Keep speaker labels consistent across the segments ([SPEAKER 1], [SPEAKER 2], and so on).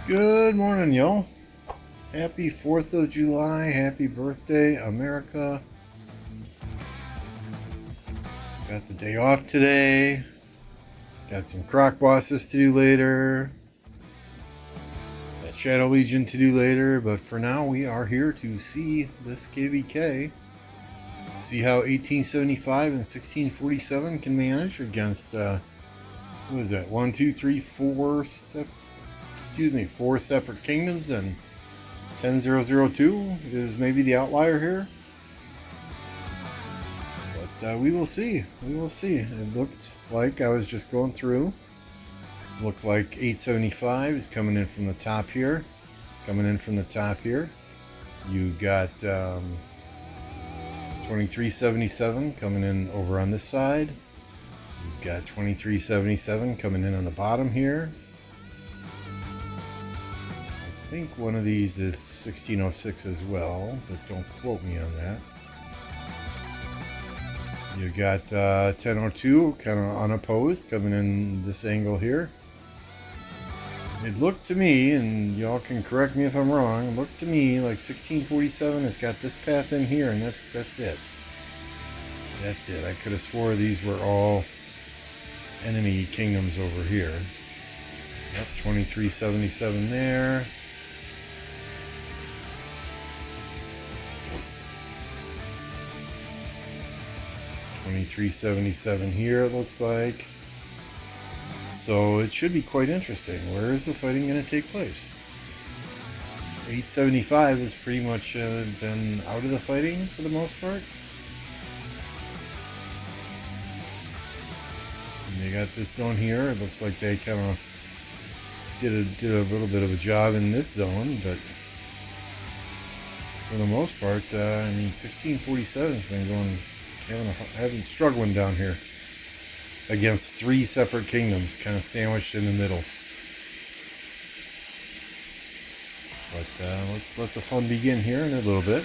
[SPEAKER 1] Good morning, yo. Happy 4th of July. Happy birthday, America. Got the day off today. Got some croc bosses to do later. Got Shadow Legion to do later. But for now, we are here to see this KvK. See how 1875 and 1647 can manage against, what is that? 1, 2, 3, 4... four separate kingdoms, and 10002 is maybe the outlier here. But we will see. We will see. It looks like I was just going through. Looked like 875 is coming in from the top here. You got 2377 coming in over on this side. You've got 2377 coming in on the bottom here. I think one of these is 1606 as well, but don't quote me on that. You got 1002 kind of unopposed coming in this angle here. It looked to me, and y'all can correct me if I'm wrong, it looked to me like 1647 has got this path in here, and that's it. That's it. I could have swore these were all enemy kingdoms over here. Yep, 2377 there. 2377 here, it looks like. So it should be quite interesting. Where is the fighting going to take place? 875 has pretty much been out of the fighting for the most part. And you got this zone here. It looks like they kind of did a little bit of a job in this zone, but for the most part, I mean, 1647 has been going. Having struggling down here against three separate kingdoms, kind of sandwiched in the middle. But let's let the fun begin here in a little bit.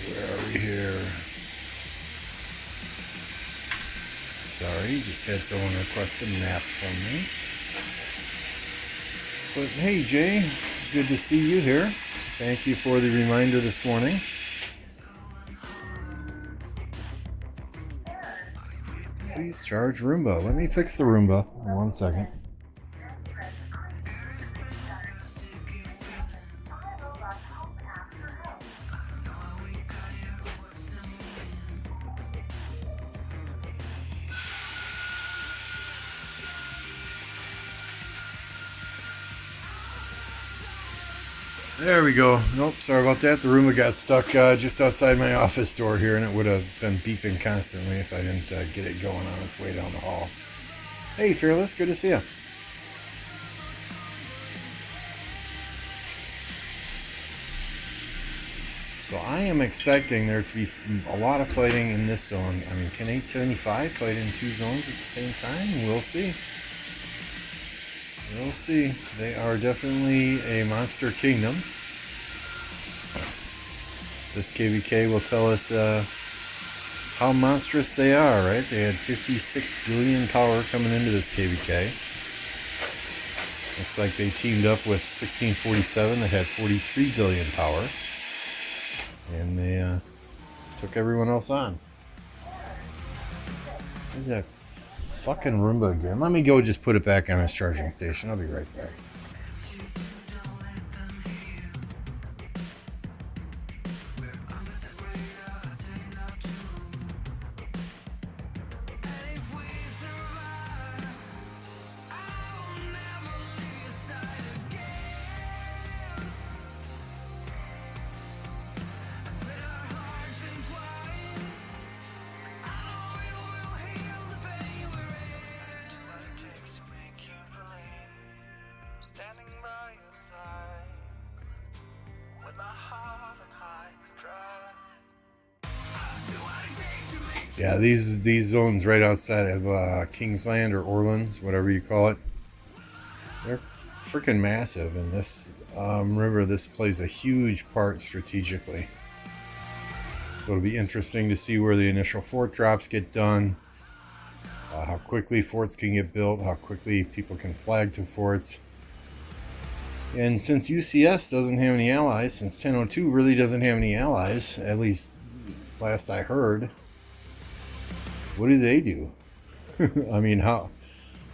[SPEAKER 1] Where are we here? Sorry, just had someone request a map from me. But hey, Jay, good to see you here. Thank you for the reminder this morning. Please charge Roomba. Let me fix the Roomba in 1 second. There we go. Nope, sorry about that. The Roomba got stuck just outside my office door here, and it would have been beeping constantly if I didn't get it going on its way down the hall. Hey, Fearless, good to see you. So I am expecting there to be a lot of fighting in this zone. I mean, can 875 fight in two zones at the same time? We'll see. We'll see. They are definitely a monster kingdom. This KvK will tell us how monstrous they are, right? They had 56 billion power coming into this KvK. Looks like they teamed up with 1647 that had 43 billion power. And they took everyone else on. Where's that fucking Roomba again? Let me go just put it back on its charging station. I'll be right back. Yeah, these zones right outside of Kingsland or Orleans, whatever you call it, they're freaking massive, and this river, this plays a huge part strategically. So it'll be interesting to see where the initial fort drops get done, how quickly forts can get built, how quickly people can flag to forts. And since UCS doesn't have any allies, since 1002 really doesn't have any allies, at least last I heard, what do they do? I mean, how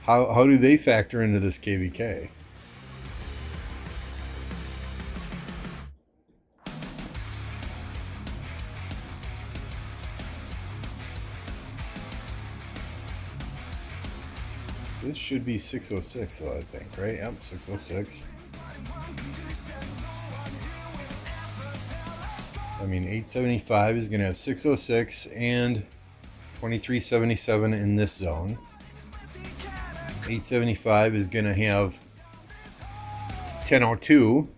[SPEAKER 1] do they factor into this KvK? This should be 606 though, I think, right? Yep, 606. I mean, 875 is going to have 606 and 2377 in this zone. 875 is going to have 1002,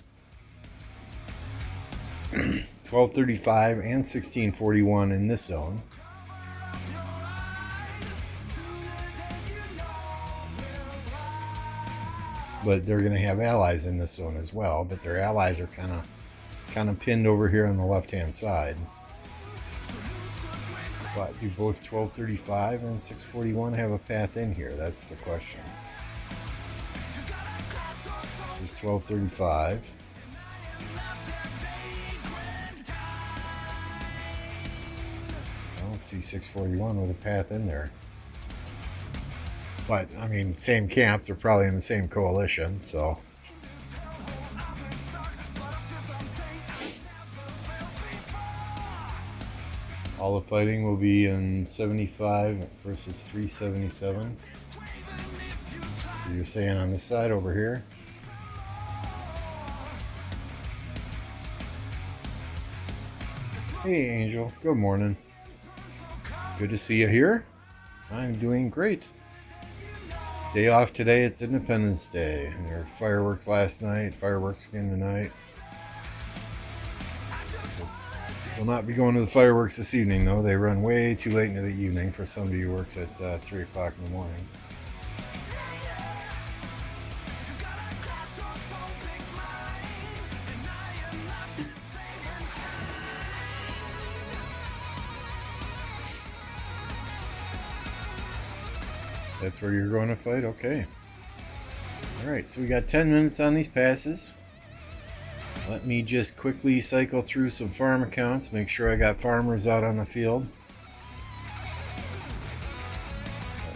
[SPEAKER 1] 1235, and 1641 in this zone. But they're going to have allies in this zone as well, but their allies are kind of pinned over here on the left-hand side. But do both 1235 and 641 have a path in here? That's the question. This is 1235. I don't see 641 with a path in there. But, I mean, same camp, they're probably in the same coalition, so. All the fighting will be in 75 versus 377. So you're saying on this side over here. Hey Angel, good morning. Good to see you here. I'm doing great. Day off today, it's Independence Day. There were fireworks last night, fireworks again tonight. Will not be going to the fireworks this evening though. They run way too late into the evening for somebody who works at 3 o'clock in the morning. That's where you're going to fight? Okay. Alright, so we got 10 minutes on these passes. Let me just quickly cycle through some farm accounts, make sure I got farmers out on the field.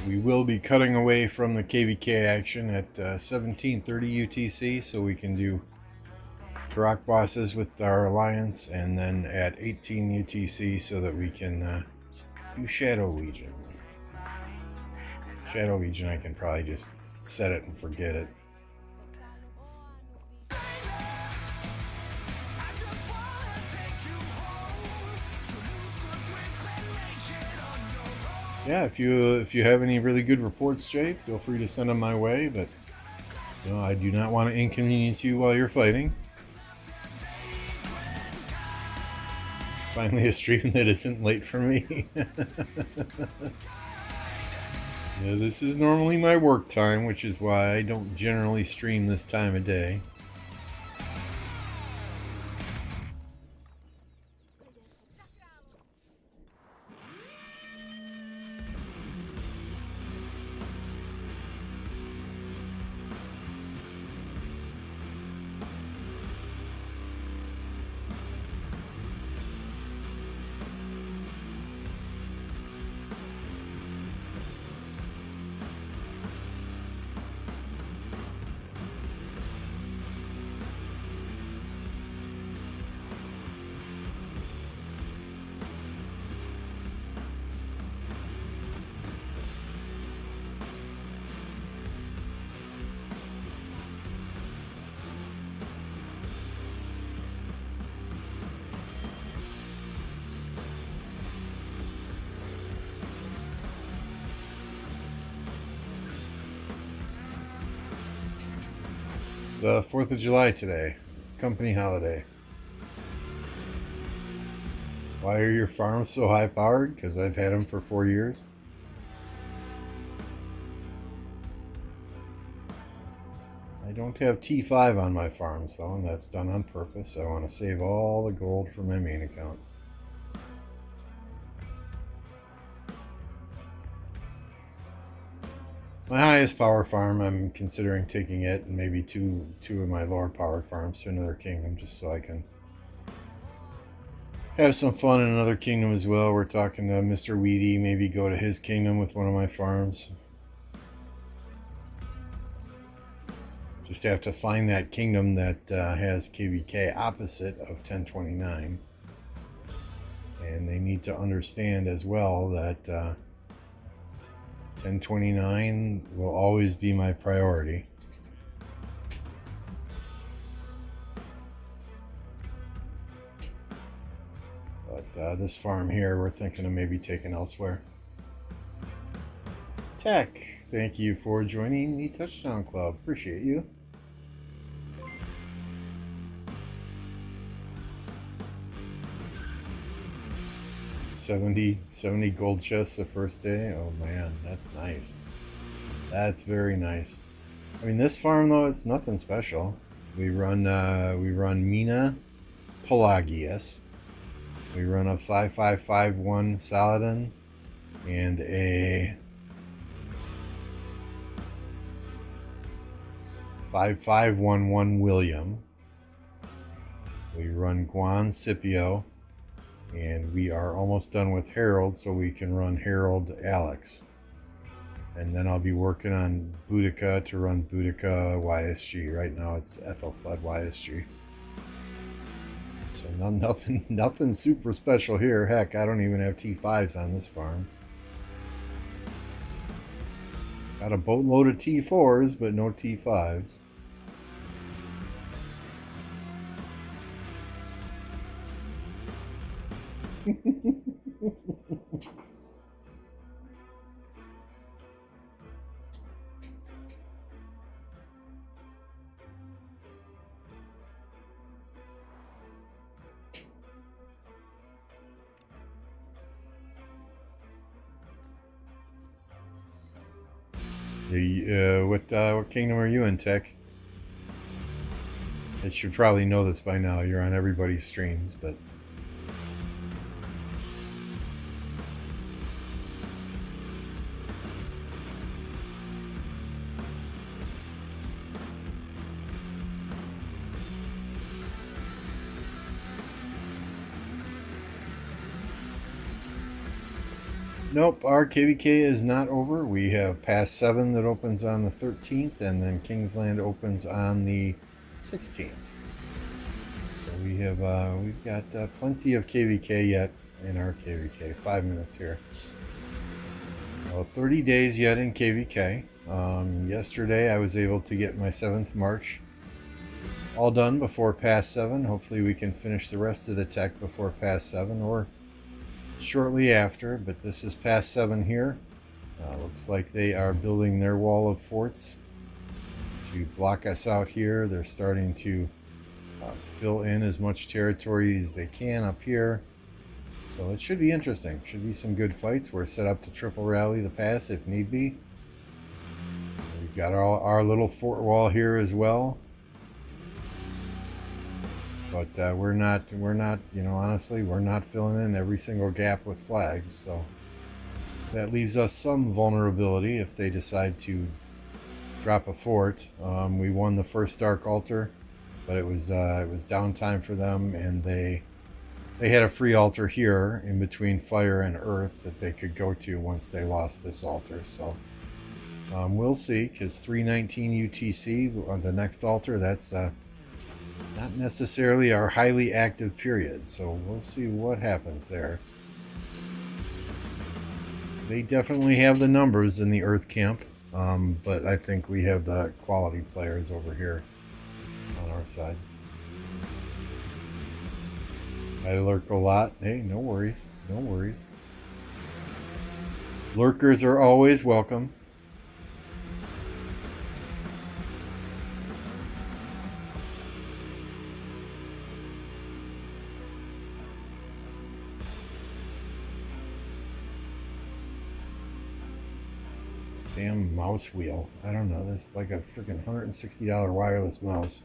[SPEAKER 1] We will be cutting away from the KvK action at 1730 UTC, so we can do Karuak bosses with our alliance, and then at 18 UTC so that we can do Shadow Legion. Shadow Legion, I can probably just set it and forget it. Yeah, if you have any really good reports, Jay, feel free to send them my way, but you know, I do not want to inconvenience you while you're fighting. Finally a stream that isn't late for me. Yeah, this is normally my work time, which is why I don't generally stream this time of day. It's 4th of July today, company holiday. Why are your farms so high powered? Because I've had them for 4 years. I I don't have T5 on my farms though, and that's done on purpose. I want to save all the gold for my main account. My highest power farm, I'm considering taking it and maybe two of my lower powered farms to another kingdom, just so I can have some fun in another kingdom as well. We're talking to Mr. Weedy, maybe go to his kingdom with one of my farms. Just have to find that kingdom that has KvK opposite of 1029. And they need to understand as well that 1029 will always be my priority. But this farm here, we're thinking of maybe taking elsewhere. Tech, thank you for joining the Touchdown Club. Appreciate you. $70 gold chests the first day. Oh man, that's nice. That's very nice. I mean, this farm though, it's nothing special. We run Mina Pelagius. We run a 5551 Saladin and a 5511 William. We run Guan Scipio, and we are almost done with Harold, so we can run Harold Alex. And then I'll be working on Boudica to run Boudica YSG. Right now it's Ethelfled YSG. So nothing super special here. Heck, I don't even have T5s on this farm. Got a boatload of T4s, but no T5s. What kingdom are you in, Tech? I should probably know this by now. You're on everybody's streams, but nope, our KvK is not over. We have Pass 7 that opens on the 13th, and then Kingsland opens on the 16th. So we've got plenty of KvK yet in our KvK. 5 minutes here. So 30 days yet in KvK. Yesterday I was able to get my 7th march all done before Pass 7. Hopefully we can finish the rest of the tech before Pass 7 or shortly after, but this is Pass 7 here. Looks like they are building their wall of forts to block us out here. They're starting to fill in as much territory as they can up here. So it should be interesting. Should be some good fights. We're set up to triple rally the pass if need be. We've got our little fort wall here as well. But we're not, honestly, we're not filling in every single gap with flags. So that leaves us some vulnerability if they decide to drop a fort. We won the first Dark Altar, but it was downtime for them, and they had a free altar here in between fire and earth that they could go to once they lost this altar. So we'll see, because 319 UTC on the next altar, that's not necessarily our highly active period, so we'll see what happens there. They definitely have the numbers in the Earth camp, but I think we have the quality players over here on our side. I lurk a lot. Hey, no worries. No worries. Lurkers are always welcome. This damn mouse wheel. I don't know. This is like a freaking $160 wireless mouse.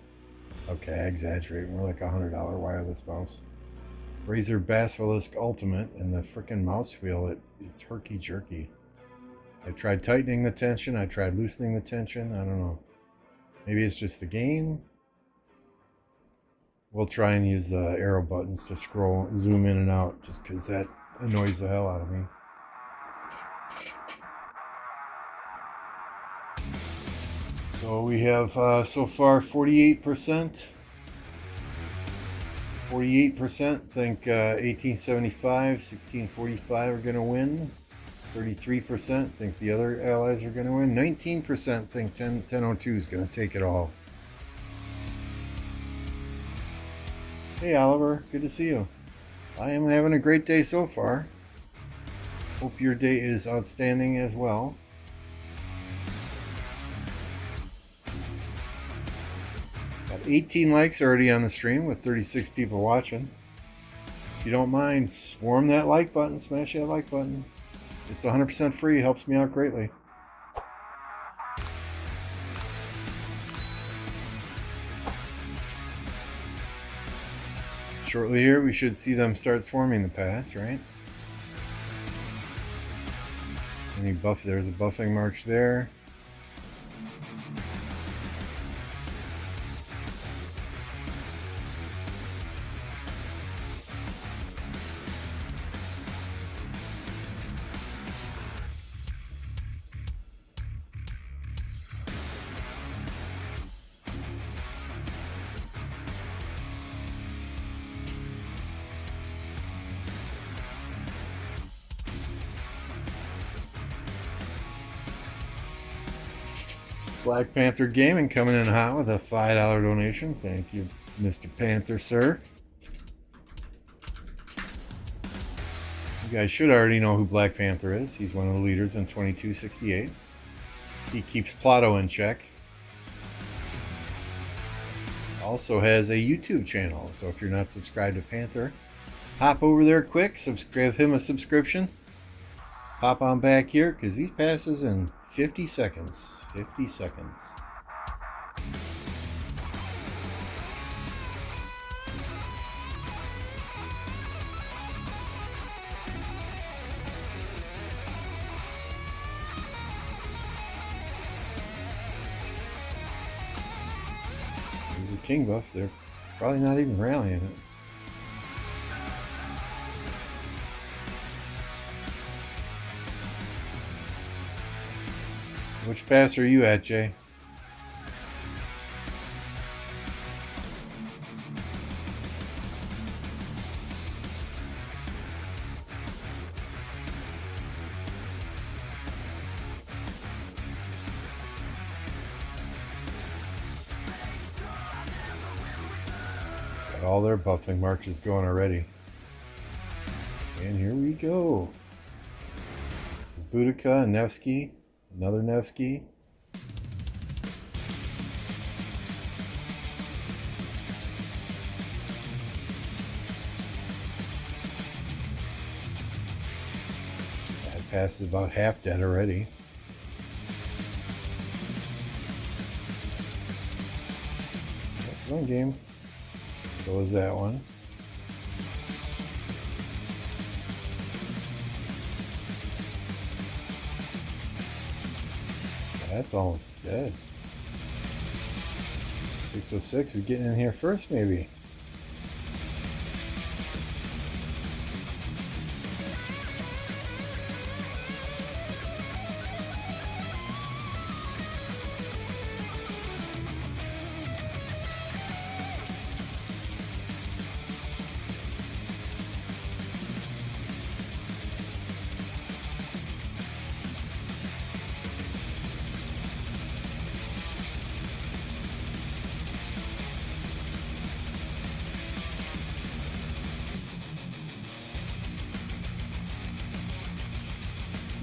[SPEAKER 1] Okay, I exaggerate. More like a $100 wireless mouse. Razer Basilisk Ultimate, and the freaking mouse wheel, it's herky-jerky. I tried tightening the tension. I tried loosening the tension. I don't know. Maybe it's just the game. We'll try and use the arrow buttons to scroll, zoom in and out, just because that annoys the hell out of me. So we have so far 48%. 48% think 1875, 1645 are going to win. 33% think the other allies are going to win. 19% think 1002 is going to take it all. Hey Oliver, good to see you. I am having a great day so far. Hope your day is outstanding as well. Got 18 likes already on the stream with 36 people watching. If you don't mind, swarm that like button, smash that like button. It's 100% free, helps me out greatly. Shortly here, we should see them start swarming the pass, right? Any buff? There's a buffing march there. Black Panther Gaming coming in hot with a $5 donation. Thank you, Mr. Panther, sir. You guys should already know who Black Panther is. He's one of the leaders in 2268. He keeps Plato in check. Also has a YouTube channel, so if you're not subscribed to Panther, hop over there quick, give him a subscription. Hop on back here, because he passes in 50 seconds. 50 seconds. There's a king buff. They're probably not even rallying it. Which pass are you at, Jay? Got all their buffing marches going already. And here we go. Boudica and Nevsky. Another Nevsky. That pass is about half dead already. That's one game. So is that one. That's almost dead. 606 is getting in here first, maybe.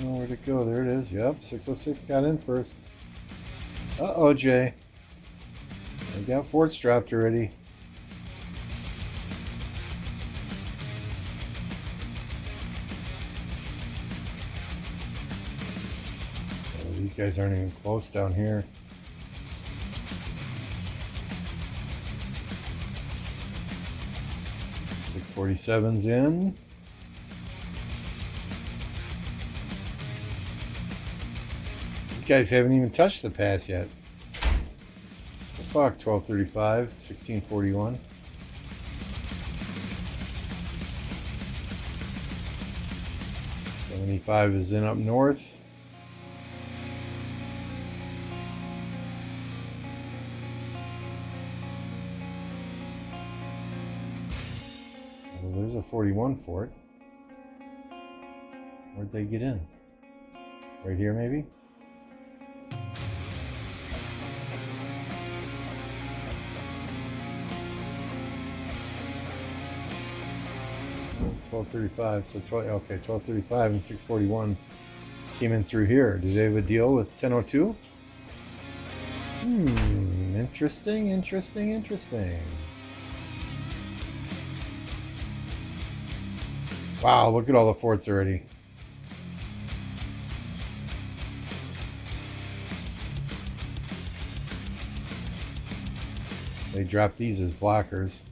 [SPEAKER 1] Where'd it go? There it is. Yep, 606 got in first. Uh-oh, Jay. They got forts dropped already. guys aren't even close down here. .647's in. These guys haven't even touched the pass yet. What the fuck? 1235, 1641. .75 is in up north. Well, there's a 41 for it. Where'd they get in? Right here, maybe? .1235, so 12, okay, 1235 and 641 came in through here. Do they have a deal with 1002? Interesting, interesting, interesting. Wow, look at all the forts already. They dropped these as blockers.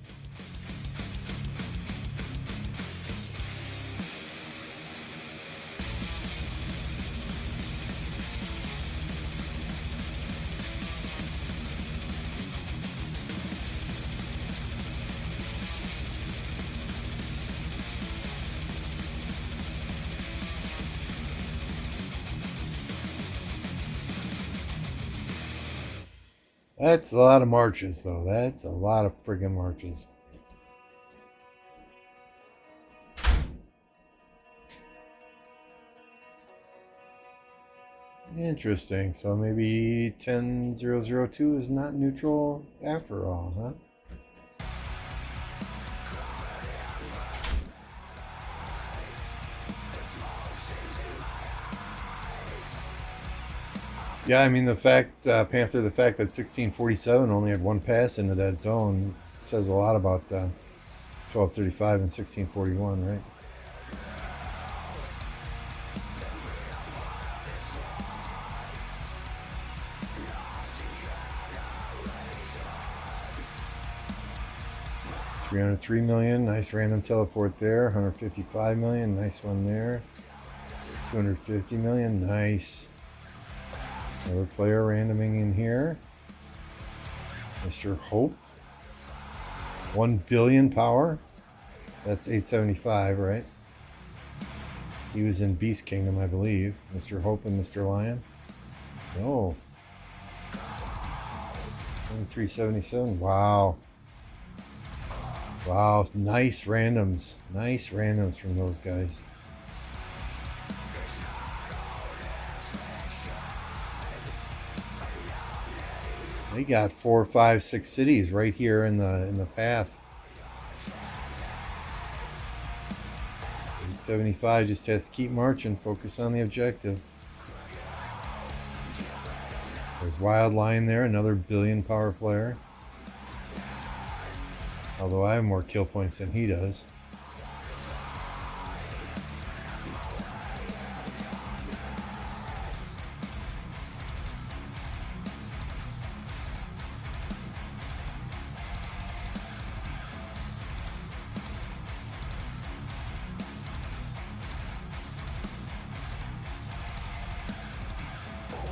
[SPEAKER 1] That's a lot of marches, though. That's a lot of friggin' marches. Interesting. So maybe 10002 is not neutral after all, huh? Yeah, I mean, the fact, Panther, the fact that 1647 only had one pass into that zone says a lot about 1235 and 1641, right? $303 million, nice random teleport there. 155 million, nice one there. 250 million, nice. Another player randoming in here. Mr. Hope. 1 billion power. That's 875, right? He was in Beast Kingdom, I believe. Mr. Hope and Mr. Lion. No. 377. Wow. Wow. Nice randoms. Nice randoms from those guys. They got 4, 5, 6 cities right here in the path. 875 just has to keep marching, focus on the objective. There's Wild Lion there, another billion power player. Although I have more kill points than he does.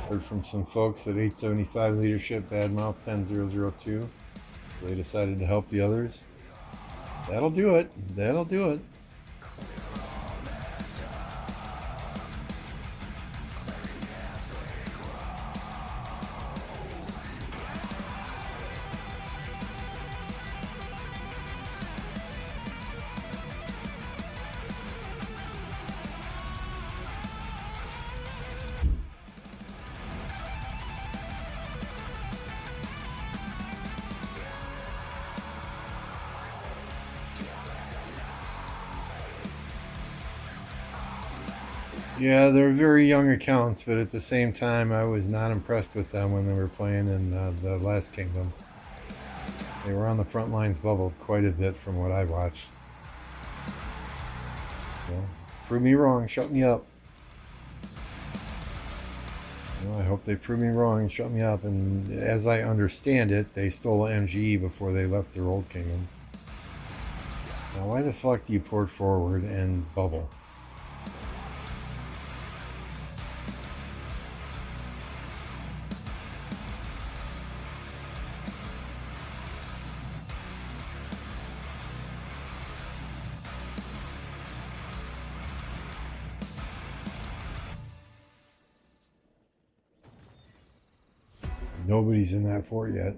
[SPEAKER 1] Heard from some folks that 875 leadership badmouth 10002, so they decided to help the others. That'll do it. That'll do it. Yeah, they're very young accounts, but at the same time, I was not impressed with them when they were playing in the last Kingdom. They were on the front lines bubbled quite a bit from what I watched. So, prove me wrong, shut me up. Well, I hope hope they prove me wrong and shut me up. And as I understand it, they stole MGE before they left their old kingdom. Now, why the fuck do you port forward and bubble? Nobody's in that fort yet.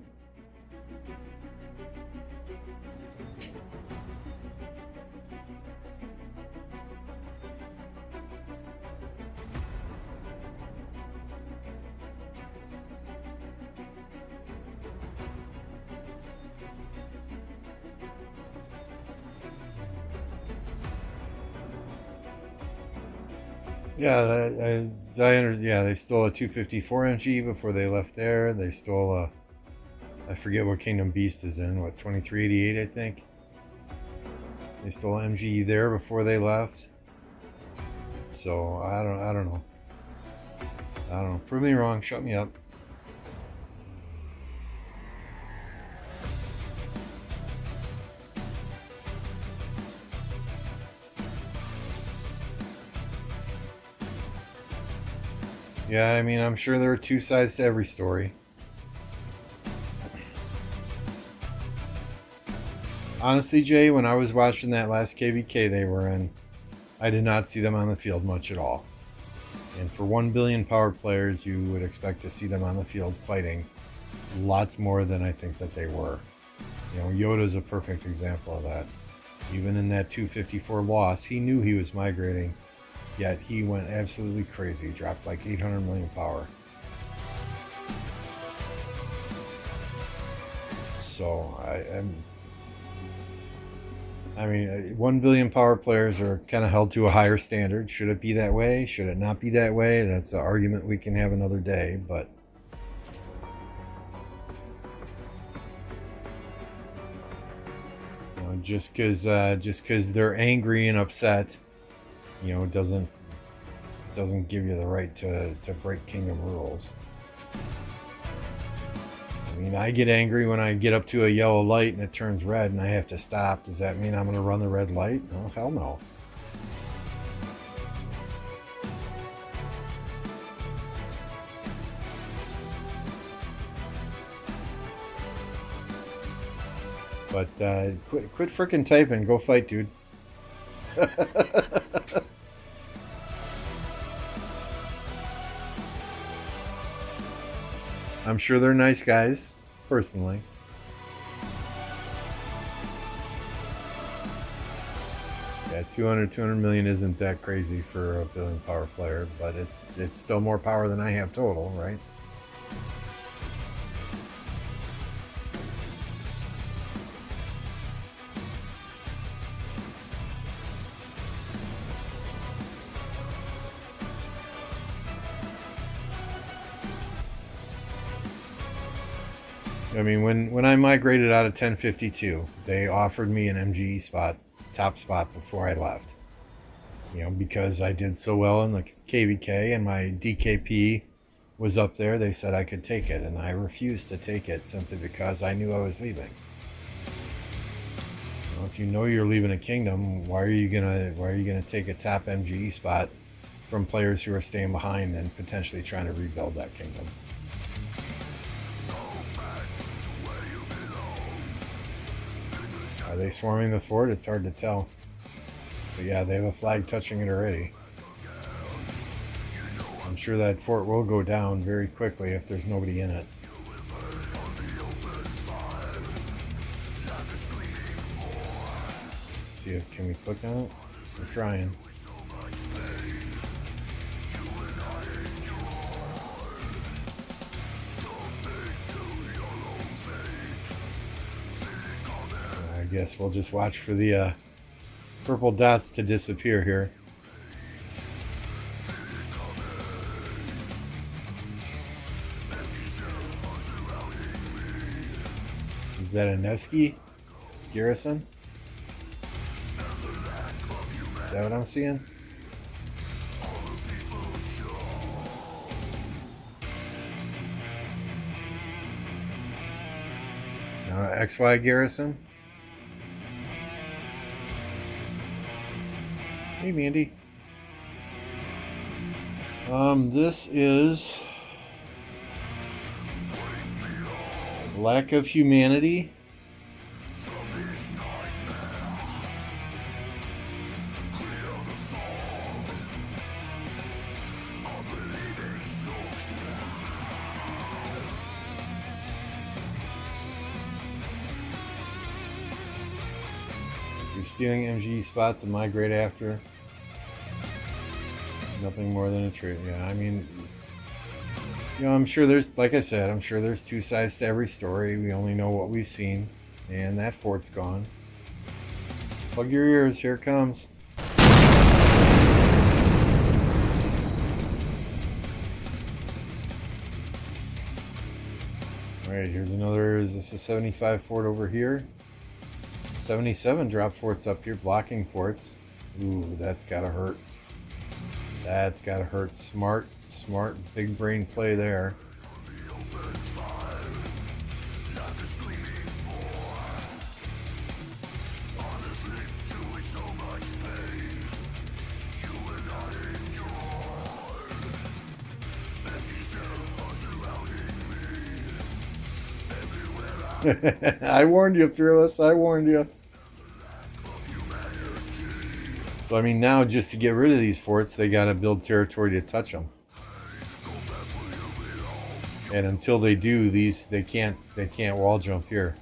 [SPEAKER 1] Yeah, they stole a 254 MG before they left there. They stole a, I forget what Kingdom Beast is in, what, 2388, I think. They stole MG there before they left. So I don't know. Prove me wrong, shut me up. Yeah, I mean, I'm sure there are two sides to every story. Honestly, Jay, when I was watching that last KvK they were in, I did not see them on the field much at all. And for 1 billion power players, you would expect to see them on the field fighting lots more than I think that they were. You know, Yoda's a perfect example of that. Even in that 254 loss, he knew he was migrating, yet he went absolutely crazy, dropped like 800 million power. So I mean, 1 billion power players are kind of held to a higher standard. Should it be that way? Should it not be that way? That's an argument we can have another day, but you know, just because they're angry and upset, you know, doesn't give you the right to break kingdom rules. I mean, I get angry when I get up to a yellow light and it turns red and I have to stop. Does that mean I'm going to run the red light? No, hell no. But quit frickin' typing. Go fight, dude. I'm sure they're nice guys, personally. Yeah, 200 million isn't that crazy for a billion power player, but it's still more power than I have total, right? I mean, when I migrated out of 1052, they offered me an MGE spot, top spot, before I left. You know, because I did so well in the KvK and my DKP was up there, they said I could take it, and I refused to take it simply because I knew I was leaving. You know, if you know you're leaving a kingdom, why are you gonna take a top MGE spot from players who are staying behind and potentially trying to rebuild that kingdom? Are they swarming the fort? It's hard to tell. But yeah, they have a flag touching it already. I'm sure that fort will go down very quickly if there's nobody in it. Let's see if can we click on it? We're trying. I guess we'll just watch for the purple dots to disappear here. Is that a Nevsky garrison? Is that what I'm seeing? XY garrison. Hey, Mandy. This is lack of humanity. If you're stealing MG spots and migrate after, nothing more than a trade. Yeah, I mean, you know, I'm sure there's, like I said, I'm sure there's two sides to every story. We only know what we've seen, and that fort's gone. Plug your ears, here it comes. Alright, here's another, is this a 75 fort over here? 77 drop forts up here, blocking forts. Ooh, that's gotta hurt. That's gotta hurt. Smart, big brain play there. I warned you, Fearless. I warned you. So, I mean, now just to get rid of these forts, they got to build territory to touch them. And until they do, they can't wall jump here.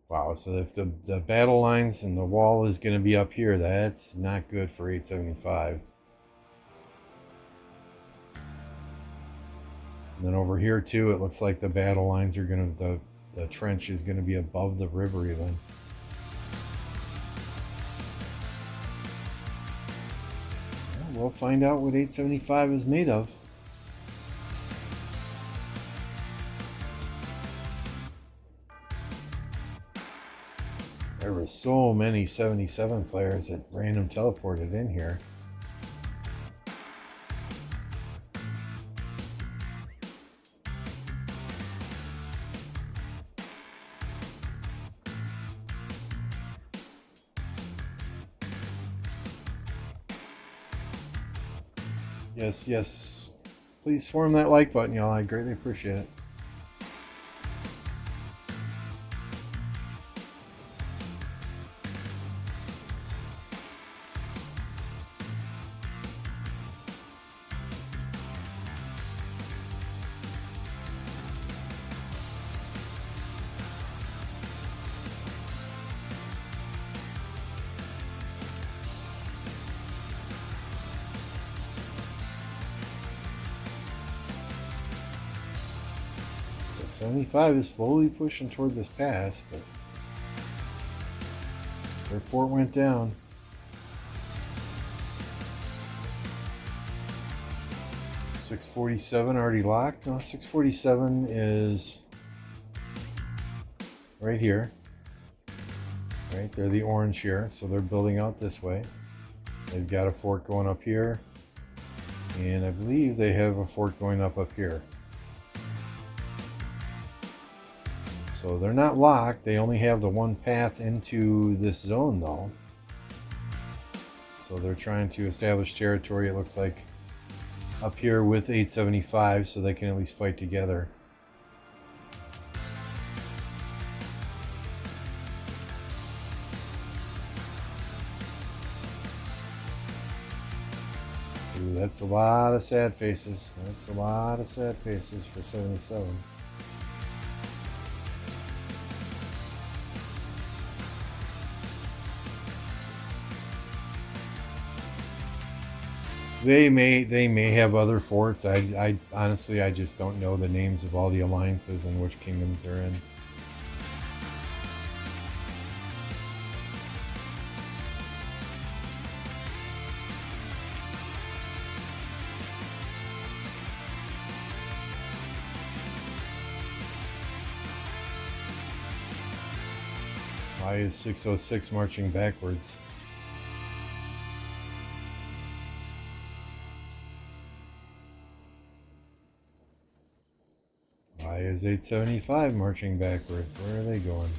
[SPEAKER 1] Wow, so if the battle lines and the wall is going to be up here, that's not good for 875. And then over here too, it looks like the battle lines are going to, the trench is going to be above the river even. Well, we'll find out what 875 is made of. There were so many 77 players that random teleported in here. Yes. Please swarm that like button, y'all. I greatly appreciate it. So 75 is slowly pushing toward this pass, but their fort went down. .647 already locked. No, 647 is right here. Right, they're the orange here, so they're building out this way. They've got a fort going up here, and I believe they have a fort going up here. So they're not locked. They only have the one path into this zone, though. So they're trying to establish territory, it looks like, up here with 875, so they can at least fight together. Ooh, that's a lot of sad faces. That's a lot of sad faces for 77. They may have other forts. I honestly, I just don't know the names of all the alliances and which kingdoms they're in. Why is 606 marching backwards? Why is 875 marching backwards? Where are they going?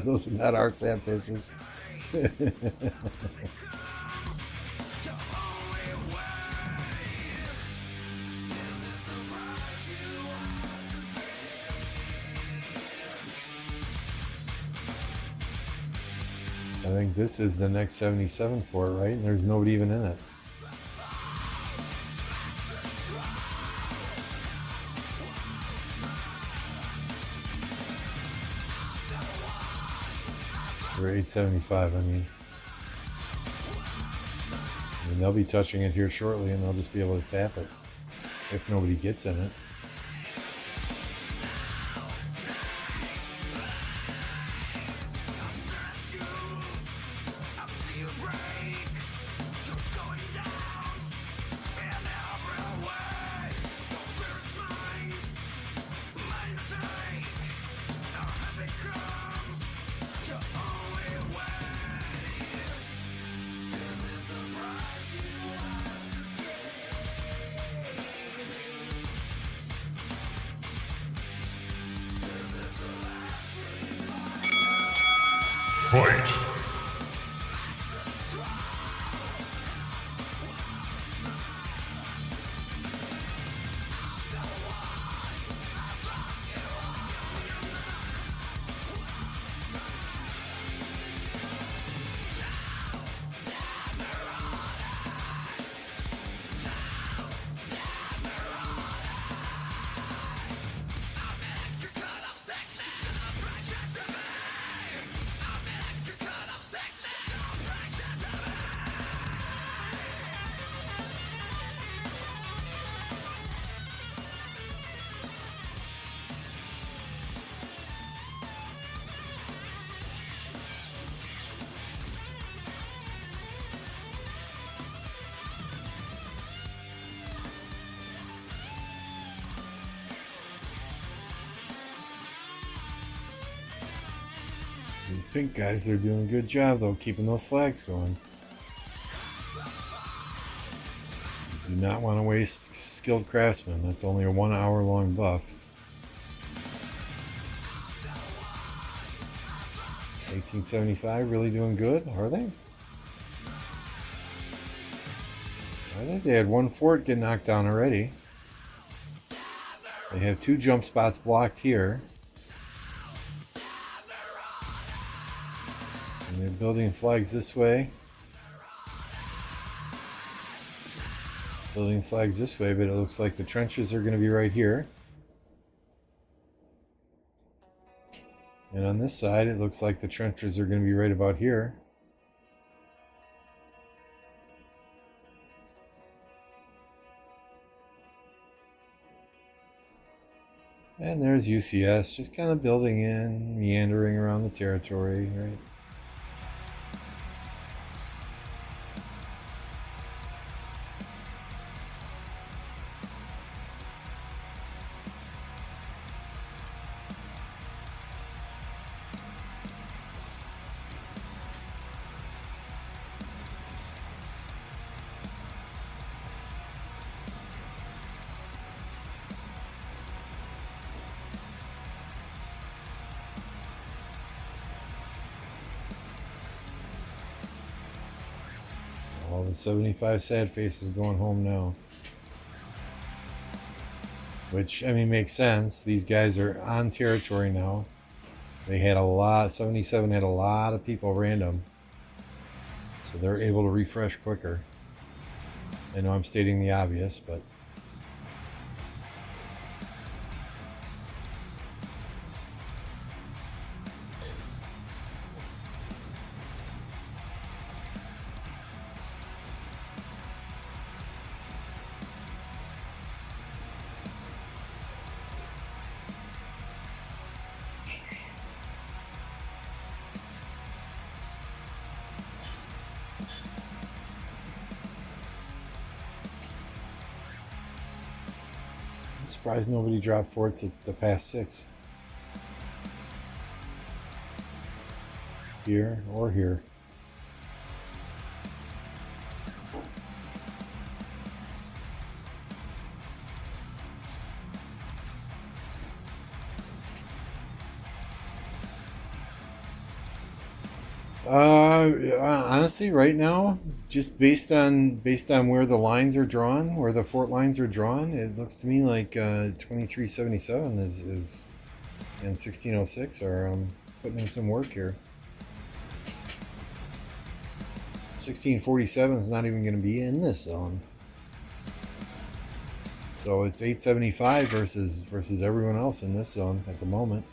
[SPEAKER 1] Those are not our sad faces. I think this is the next 77 for it, right? And there's nobody even in it. Or 875, I mean. They'll be touching it here shortly and they'll just be able to tap it if nobody gets in it.
[SPEAKER 2] Fight!
[SPEAKER 1] These pink guys, they're doing a good job though, keeping those flags going. You do not want to waste skilled craftsmen. That's only a 1 hour long buff. 1875 really doing good, are they? I think they had one fort get knocked down already. They have 2 jump spots blocked here. And they're building flags this way. Building flags this way, but it looks like the trenches are going to be right here. And on this side, it looks like the trenches are going to be right about here. And there's UCS, just kind of building in, meandering around the territory, right? All the 75 sad faces going home now. Which, I mean, makes sense. These guys are on territory now. They had a lot, 77 had a lot of people random. So they're able to refresh quicker. I know I'm stating the obvious, but... I'm surprised nobody dropped forts at the past 6. Here or here. Honestly, right now, just based on where the lines are drawn, where the fort lines are drawn, it looks to me like 2377 is and 1606 are putting in some work here. 1647 is not even going to be in this zone, so it's 875 versus everyone else in this zone at the moment.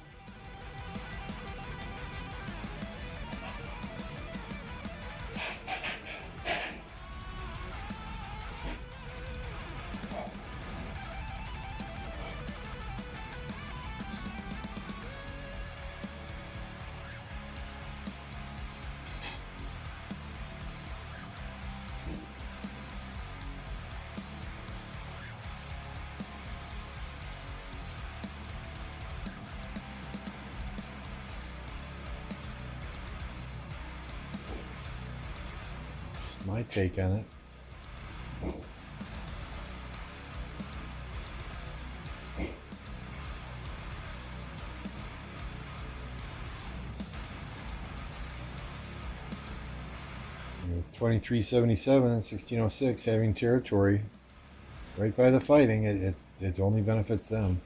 [SPEAKER 1] Just my take on it. 2377 and 1606 having territory right by the fighting, it only benefits them.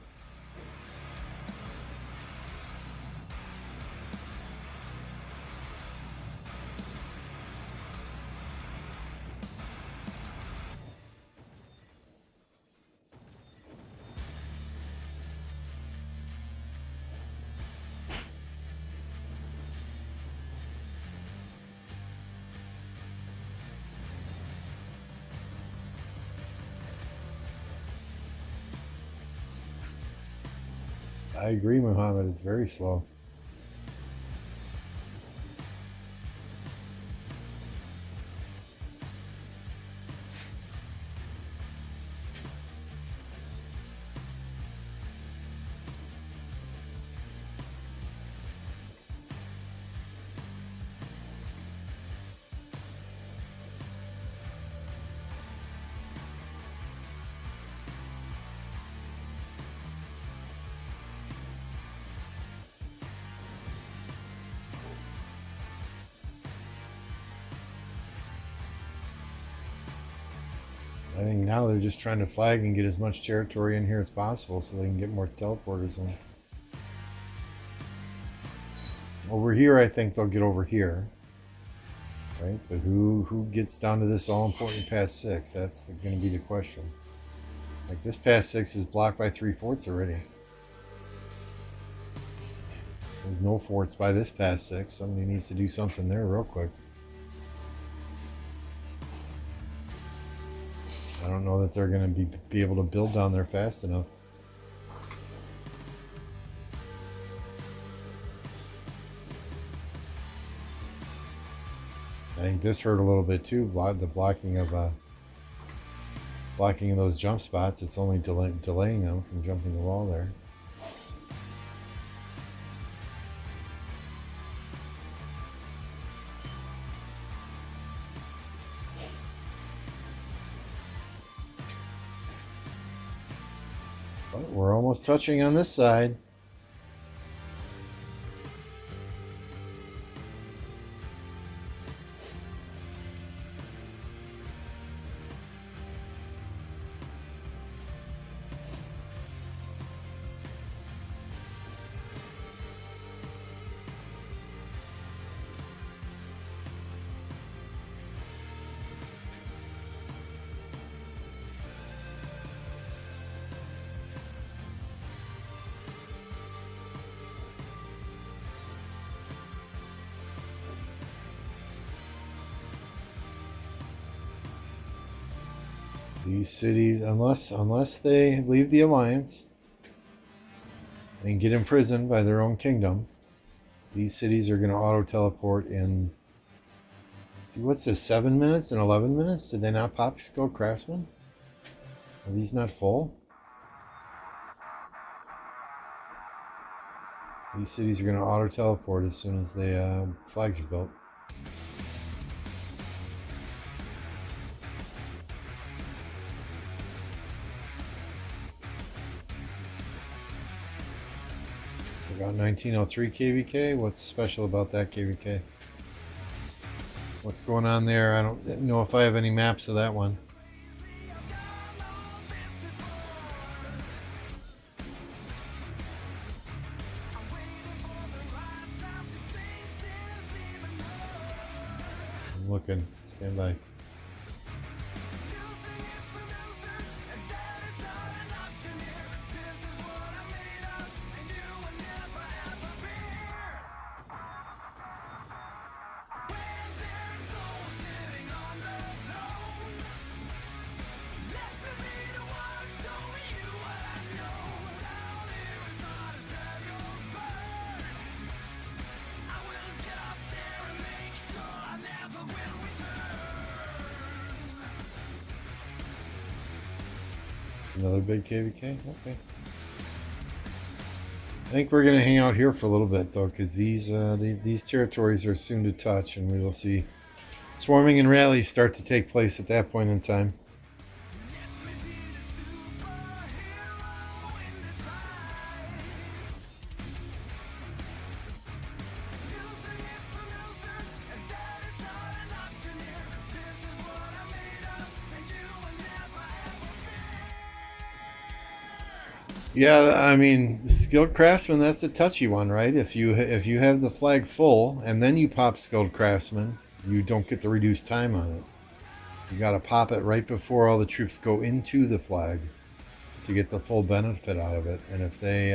[SPEAKER 1] I agree, Muhammad. It's very slow. I think now they're just trying to flag and get as much territory in here as possible so they can get more teleporters in. Over here, I think they'll get over here. Right? But who gets down to this all-important past 6? That's going to be the question. Like, this past 6 is blocked by 3 forts already. There's no forts by this past 6. Somebody needs to do something there real quick. I don't know that they're going to be able to build down there fast enough. I think this hurt a little bit too. The blocking of those jump spots. It's only delaying them from jumping the wall there. But we're almost touching on this side. These cities, unless they leave the alliance and get imprisoned by their own kingdom, these cities are going to auto teleport in. See, what's this? 7 minutes and 11 minutes? Did they not pop Skilled Craftsman? Are these not full? These cities are going to auto teleport as soon as the flags are built. We got 1903 KvK. What's special about that KvK? What's going on there? I don't know if I have any maps of that one. I'm looking. Stand by. Another big KvK? Okay. I think we're going to hang out here for a little bit, though, because these territories are soon to touch, and we will see swarming and rallies start to take place at that point in time. Yeah, I mean, skilled craftsman, that's a touchy one, right? If you have the flag full and then you pop skilled craftsman, you don't get the reduced time on it. You got to pop it right before all the troops go into the flag to get the full benefit out of it. And if they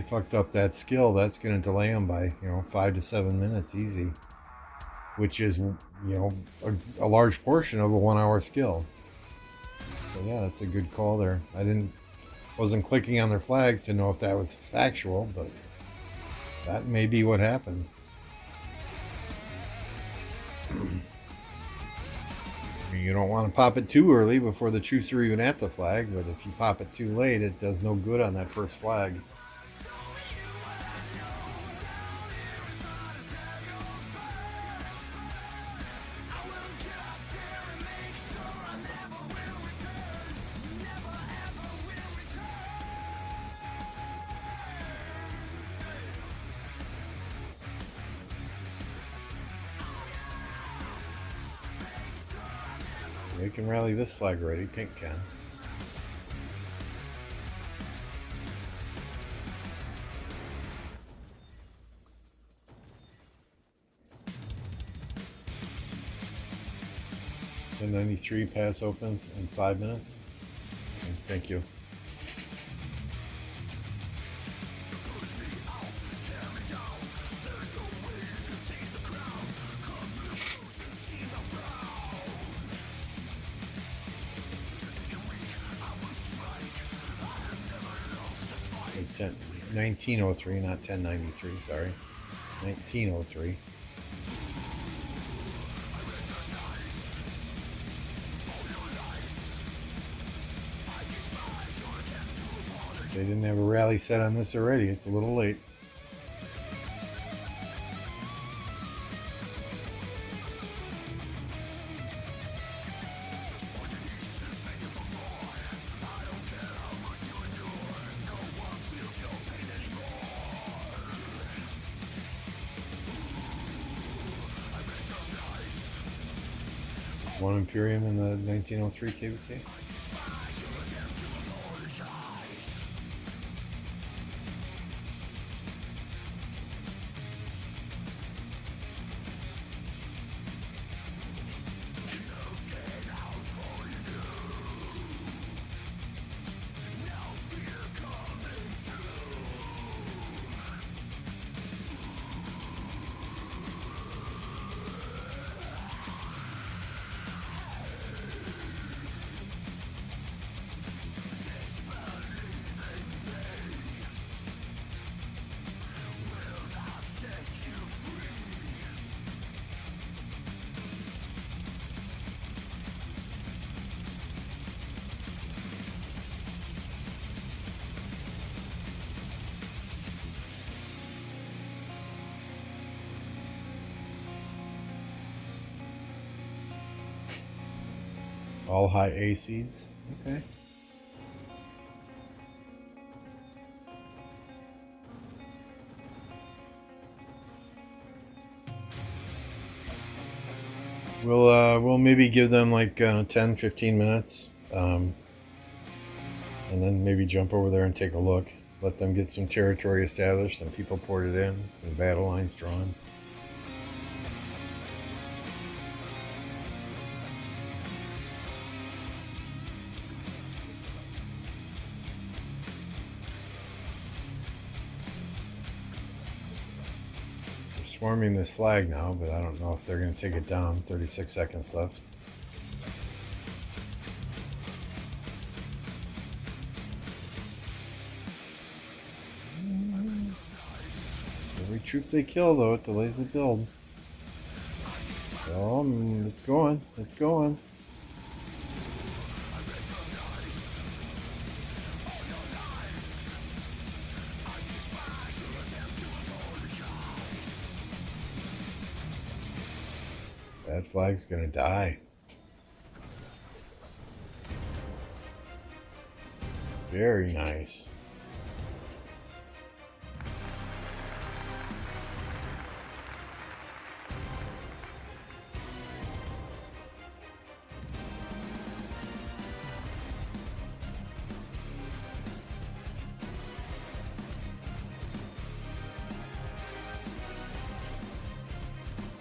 [SPEAKER 1] fucked up that skill, that's going to delay them by 5 to 7 minutes easy, which is a large portion of a 1 hour skill. So yeah, that's a good call there. Wasn't clicking on their flags to know if that was factual, but that may be what happened. You don't want to pop it too early before the troops are even at the flag, but if you pop it too late, it does no good on that first flag. We can rally this flag already. Pink can. The 93 pass opens in 5 minutes. Okay, thank you. Wait, 1903, not 1093, sorry. 1903. They didn't have a rally set on this already. It's a little late. One Imperium in the 1903 KvK. All high A seeds. Okay. We'll maybe give them like 10, 15 minutes. And then maybe jump over there and take a look. Let them get some territory established, some people ported in, some battle lines drawn. They're swarming this flag now, but I don't know if they're going to take it down. 36 seconds left. Every troop they kill, though, it delays the build. Oh, it's going. It's going. That flag's gonna die. Very nice.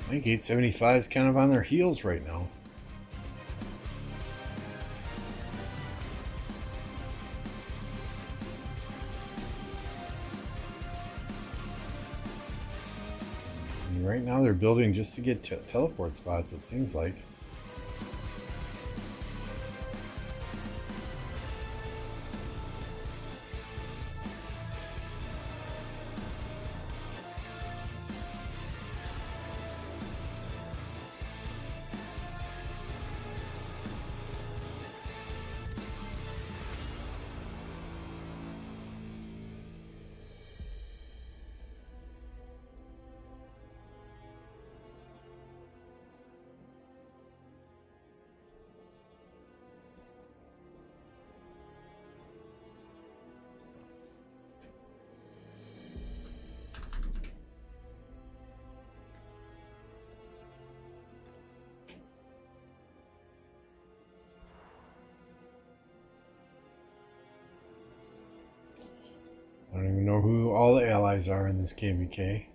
[SPEAKER 1] I think 875 is kind of on their heels right now. And right now they're building just to get teleport spots, it seems like. I don't even know who all the allies are in this KvK.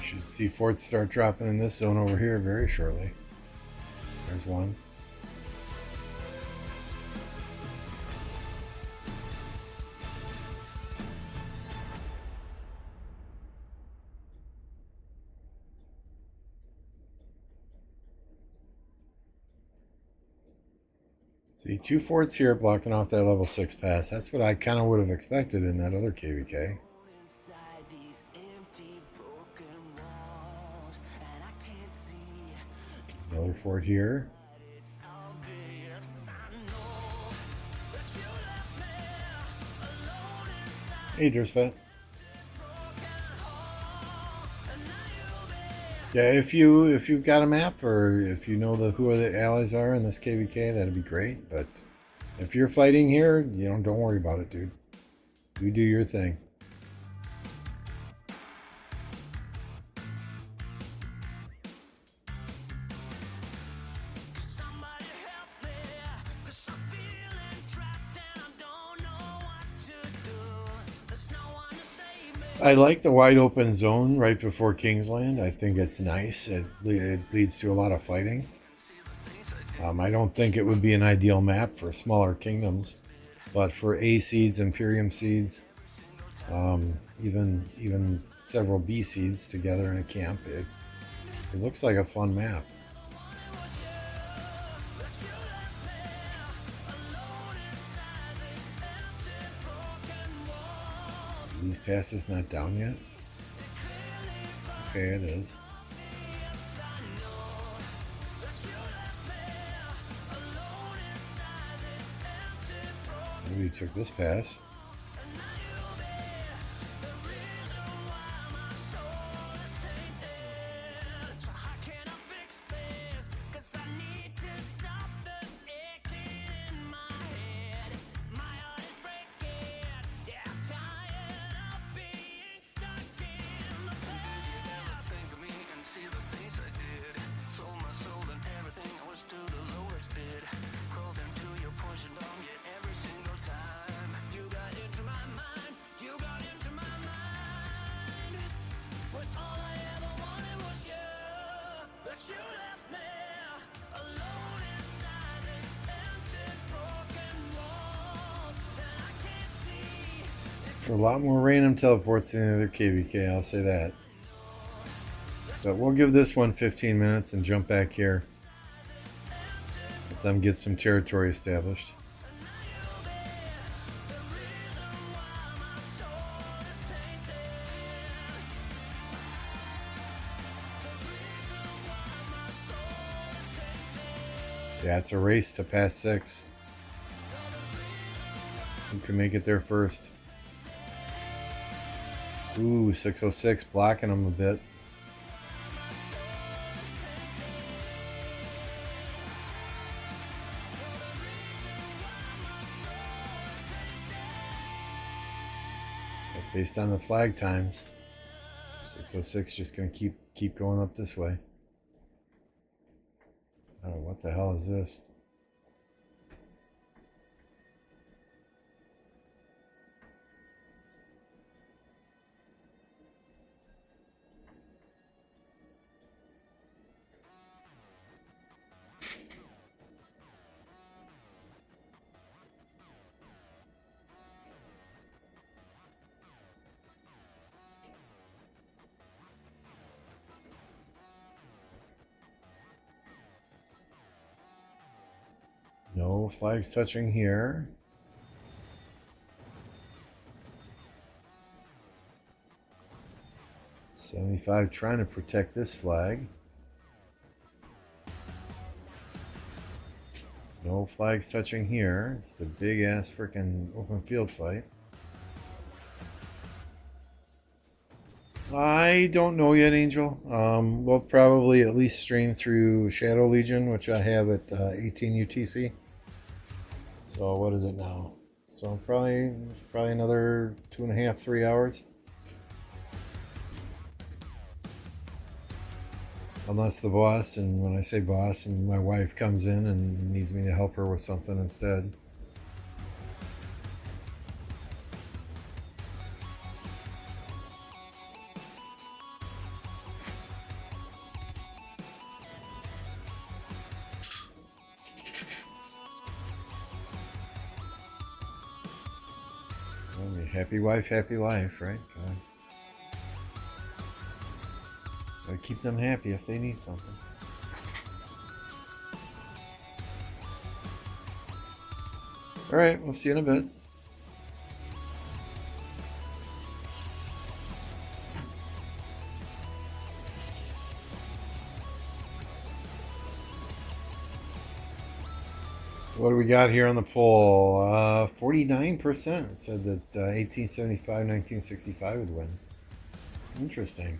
[SPEAKER 1] Should see forts start dropping in this zone over here very shortly. There's one. See, 2 forts here blocking off that level 6 pass. That's what I kind of would have expected in that other KvK. Another fort here. Hey, Dersvet. Yeah, if you've got a map or if you know who the allies are in this KvK, that'd be great. But if you're fighting here, don't worry about it, dude. You do your thing. I like the wide open zone right before Kingsland. I think it's nice. It leads to a lot of fighting. I don't think it would be an ideal map for smaller kingdoms, but for A seeds, Imperium seeds, even several B seeds together in a camp, it looks like a fun map. These passes not down yet? Okay, it is. Maybe you took this pass. A lot more random teleports than the other KvK, I'll say that. But we'll give this one 15 minutes and jump back here. Let them get some territory established. Yeah, it's a race to pass 6. Who can make it there first? Ooh, 606, blocking them a bit. But based on the flag times, 606 just gonna keep going up this way. Oh, what the hell is this? No flags touching here. $75 trying to protect this flag. No flags touching here. It's the big ass freaking open field fight. I don't know yet, Angel. We'll probably at least stream through Shadow Legion, which I have at 18 UTC. So what is it now? So probably another 2.5, 3 hours. Unless the boss, and when I say boss, and my wife comes in and needs me to help her with something instead. Happy wife, happy life, right? Gotta keep them happy if they need something. Alright, we'll see you in a bit. What do we got here on the poll? 49% said that 1875, 1965 would win. Interesting.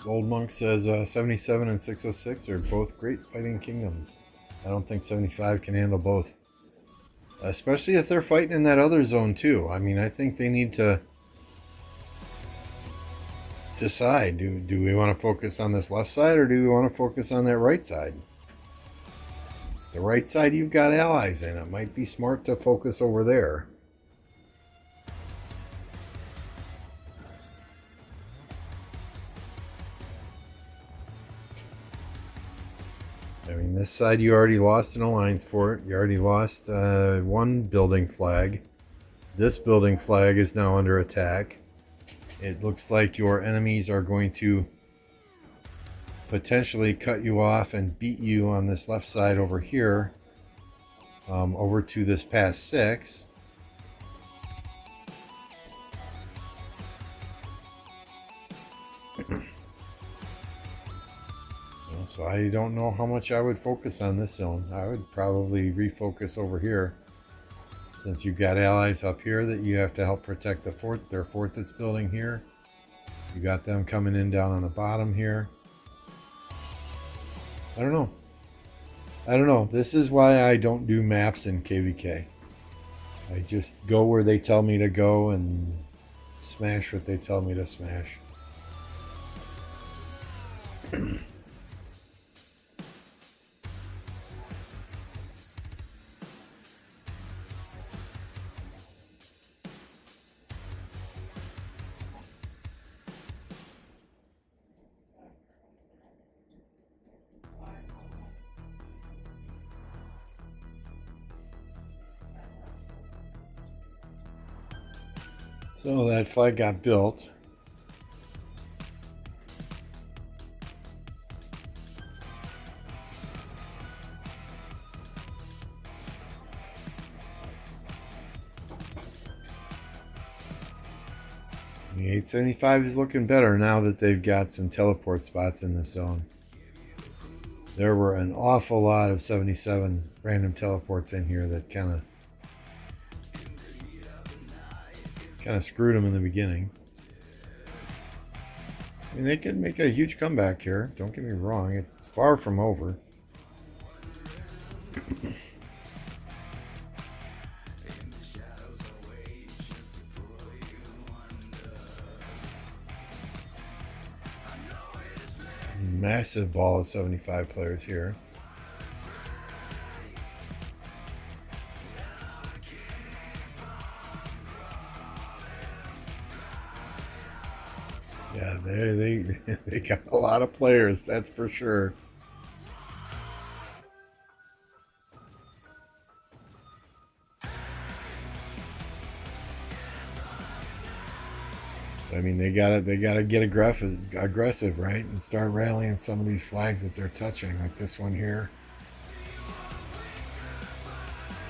[SPEAKER 1] Gold Monk says 77 and 606 are both great fighting kingdoms. I don't think 75 can handle both. Especially if they're fighting in that other zone too. I mean, I think they need to decide. Do we want to focus on this left side or do we want to focus on that right side? The right side, you've got allies in. It might be smart to focus over there. I mean, this side you already lost an alliance for it. You already lost one building flag. This building flag is now under attack. It looks like your enemies are going to potentially cut you off and beat you on this left side over here, over to this pass 6. So I don't know how much I would focus on this zone. I would probably refocus over here, since you've got allies up here that you have to help protect the fort, their fort that's building here. You got them coming in down on the bottom here. I don't know. This is why I don't do maps in KvK. I just go where they tell me to go and smash what they tell me to smash. So that flag got built. The 875 is looking better now that they've got some teleport spots in this zone. There were an awful lot of 77 random teleports in here that kind of screwed them in the beginning. I mean, they could make a huge comeback here. Don't get me wrong. It's far from over. Massive ball of 75 players here. Yeah, they got a lot of players, that's for sure. I mean, they gotta get aggressive, right, and start rallying some of these flags that they're touching, like this one here.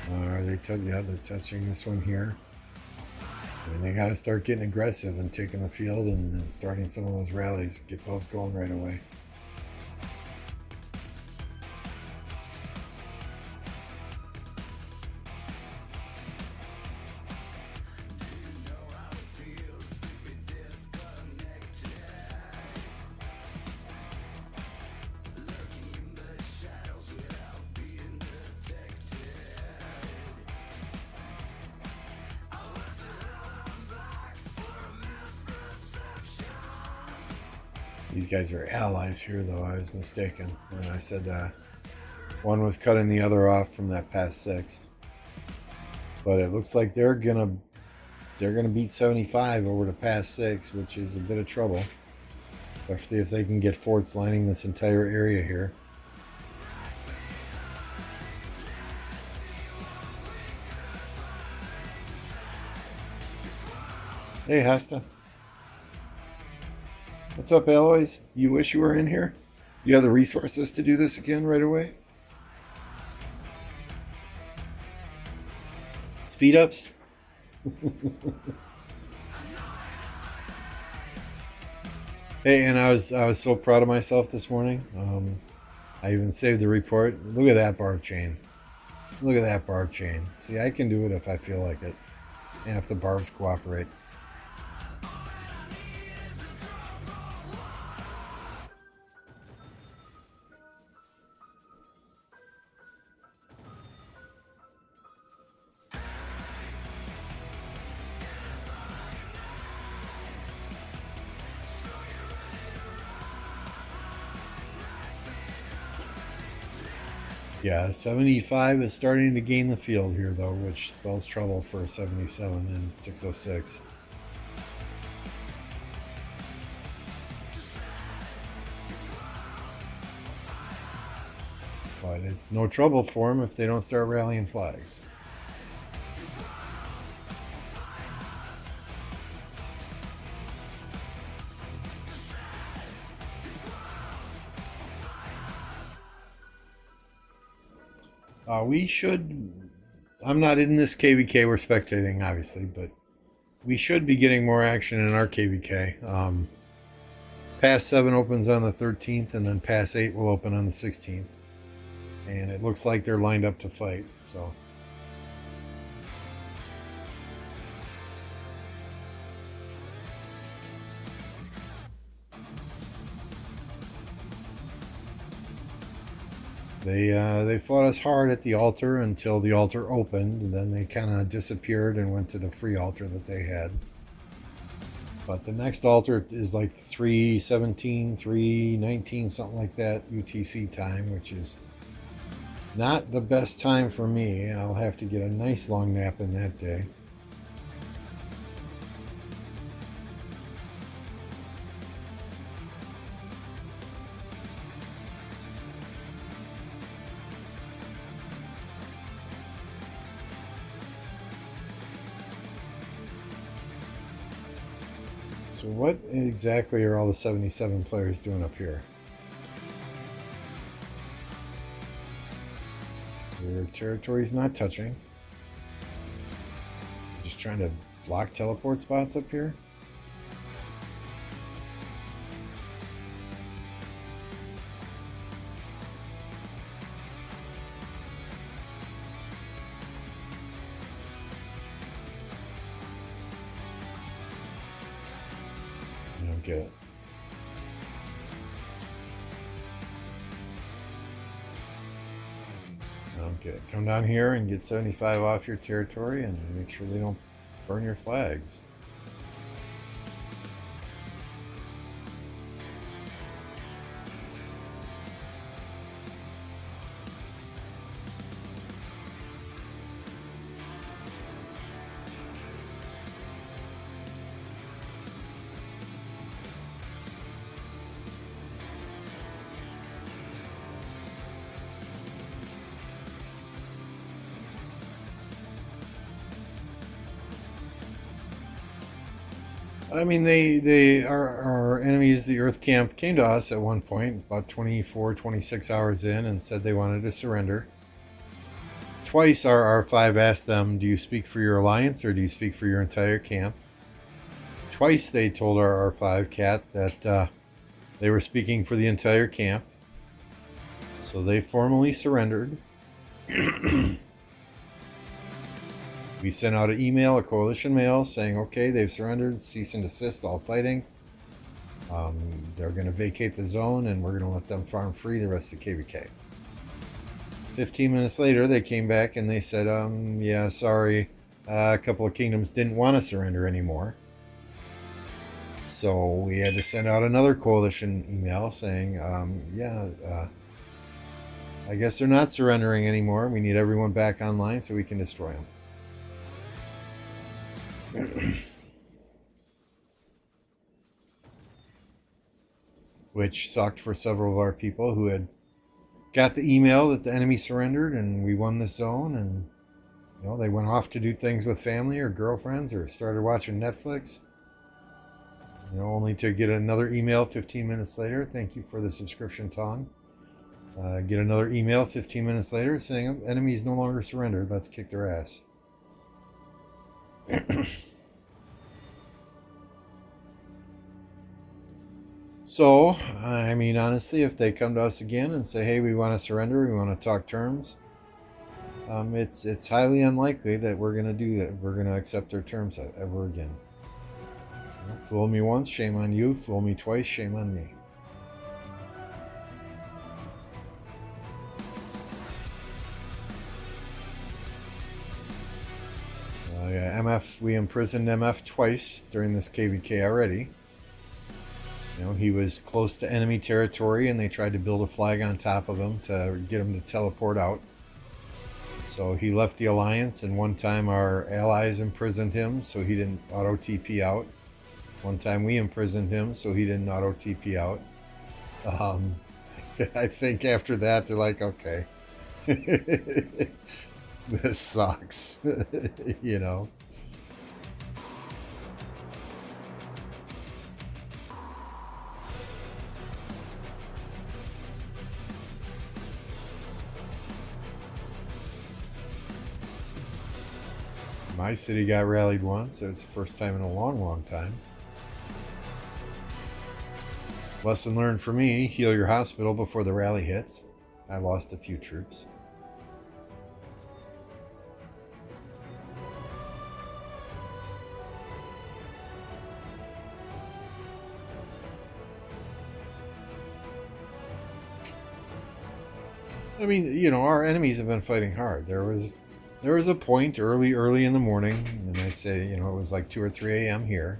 [SPEAKER 1] Are they? Yeah, they're touching this one here. I mean, they got to start getting aggressive and taking the field and starting some of those rallies. Get those going right away. These guys are allies here, though. I was mistaken when I said one was cutting the other off from that pass 6. But it looks like they're gonna beat 75 over to pass 6, which is a bit of trouble, especially if they can get forts lining this entire area here. Hey, Hasta. What's up, Aloys? You wish you were in here? You have the resources to do this again right away? Speed ups? Hey, and I was so proud of myself this morning. I even saved the report. Look at that barb chain. Look at that barb chain. See, I can do it if I feel like it, and if the barbs cooperate. Yeah, 75 is starting to gain the field here, though, which spells trouble for 77 and 606. But it's no trouble for them if they don't start rallying flags. We should. I'm not in this KvK. We're spectating, obviously, but we should be getting more action in our KvK. Pass 7 opens on the 13th, and then Pass 8 will open on the 16th. And it looks like they're lined up to fight, so. They fought us hard at the altar until the altar opened, and then they kind of disappeared and went to the free altar that they had. But the next altar is like 3:17, 3:19, something like that UTC time, which is not the best time for me. I'll have to get a nice long nap in that day. So what exactly are all the 77 players doing up here? Their territory's not touching. Just trying to block teleport spots up here? I don't get it. Okay, come down here and get 75 off your territory and make sure they don't burn your flags. I mean, our enemies, the Earth Camp, came to us at one point, about 24, 26 hours in, and said they wanted to surrender. Twice our R5 asked them, do you speak for your alliance or do you speak for your entire camp? Twice they told our R5 cat that they were speaking for the entire camp. So they formally surrendered. We sent out an email, a coalition mail, saying, okay, they've surrendered, cease and desist all fighting. They're going to vacate the zone, and we're going to let them farm free the rest of KvK. 15 minutes later, they came back and they said, yeah, sorry, a couple of kingdoms didn't want to surrender anymore. So we had to send out another coalition email saying, I guess they're not surrendering anymore. We need everyone back online so we can destroy them. Which sucked for several of our people who had got the email that the enemy surrendered and we won the zone, and they went off to do things with family or girlfriends or started watching Netflix, only to get another email 15 minutes later. Thank you for the subscription, Tong. Get another email 15 minutes later saying enemies no longer surrendered, let's kick their ass. So, I mean, honestly, if they come to us again and say, hey, we want to surrender, we want to talk terms, it's highly unlikely that we're going to do that. We're going to accept their terms ever again. Fool me once, shame on you. Fool me twice, shame on me. MF, we imprisoned MF twice during this KvK already. You know, he was close to enemy territory, and they tried to build a flag on top of him to get him to teleport out. So he left the alliance, and one time our allies imprisoned him, so he didn't auto TP out. One time we imprisoned him, so he didn't auto TP out. I think after that they're like, okay, this sucks, you know. My city got rallied once. It was the first time in a long, long time. Lesson learned for me, heal your hospital before the rally hits. I lost a few troops. I mean, you know, our enemies have been fighting hard. There was a point early in the morning, and I say, you know, it was like 2 or 3 a.m. here,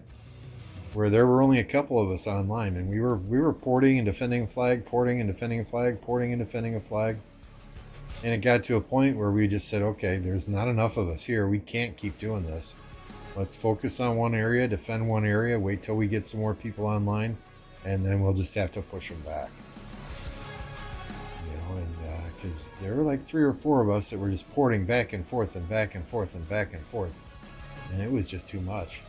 [SPEAKER 1] where there were only a couple of us online, and we were porting and defending a flag, porting and defending a flag, porting and defending a flag. And it got to a point where we just said, okay, there's not enough of us here. We can't keep doing this. Let's focus on one area, defend one area, wait till we get some more people online, and then we'll just have to push them back. Because there were like 3 or 4 of us that were just porting back and forth and back and forth and back and forth. And it was just too much.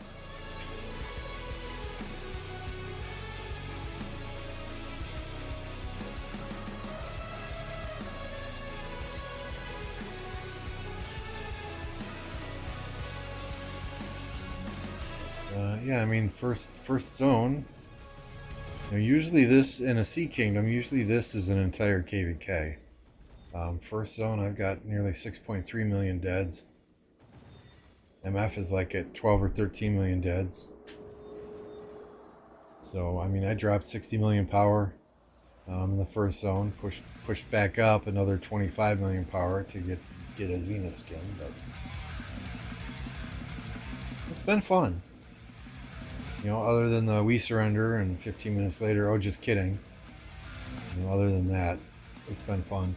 [SPEAKER 1] Yeah, I mean, first zone. You know, usually this, in a sea kingdom, usually this is an entire KvK. First zone, I've got nearly 6.3 million deads. MF is like at 12 or 13 million deads. So, I mean, I dropped 60 million power in the first zone. Pushed back up another 25 million power to get a Zenith skin. But it's been fun. You know, other than the we surrender and 15 minutes later, oh, just kidding. You know, other than that, it's been fun.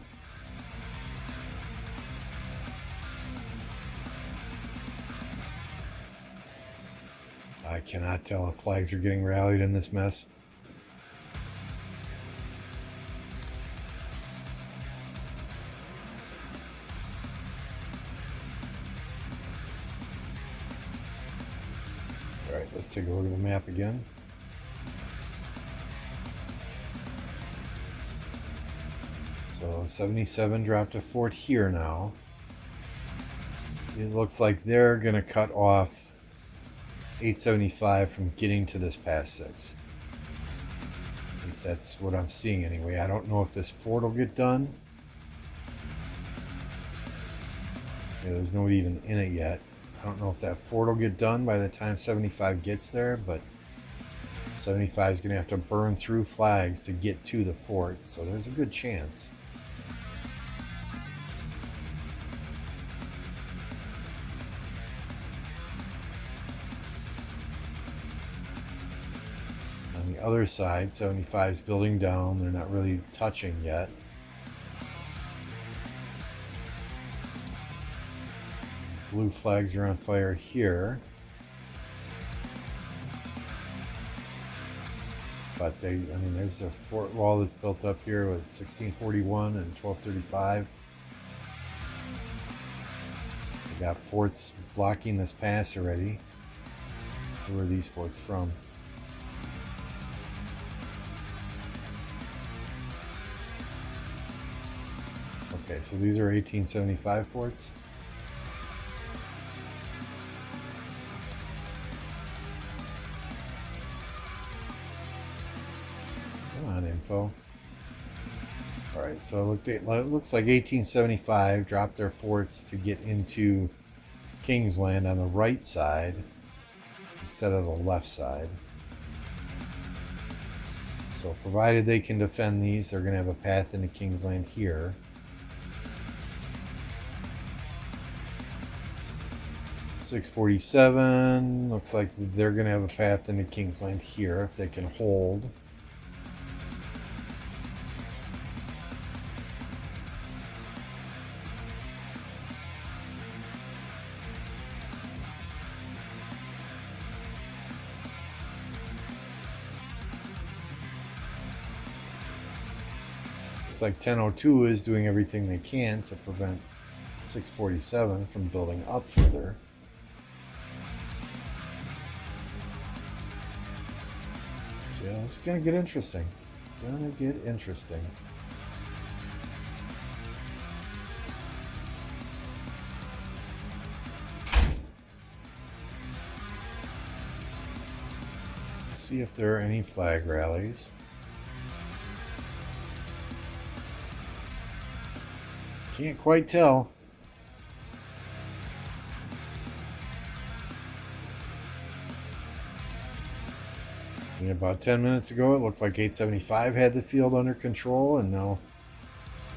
[SPEAKER 1] I cannot tell if flags are getting rallied in this mess. Alright, let's take a look at the map again. So 77 dropped a fort here now. It looks like they're going to cut off 875 from getting to this pass 6. At least that's what I'm seeing anyway. I don't know if this fort will get done. Yeah, there's nobody even in it yet. I don't know if that fort will get done by the time 75 gets there, but 75 is going to have to burn through flags to get to the fort, so there's a good chance. On the other side, 75 is building down. They're not really touching yet. Blue flags are on fire here. But I mean, there's a fort wall that's built up here with 1641 and 1235. They got forts blocking this pass already. Who are these forts from? Okay, so these are 1875 forts. Come on, info. Alright, so it looks like 1875 dropped their forts to get into King's Land on the right side instead of the left side. So provided they can defend these, they're going to have a path into King's Land here. 647 looks like they're going to have a path into King's Land here if they can hold. Looks like 1002 is doing everything they can to prevent 647 from building up further. So yeah, it's gonna get interesting. Gonna get interesting. Let's see if there are any flag rallies. Can't quite tell. And about 10 minutes ago, it looked like 875 had the field under control, and now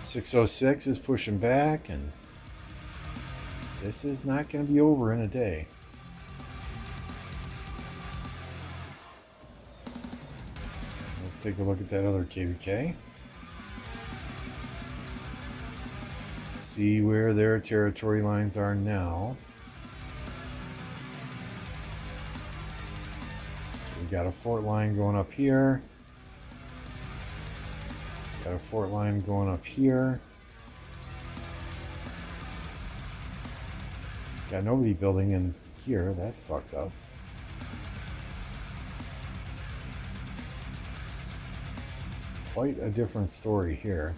[SPEAKER 1] 606 is pushing back, and this is not going to be over in a day. Let's take a look at that other KvK. See where their territory lines are now. We got a fort line going up here. Got a fort line going up here. Got nobody building in here. That's fucked up. Quite a different story here.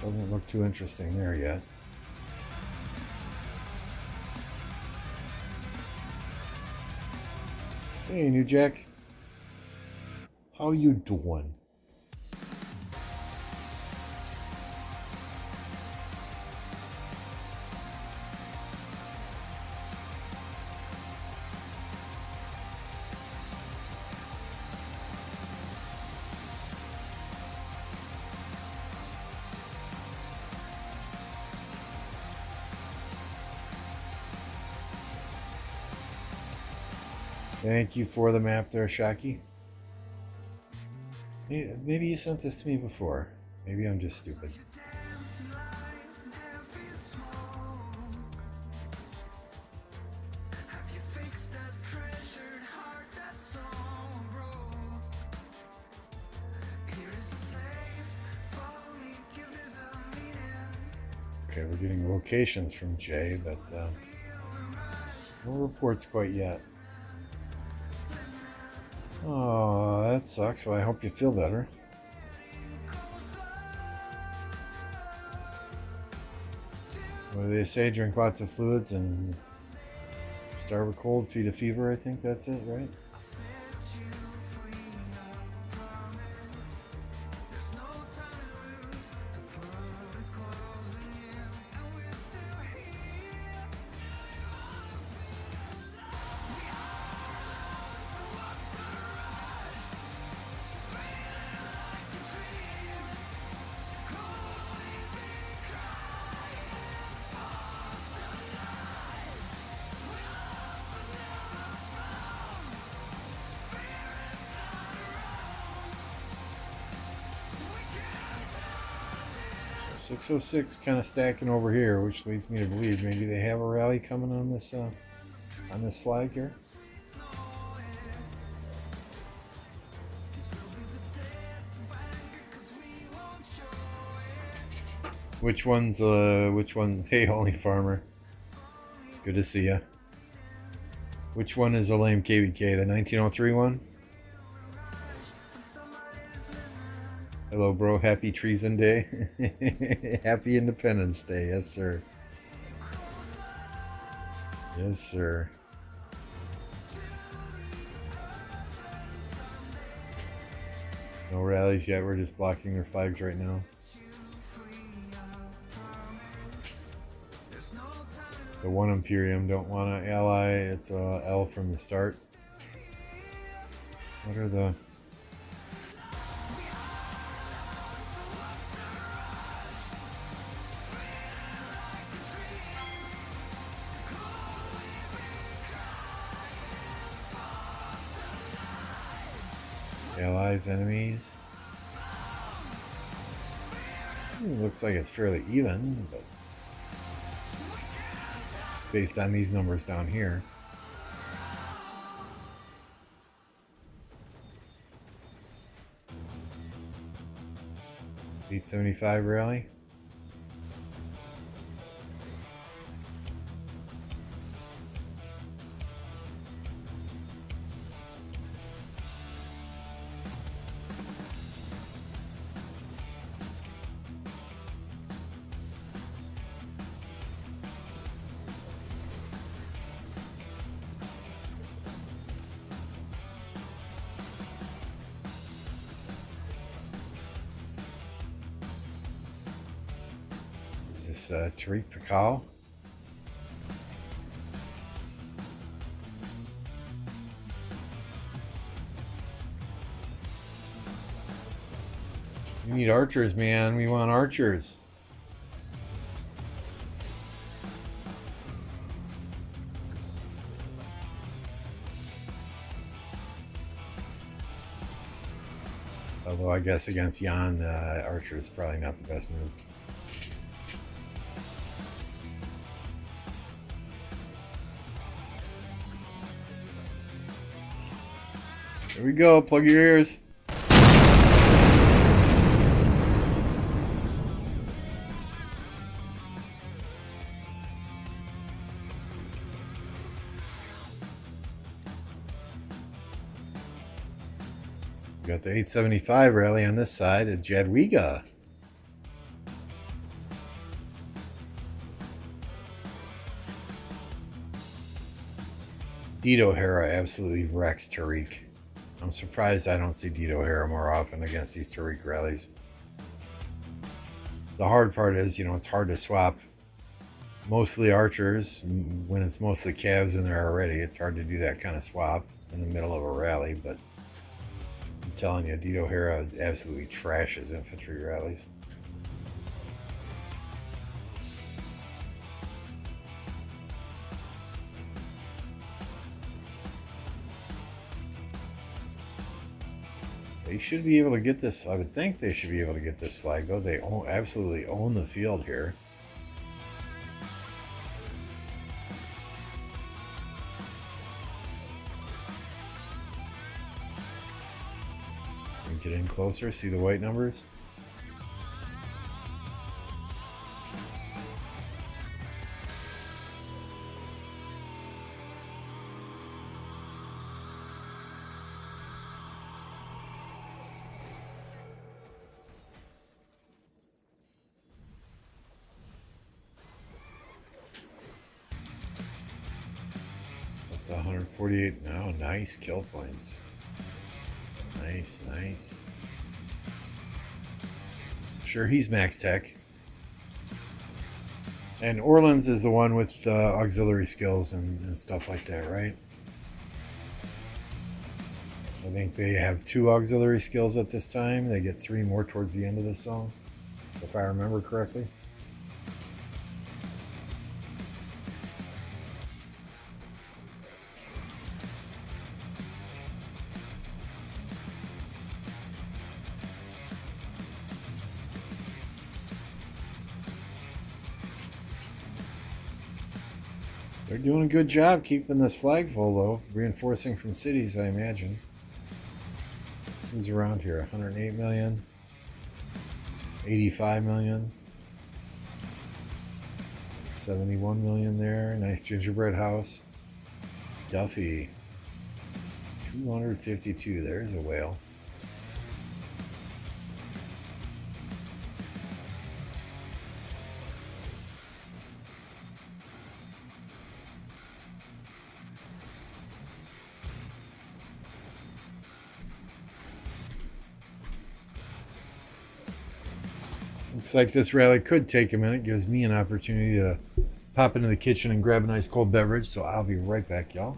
[SPEAKER 1] Doesn't look too interesting there yet. Hey, New Jack. How you doing? Thank you for the map there, Shaki. Maybe you sent this to me before. Maybe I'm just stupid. Okay, we're getting locations from Jay, but no reports quite yet. Oh, that sucks. Well, I hope you feel better. What do they say? Drink lots of fluids and starve a cold, feed a fever. I think that's it, right? So 606 kind of stacking over here, which leads me to believe maybe they have a rally coming on this flag here. Which one? Hey, Only Farmer. Good to see ya. Which one is a lame KvK? The 1903 one? Hello, bro. Happy Treason Day. Happy Independence Day. Yes, sir. Yes, sir. No rallies yet. We're just blocking their flags right now. The one Imperium don't want to ally. It's a L from the start. What are the... allies, enemies? It looks like it's fairly even, but just based on these numbers down here. 875 rally. Is this KvK? We need archers, man. We want archers. Although I guess against Jan, archer is probably not the best move. Here we go. Plug your ears. We got the 875 rally on this side at Jadwiga. Dito Hera absolutely wrecks Tariq. I'm surprised I don't see Dito Hera more often against these Tariq rallies. The hard part is, it's hard to swap mostly archers when it's mostly calves in there already. It's hard to do that kind of swap in the middle of a rally, but I'm telling you, Dito Hera absolutely trashes infantry rallies. They should be able to get this. I would think they should be able to get this flag, though. They absolutely own the field here. Get in closer, see the white numbers. That's 148 now. Nice kill points. Nice, nice. Sure, he's max tech. And Orleans is the one with auxiliary skills and stuff like that, right? I think they have 2 auxiliary skills at this time. They get 3 more towards the end of this song, if I remember correctly. They're doing a good job keeping this flag full, though. Reinforcing from cities, I imagine. Who's around here? 108 million. 85 million. 71 million there. Nice gingerbread house. Duffy. 252. There's a whale. Looks like this rally could take a minute. Gives me an opportunity to pop into the kitchen and grab a nice cold beverage. So I'll be right back, y'all.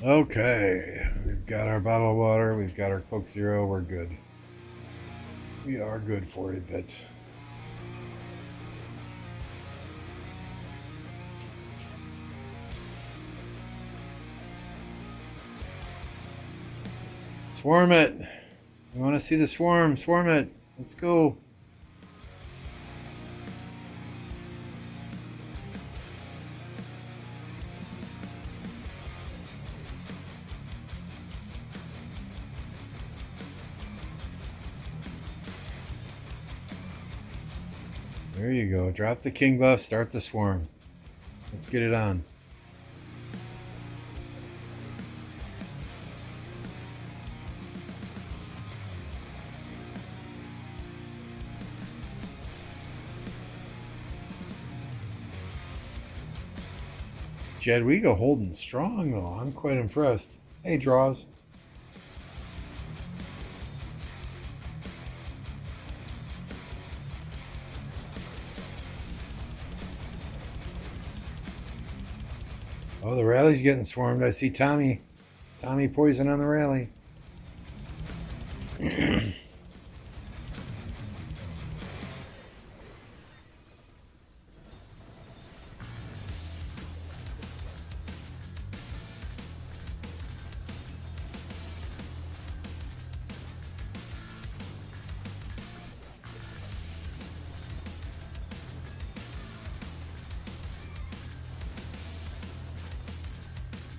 [SPEAKER 1] Okay, we've got our bottle of water, we've got our Coke Zero, we're good. We are good for a bit. Swarm it! We want to see the swarm. Swarm it! Let's go! There you go. Drop the king buff, start the swarm. Let's get it on. Jadwiga holding strong though. I'm quite impressed. Hey, draws. Oh, the rally's getting swarmed. I see Tommy. Tommy poison on the rally.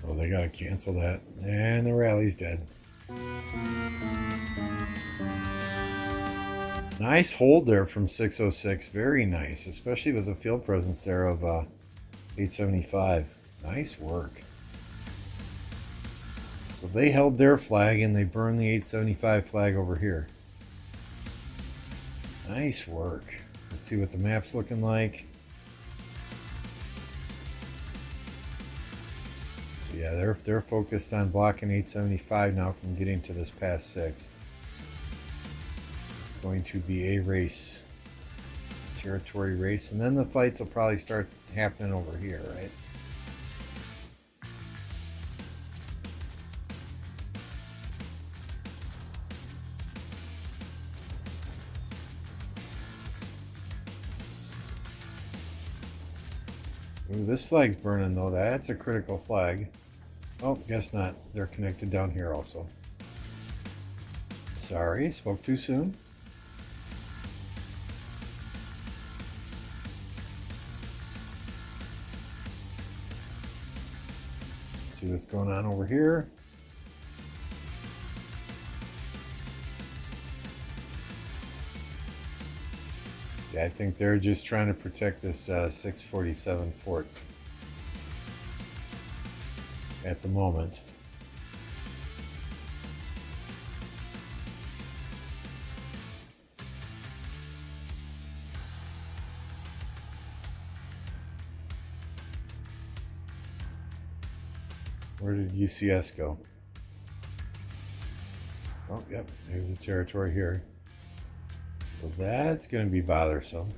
[SPEAKER 1] Oh, they gotta cancel that. And the rally's dead. Nice hold there from 606. Very nice, especially with the field presence there of 875. Nice work. So they held their flag and they burned the 875 flag over here. Nice work. Let's see what the map's looking like. So yeah, they're focused on blocking 875 now from getting to this past 6. It's going to be a race. Territory race. And then the fights will probably start happening over here, right? Ooh, this flag's burning though. That's a critical flag. Oh, guess not. They're connected down here also. Sorry, spoke too soon. Let's see what's going on over here. Yeah, I think they're just trying to protect this 647 fort at the moment. Where did UCS go? Oh, yep, there's a territory here. So that's going to be bothersome.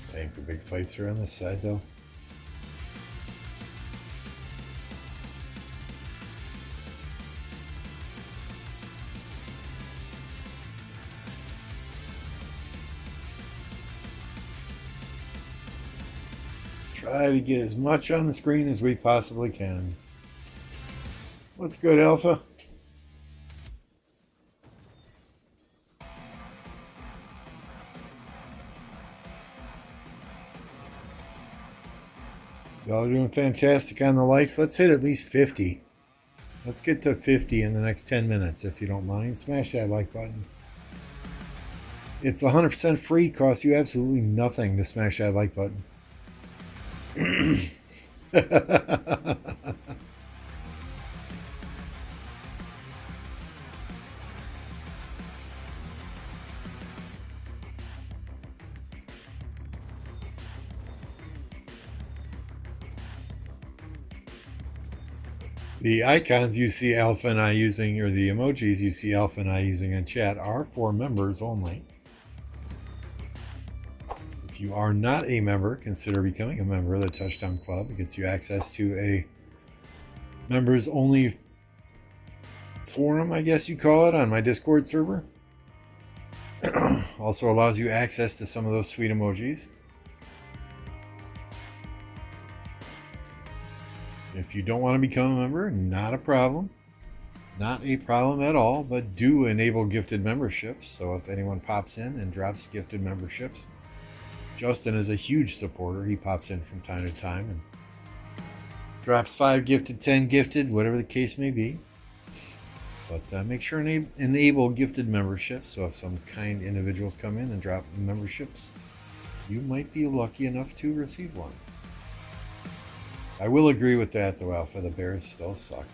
[SPEAKER 1] I think the big fights are on this side though. Try to get as much on the screen as we possibly can. What's good, Alpha? Y'all are doing fantastic on the likes. Let's hit at least 50. Let's get to 50 in the next 10 minutes, if you don't mind. Smash that like button. It's 100% free, costs you absolutely nothing to smash that like button. The icons you see Alpha and I using, or the emojis you see Alpha and I using in chat, are for members only. If you are not a member, consider becoming a member of the Touchdown Club. It gets you access to a members only forum, I guess you call it, on my Discord server. Also allows you access to some of those sweet emojis. If you don't want to become a member, not a problem. Not a problem at all, but do enable gifted memberships. So if anyone pops in and drops gifted memberships, Justin is a huge supporter. He pops in from time to time and drops 5 gifted, 10 gifted, whatever the case may be. But make sure and enable gifted memberships. So if some kind individuals come in and drop memberships, you might be lucky enough to receive one. I will agree with that, though, Alpha. The Bears still suck.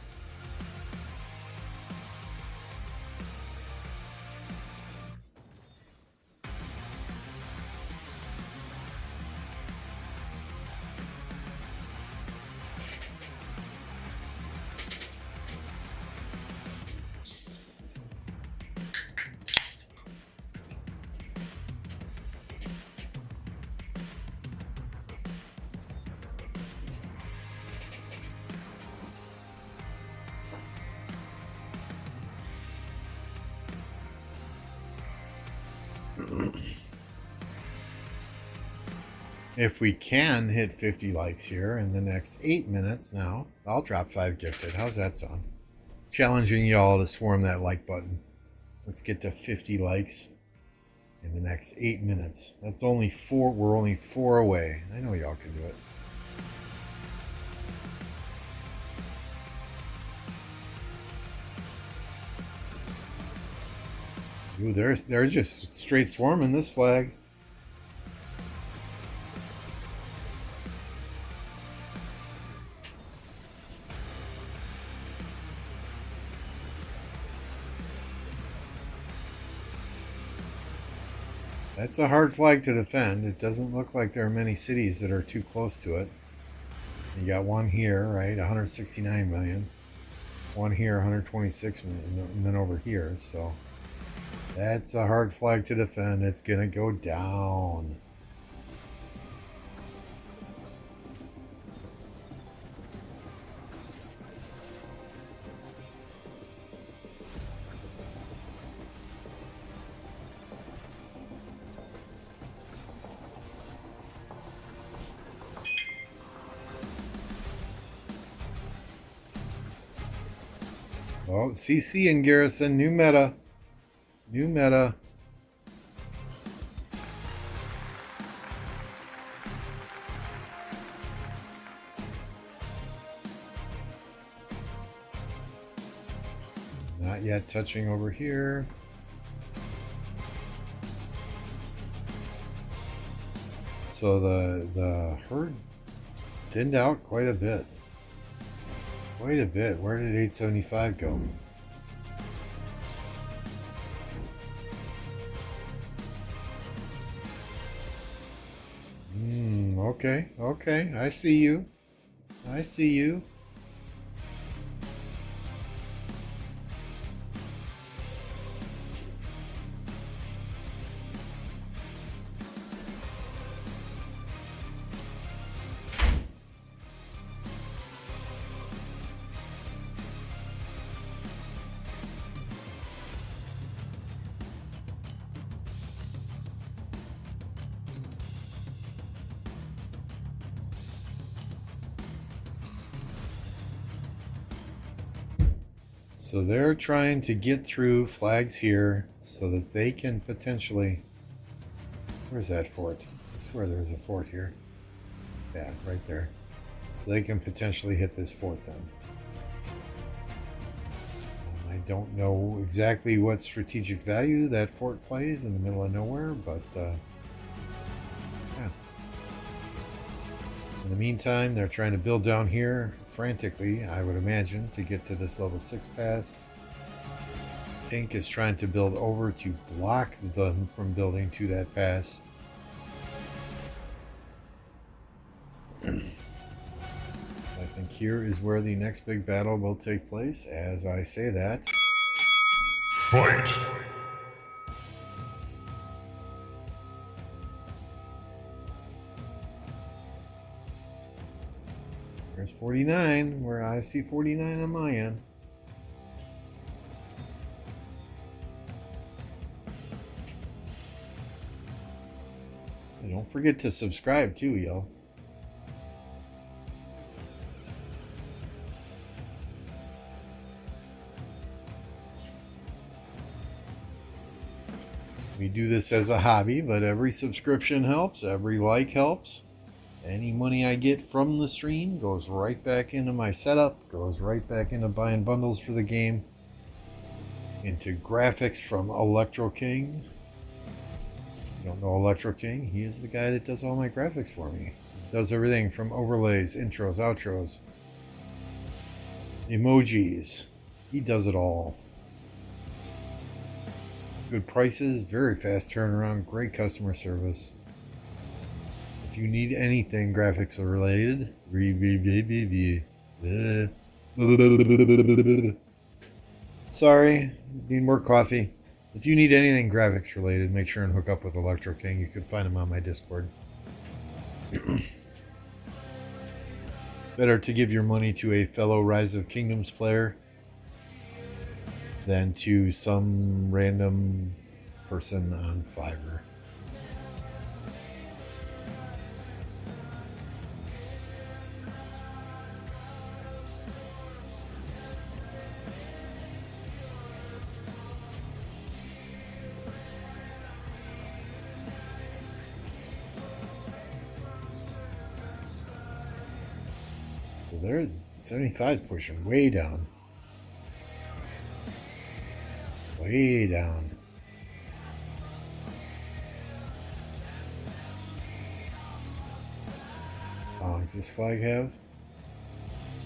[SPEAKER 1] If we can hit 50 likes here in the next 8 minutes now, I'll drop 5 gifted. How's that sound? Challenging y'all to swarm that like button. Let's get to 50 likes in the next 8 minutes. That's only 4. We're only 4 away. I know y'all can do it. Ooh, they're just straight swarming this flag. That's a hard flag to defend. It doesn't look like there are many cities that are too close to it. You got one here, right? 169 million. One here, 126 million. And then over here. So that's a hard flag to defend. It's going to go down. Oh, CC and Garrison, new meta. New meta. Not yet touching over here. So the herd thinned out quite a bit. Quite a bit. Where did 875 go? Okay, okay. I see you. I see you. So they're trying to get through flags here so that they can potentially... Where's that fort? I swear there's a fort here. Yeah, right there. So they can potentially hit this fort then. I don't know exactly what strategic value that fort plays in the middle of nowhere, but yeah. In the meantime, they're trying to build down here frantically, I would imagine, to get to this level 6 pass. Pink is trying to build over to block them from building to that pass. I think here is where the next big battle will take place. As I say that,
[SPEAKER 2] Fight!
[SPEAKER 1] there's 49, where I see 49 on my end. And don't forget to subscribe too, y'all. We do this as a hobby, but every subscription helps, every like helps. Any money I get from the stream goes right back into my setup, goes right back into buying bundles for the game, into graphics from Electro King. If you don't know Electro King, he is the guy that does all my graphics for me. He does everything from overlays, intros, outros, emojis. He does it all. Good prices, very fast turnaround, great customer service. If you need anything graphics related, sorry, need more coffee. If you need anything graphics related, make sure and hook up with Electro King. You can find him on my Discord. Better to give your money to a fellow Rise of Kingdoms player than to some random person on Fiverr. So there, 75 pushing way down. Way down. How long does this flag have?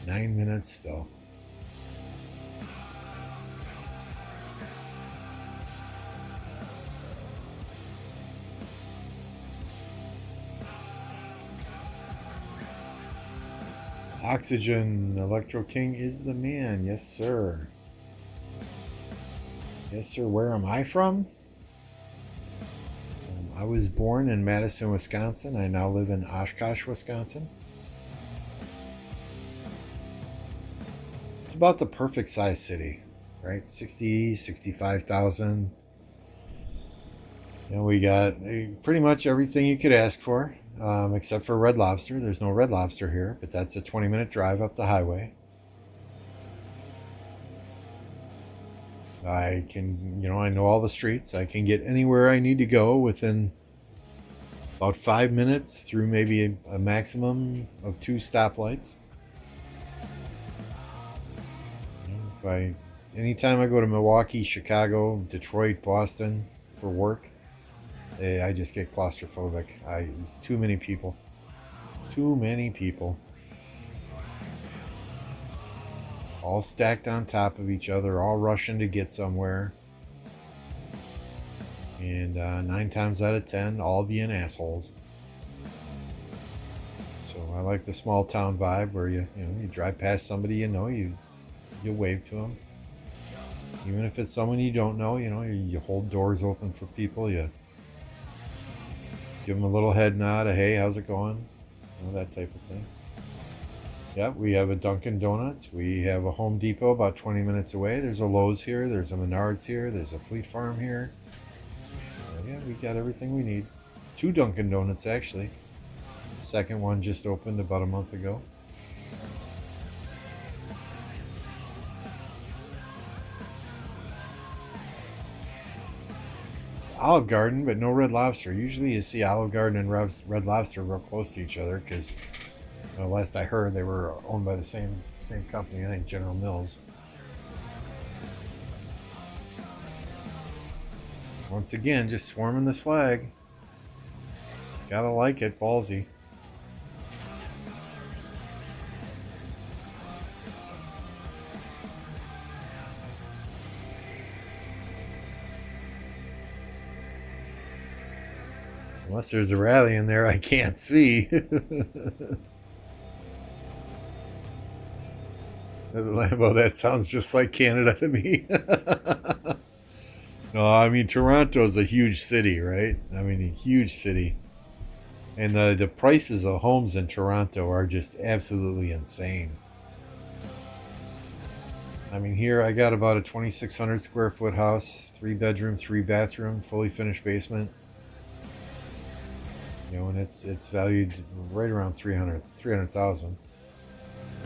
[SPEAKER 1] 9 minutes still. Oxygen, Electro King is the man. Yes, sir. Yes, sir. Where am I from? I was born in Madison, Wisconsin. I now live in Oshkosh, Wisconsin. It's about the perfect size city, right? 60, 65,000. You know, we got pretty much everything you could ask for, except for Red Lobster. There's no Red Lobster here, but that's a 20-minute drive up the highway. I can, I know all the streets. I can get anywhere I need to go within about 5 minutes through maybe a maximum of 2 stoplights. Anytime I go to Milwaukee, Chicago, Detroit, Boston for work, I just get claustrophobic. Too many people. Too many people. All stacked on top of each other, all rushing to get somewhere. And 9 times out of 10, all being assholes. So I like the small town vibe where you drive past somebody you wave to them. Even if it's someone you don't know, you hold doors open for people. You give them a little head nod, hey, how's it going? That type of thing. Yeah, we have a Dunkin' Donuts. We have a Home Depot about 20 minutes away. There's a Lowe's here. There's a Menards here. There's a Fleet Farm here. So yeah, we got everything we need. 2 Dunkin' Donuts, actually. The second one just opened about a month ago. Olive Garden, but no Red Lobster. Usually you see Olive Garden and Red Lobster real close to each other because last I heard, they were owned by the same company, I think General Mills. Once again, just swarming this flag. Gotta like it, ballsy. Unless there's a rally in there I can't see. Lambo, that sounds just like Canada to me. No, I mean, Toronto's a huge city, right? I mean, a huge city. And the prices of homes in Toronto are just absolutely insane. I mean, here I got about a 2,600 square foot house, 3 bedroom, 3 bathroom, fully finished basement. You know, and it's valued right around 300,000.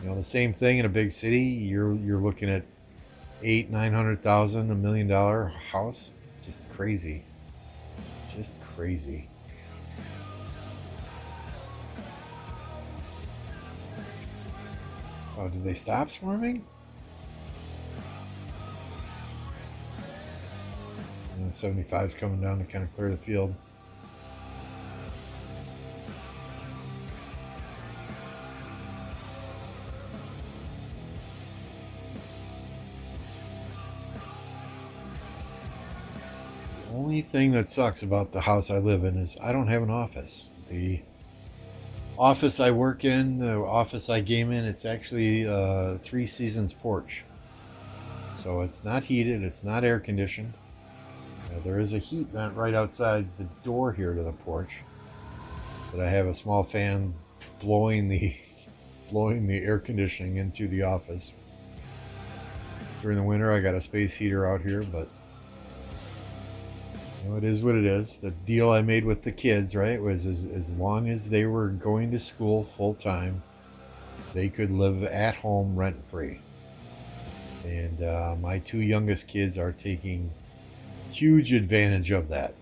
[SPEAKER 1] You know, the same thing in a big city, you're looking at 800,000, $900,000, $1 million house. Just crazy. Just crazy. Oh, did they stop swarming? 75's coming down to kind of clear the field. The only thing that sucks about the house I live in is I don't have an office. The office I work in, the office I game in, it's actually a Three Seasons porch. So it's not heated, it's not air conditioned. There is a heat vent right outside the door here to the porch, but I have a small fan blowing the blowing the air conditioning into the office. During the winter, I got a space heater out here, but you know, it is what it is. The deal I made with the kids, right, was as long as they were going to school full time, they could live at home rent free. And my 2 youngest kids are taking huge advantage of that,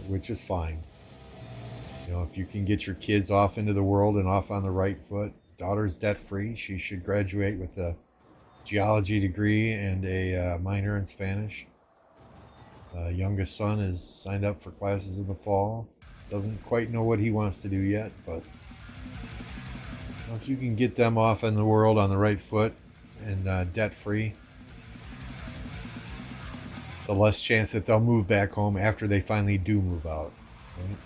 [SPEAKER 1] which is fine. You know, if you can get your kids off into the world and off on the right foot, daughter's debt free. She should graduate with a geology degree and a minor in Spanish. Youngest son is signed up for classes in the fall. Doesn't quite know what he wants to do yet, but you know, if you can get them off in the world on the right foot and debt free, the less chance that they'll move back home after they finally do move out. Right?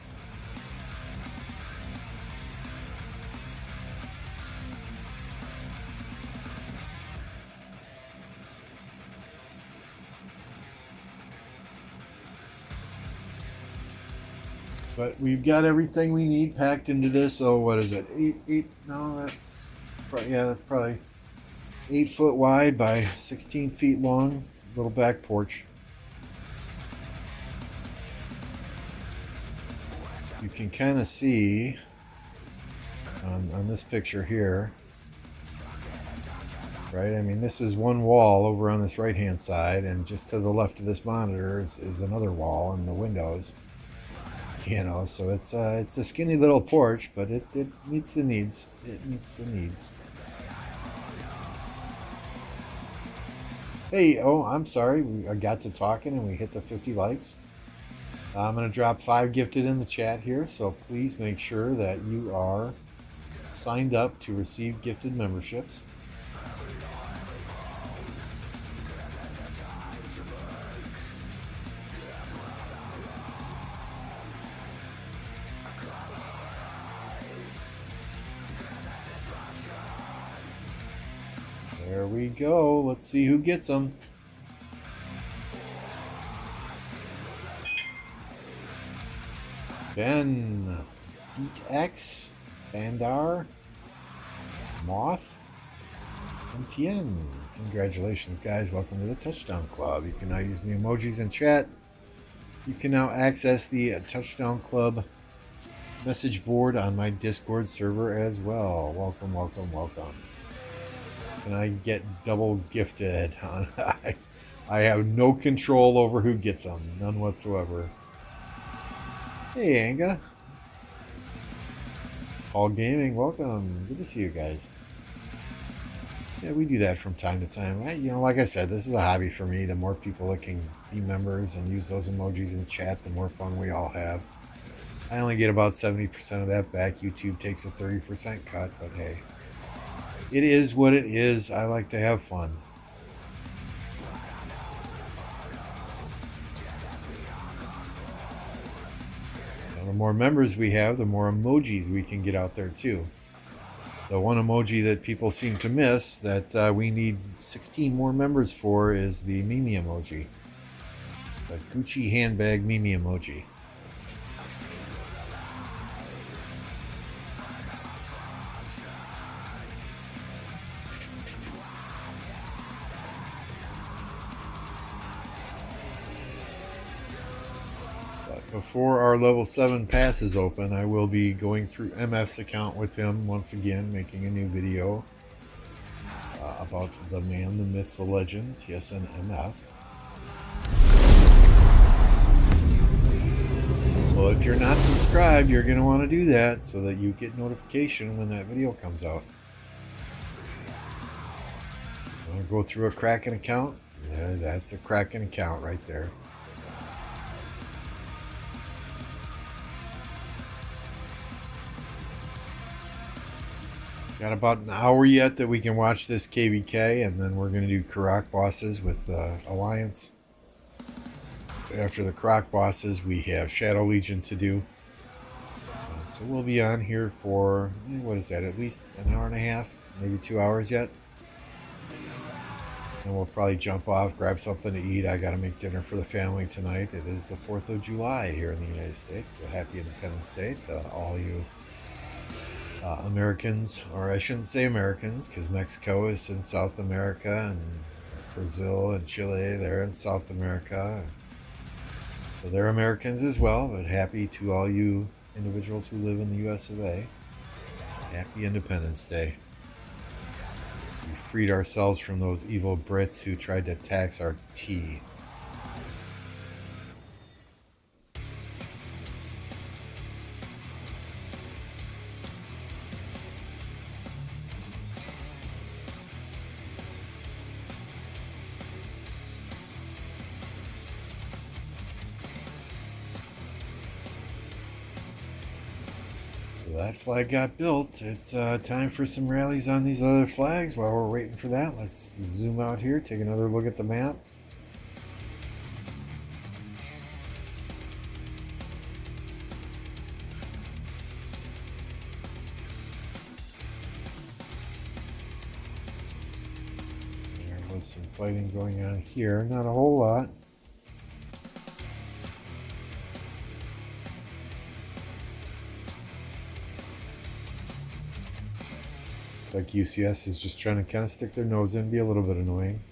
[SPEAKER 1] But we've got everything we need packed into this. So what is it? Eight? No, that's probably 8 foot wide by 16 feet long. Little back porch. You can kind of see on this picture here, right? I mean, this is one wall over on this right hand side, and just to the left of this monitor is another wall and the windows. You know, so it's a skinny little porch, but it meets the needs. It meets the needs. Hey, oh, I'm sorry. I got to talking and we hit the 50 likes. I'm going to drop 5 gifted in the chat here, so please make sure that you are signed up to receive gifted memberships. There we go. Let's see who gets them. Ben, Beat X, Bandar, Moth, and Tien. Congratulations, guys. Welcome to the Touchdown Club. You can now use the emojis in chat. You can now access the Touchdown Club message board on my Discord server as well. Welcome, welcome, welcome. Can I get double gifted? I have no control over who gets them. None whatsoever. Hey, Anga. All Gaming, welcome. Good to see you guys. Yeah, we do that from time to time. You know, like I said, this is a hobby for me. The more people that can be members and use those emojis in chat, the more fun we all have. I only get about 70% of that back. YouTube takes a 30% cut, but hey. It is what it is. I like to have fun. Now, the more members we have, the more emojis we can get out there too. The one emoji that people seem to miss that we need 16 more members for is the Mimi emoji. The Gucci handbag Mimi emoji. Before our level 7 pass is open, I will be going through MF's account with him once again, making a new video about the man, the myth, the legend, TSN MF. So if you're not subscribed, you're going to want to do that so that you get notification when that video comes out. I'm going to go through a Kraken account. Yeah, that's a Kraken account right there. Got about an hour yet that we can watch this KvK, and then we're going to do Karuak bosses with Alliance. After the Karuak bosses, we have Shadow Legion to do. So we'll be on here for, what is that, at least an hour and a half, maybe 2 hours yet. And we'll probably jump off, grab something to eat. I got to make dinner for the family tonight. It is the 4th of July here in the United States, so happy Independence Day to all you Americans, or I shouldn't say Americans, because Mexico is in South America, and Brazil and Chile, they're in South America. So they're Americans as well, but happy to all you individuals who live in the US of A. Happy Independence Day. We freed ourselves from those evil Brits who tried to tax our tea. That flag got built. It's time for some rallies on these other flags. While we're waiting for that, let's zoom out here, take another look at the map. There was some fighting going on here, not a whole lot. Like UCS is just trying to kind of stick their nose in, be a little bit annoying.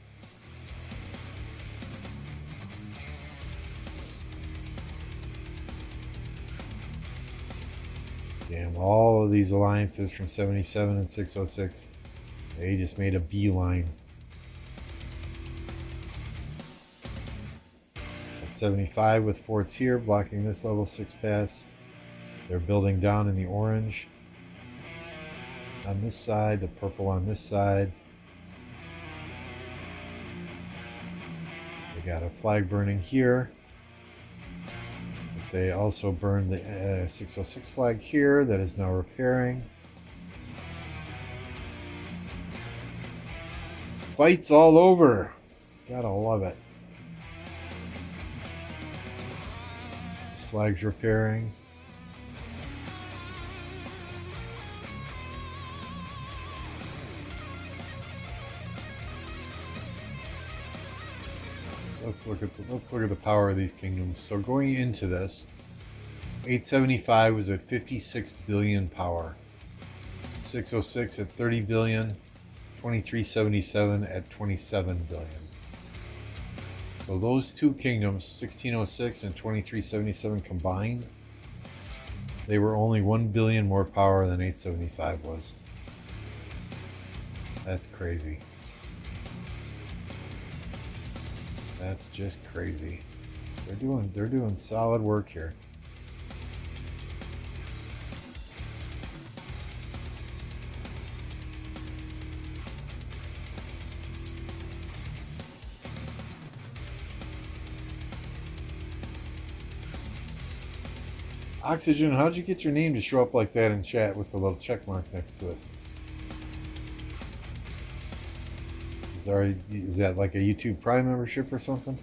[SPEAKER 1] Damn, all of these alliances from 77 and 606, they just made a beeline. At 75 with forts here, blocking this level 6 pass. They're building down in the orange on this side, the purple on this side. They got a flag burning here. But they also burned the 606 flag here that is now repairing. Fights all over. Gotta love it. This flag's repairing. Let's look at the power of these kingdoms. So going into this, 875 was at 56 billion power, 606 at 30 billion, 2377 at 27 billion. So those two kingdoms, 1606 and 2377 combined, they were only 1 billion more power than 875 was. That's crazy. That's just crazy. They're doing solid work here. Oxygen, how'd you get your name to show up like that in chat with the little check mark next to it? Is that like a YouTube Prime membership or something?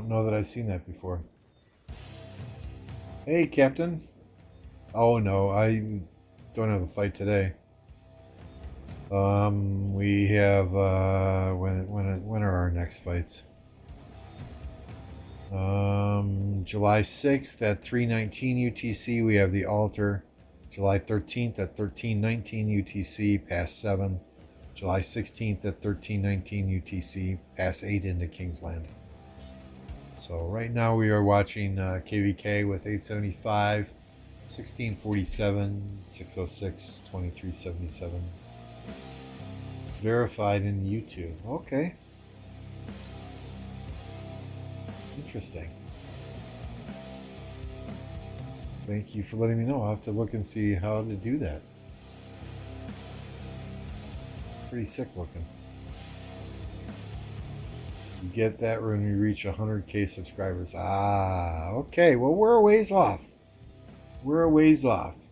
[SPEAKER 1] don't know that I've seen that before. Hey, Captain. Oh no, I don't have a fight today. We have when are our next fights? July 6th at 3:19 UTC we have the altar. July 13th at 13:19 UTC past 7. July 16th at 13:19 UTC past 8 into Kingsland. So right now we are watching KvK with 875, 1647, 606, 2377. Verified in YouTube. Okay. Interesting. Thank you for letting me know. I'll have to look and see how to do that. Pretty sick looking. You get that when you reach 100K subscribers. Ah, okay. Well, we're a ways off. We're a ways off.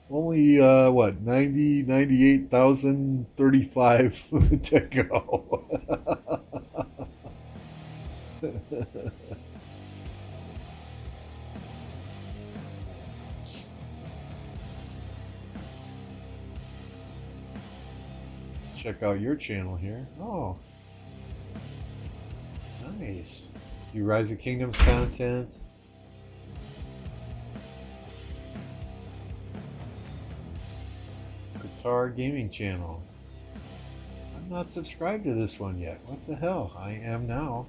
[SPEAKER 1] Only, what, 90, 98,035 to go. Check out your channel here. Oh, nice. You Rise of Kingdoms content. Qatar Gaming channel. I'm not subscribed to this one yet. What the hell? I am now.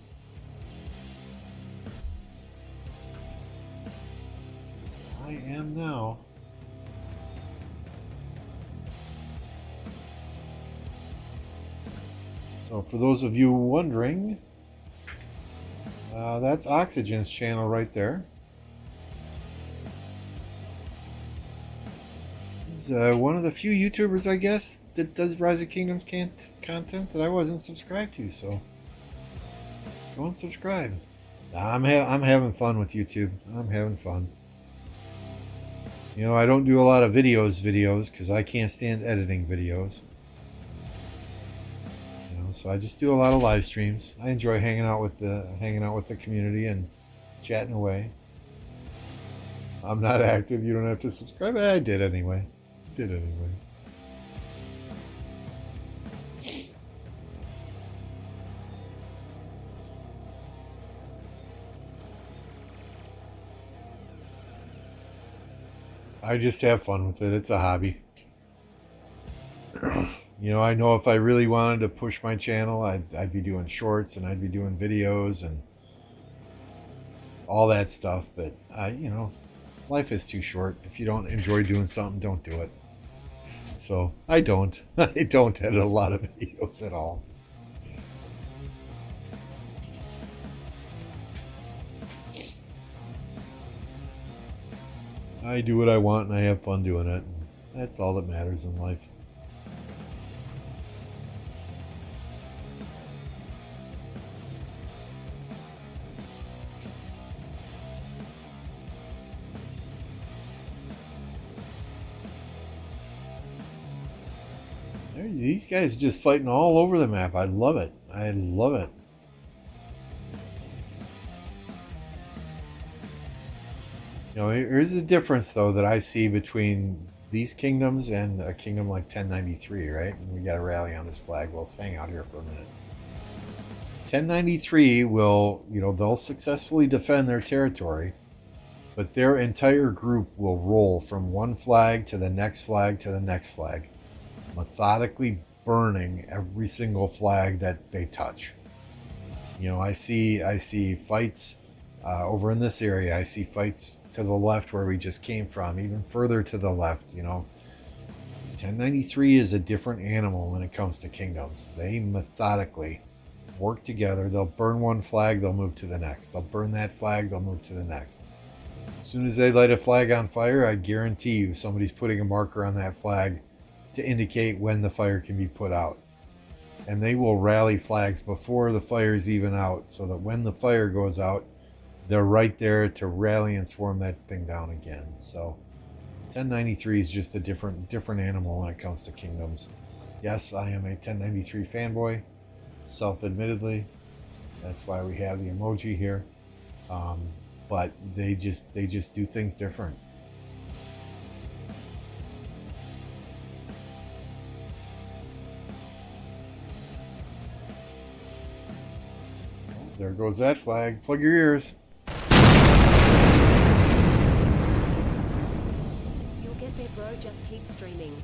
[SPEAKER 1] I am now. So for those of you wondering, that's Oxygen's channel right there. He's one of the few YouTubers, I guess, that does Rise of Kingdoms content that I wasn't subscribed to. So go and subscribe. I'm having fun with YouTube. I'm having fun. You know, I don't do a lot of videos because I can't stand editing videos. So I just do a lot of live streams. I enjoy hanging out with the community and chatting away. I'm not active. You don't have to subscribe. I did anyway. I just have fun with it. It's a hobby. You know, I know if I really wanted to push my channel, I'd be doing shorts and I'd be doing videos and all that stuff. But, you know, life is too short. If you don't enjoy doing something, don't do it. So I don't. I don't edit a lot of videos at all. I do what I want and I have fun doing it. That's all that matters in life. These guys are just fighting all over the map. I love it. I love it. You know, here's the difference, though, that I see between these kingdoms and a kingdom like 1093, right? And we got to rally on this flag. Well, let's hang out here for a minute. 1093 will, you know, they'll successfully defend their territory, but their entire group will roll from one flag to the next flag to the next flag, methodically burning every single flag that they touch. You know, I see fights over in this area. I see fights to the left where we just came from, even further to the left. You know, 1093 is a different animal when it comes to kingdoms. They methodically work together. They'll burn one flag, they'll move to the next. They'll burn that flag, they'll move to the next. As soon as they light a flag on fire, I guarantee you somebody's putting a marker on that flag to indicate when the fire can be put out. And they will rally flags before the fire is even out, so that when the fire goes out, they're right there to rally and swarm that thing down again. So 1093 is just a different animal when it comes to kingdoms. Yes, I am a 1093 fanboy, self-admittedly. That's why we have the emoji here. But they just do things different. There goes that flag. Plug your ears.
[SPEAKER 3] You'll get there, bro. Just keep streaming.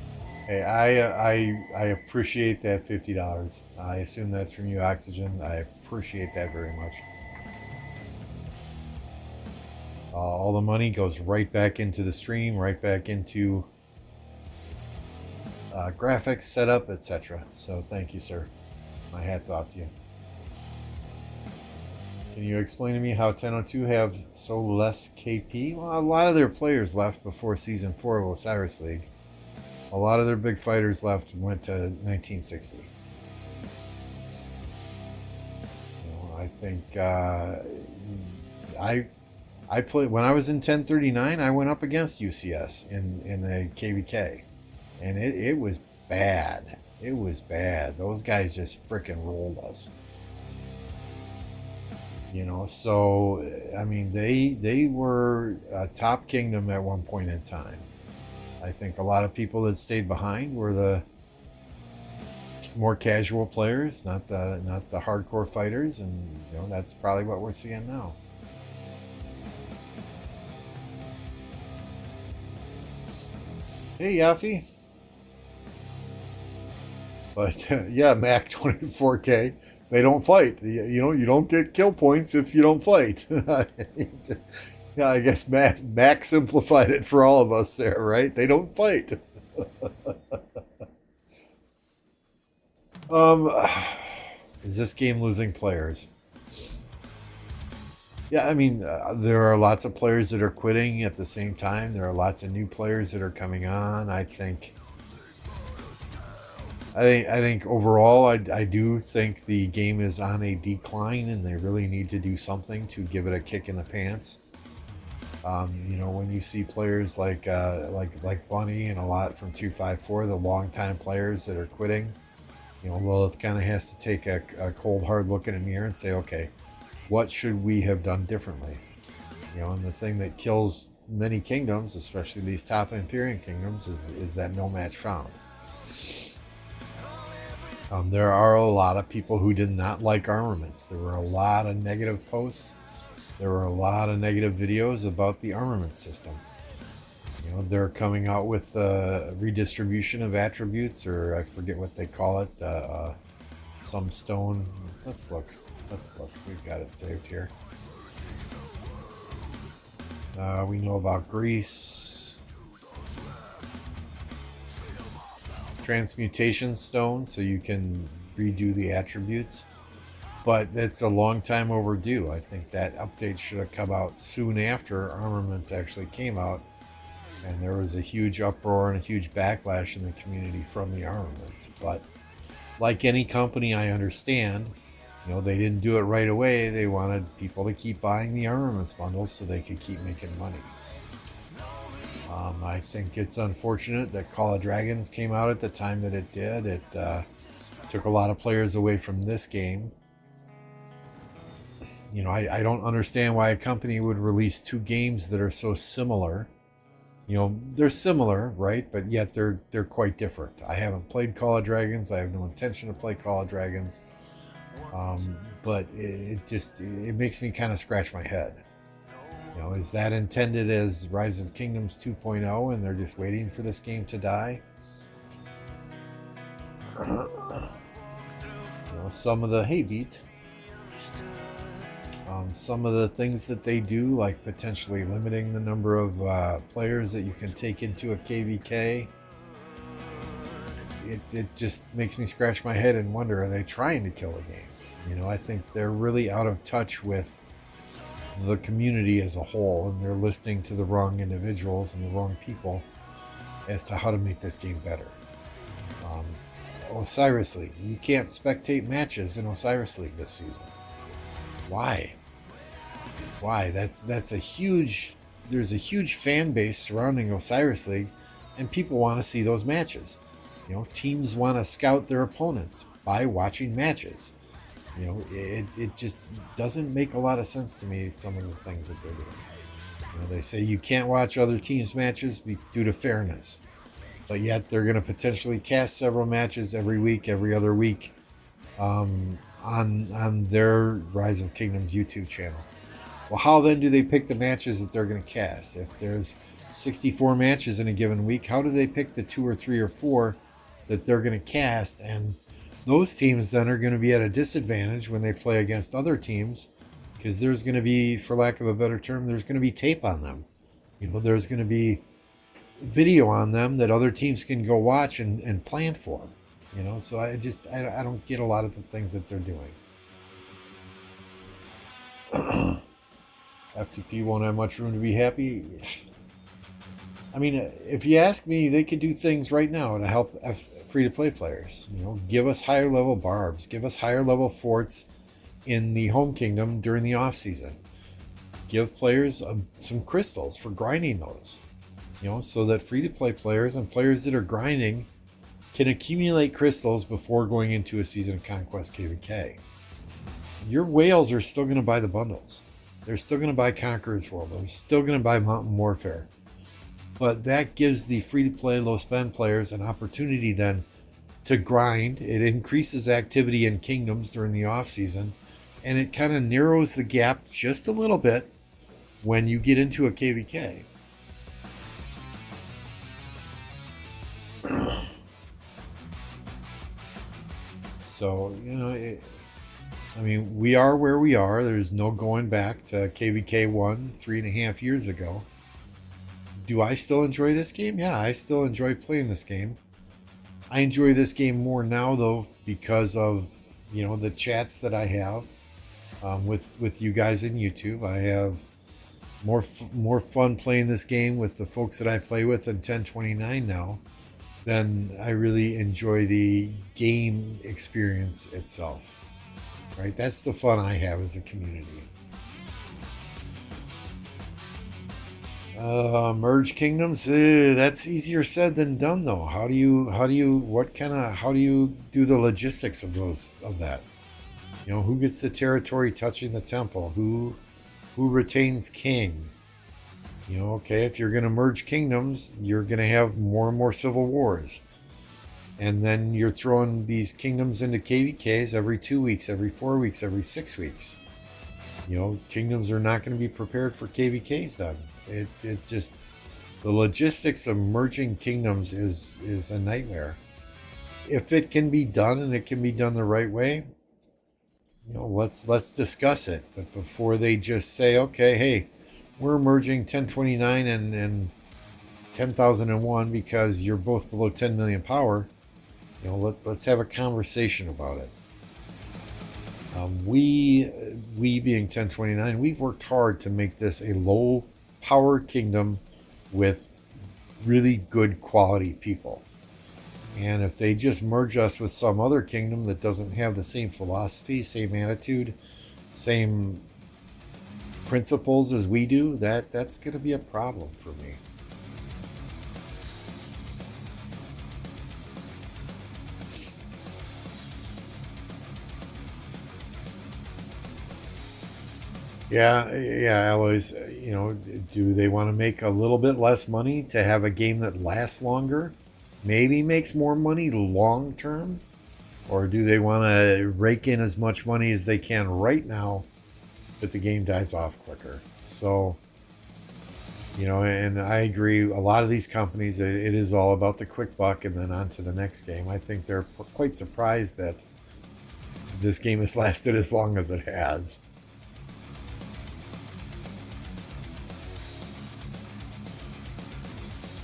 [SPEAKER 1] Hey, I appreciate that $50. I assume that's from you, Oxygen. I appreciate that very much. All the money goes right back into the stream, right back into graphics, setup, etc. So thank you, sir. My hat's off to you. Can you explain to me how 1002 have so less KP? Well, a lot of their players left before Season 4 of Osiris League. A lot of their big fighters left and went to 1960. I think I played when I was in 1039. I went up against UCS in a KvK, and it was bad. It was bad. Those guys just freaking rolled us. So I mean, they were a top kingdom at one point in time. I think a lot of people that stayed behind were the more casual players, not the hardcore fighters, and that's probably what we're seeing now. Hey, Yaffy. But yeah, Mac 24K. They don't fight. You don't get kill points if you don't fight. Yeah, I guess Mac simplified it for all of us there, right? They don't fight. Is this game losing players? Yeah, I mean, there are lots of players that are quitting at the same time. There are lots of new players that are coming on. I think overall, I do think the game is on a decline, and they really need to do something to give it a kick in the pants. When you see players like Bunny and a lot from 254, the longtime players that are quitting, Lilith kind of has to take a cold, hard look in the mirror and say, okay, what should we have done differently? And the thing that kills many kingdoms, especially these top Empyrean kingdoms, is that no match found. There are a lot of people who did not like armaments. There were a lot of negative posts. There were a lot of negative videos about the armament system. They're coming out with redistribution of attributes, or I forget what they call it. Some stone. Let's look. We've got it saved here. We know about Greece. Transmutation stone, so you can redo the attributes. But it's a long time overdue. I think that update should have come out soon after armaments actually came out. And there was a huge uproar and a huge backlash in the community from the armaments. But like any company, I understand, they didn't do it right away. They wanted people to keep buying the armaments bundles so they could keep making money. I think it's unfortunate that Call of Dragons came out at the time that it did. It took a lot of players away from this game. I don't understand why a company would release two games that are so similar. They're similar, right? But yet they're quite different. I haven't played Call of Dragons. I have no intention to play Call of Dragons. But it makes me kind of scratch my head. Is that intended as Rise of Kingdoms 2.0 and they're just waiting for this game to die? Some of the some of the things that they do, like potentially limiting the number of players that you can take into a KvK, it just makes me scratch my head and wonder, are they trying to kill the game? I think they're really out of touch with the community as a whole, and they're listening to the wrong individuals and the wrong people as to how to make this game better. Osiris League, you can't spectate matches in Osiris League this season. Why? There's a huge fan base surrounding Osiris League, and people want to see those matches. Teams want to scout their opponents by watching matches. It just doesn't make a lot of sense to me, some of the things that they're doing. They say you can't watch other teams' matches due to fairness, but yet they're going to potentially cast several matches every week, every other week, on their Rise of Kingdoms YouTube channel. Well, how then do they pick the matches that they're going to cast? If there's 64 matches in a given week, how do they pick the 2 or 3 or 4 that they're going to cast? And those teams then are going to be at a disadvantage when they play against other teams, because there's going to be, for lack of a better term, there's going to be tape on them. There's going to be video on them that other teams can go watch and plan for. So I don't get a lot of the things that they're doing. FTP won't have much room to be happy. I mean, if you ask me, they could do things right now to help free-to-play players. Give us higher level barbs, give us higher level forts in the home kingdom during the off season. Give players some crystals for grinding those. So that free-to-play players and players that are grinding can accumulate crystals before going into a season of Conquest KvK. Your whales are still going to buy the bundles. They're still going to buy Conqueror's World. They're still going to buy Mountain Warfare. But that gives the free-to-play, low-spend players an opportunity then to grind. It increases activity in kingdoms during the off-season, and it kind of narrows the gap just a little bit when you get into a KvK. So, we are where we are. There's no going back to KvK 1 3.5 years ago. Do I still enjoy this game? Yeah, I still enjoy playing this game. I enjoy this game more now, though, because of, the chats that I have with you guys in YouTube. I have more fun playing this game with the folks that I play with in 1029 now than I really enjoy the game experience itself. Right? That's the fun I have as a community. Merge kingdoms, that's easier said than done, though. How do you do the logistics of that? Who gets the territory touching the temple? Who retains king? Okay, if you're going to merge kingdoms, you're going to have more and more civil wars. And then you're throwing these kingdoms into KvKs every 2 weeks, every 4 weeks, every 6 weeks. Kingdoms are not going to be prepared for KvKs then. It just, the logistics of merging kingdoms is a nightmare. If it can be done and it can be done the right way, let's discuss it. But before they just say, okay, hey, we're merging 1029 and 10,001 because you're both below 10 million power, let's have a conversation about it. We being 1029, we've worked hard to make this a low power kingdom with really good quality people. And if they just merge us with some other kingdom that doesn't have the same philosophy, same attitude, same principles as we do, that's going to be a problem for me. Yeah, Alloys, do they want to make a little bit less money to have a game that lasts longer? Maybe makes more money long term? Or do they want to rake in as much money as they can right now, but the game dies off quicker? So, and I agree, a lot of these companies, it is all about the quick buck and then on to the next game. I think they're quite surprised that this game has lasted as long as it has.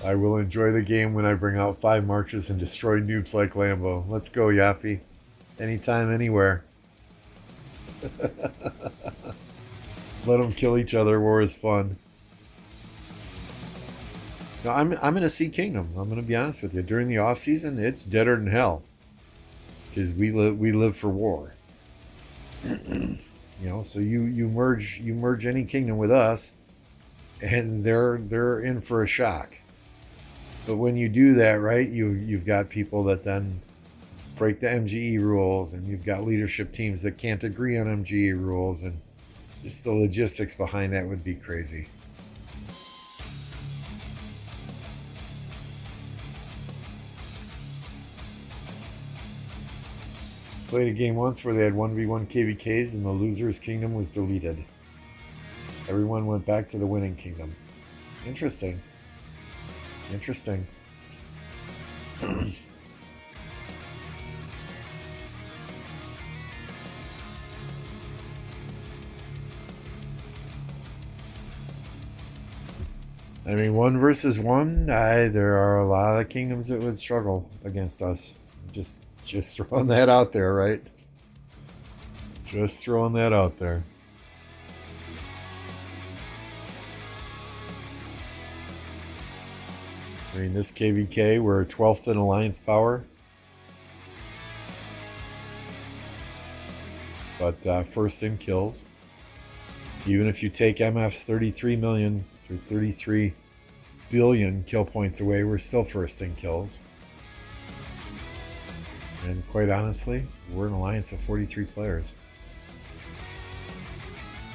[SPEAKER 1] I will enjoy the game when I bring out 5 marches and destroy noobs like Lambo. Let's go, Yaffy. Anytime, anywhere. Let them kill each other. War is fun. No, I'm in a Sea Kingdom. I'm going to be honest with you. During the off season, it's deader than hell, because we live for war. So you merge any kingdom with us, and they're in for a shock. But when you do that, right, you've got people that then break the MGE rules, and you've got leadership teams that can't agree on MGE rules, and just the logistics behind that would be crazy. Played a game once where they had 1v1 KvKs and the loser's kingdom was deleted. Everyone went back to the winning kingdom. Interesting. Interesting. I mean, 1 versus 1, there are a lot of kingdoms that would struggle against us. Just throwing that out there, right? Just throwing that out there. I mean, this KvK, we're 12th in alliance power. But first in kills. Even if you take MF's 33 million or 33 billion kill points away, we're still first in kills. And quite honestly, we're an alliance of 43 players.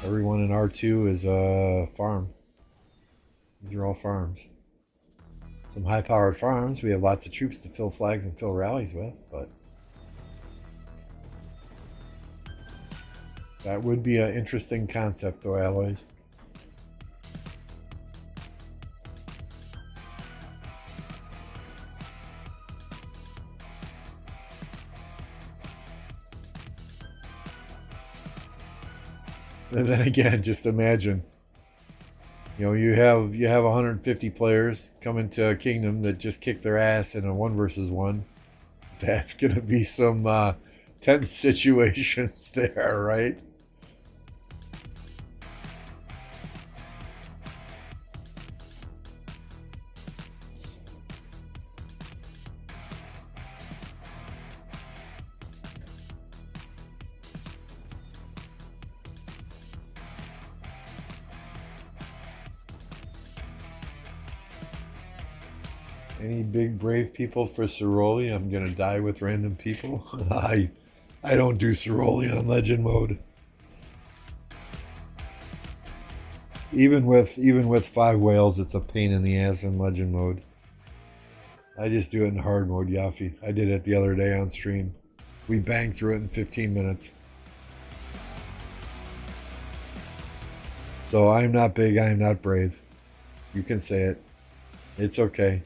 [SPEAKER 1] Everyone in R2 is a farm. These are all farms. Some high-powered farms. We have lots of troops to fill flags and fill rallies with, but that would be an interesting concept, though, Alloys. And then again, just imagine, you have 150 players coming to a kingdom that just kicked their ass in a 1 versus 1. That's gonna be some tense situations there, right? Any big brave people for Ceroli? I'm gonna die with random people. I don't do Ceroli on legend mode. Even with 5 whales, it's a pain in the ass in legend mode. I just do it in hard mode, Yafi. I did it the other day on stream. We banged through it in 15 minutes. So I'm not big, I'm not brave. You can say it. It's okay.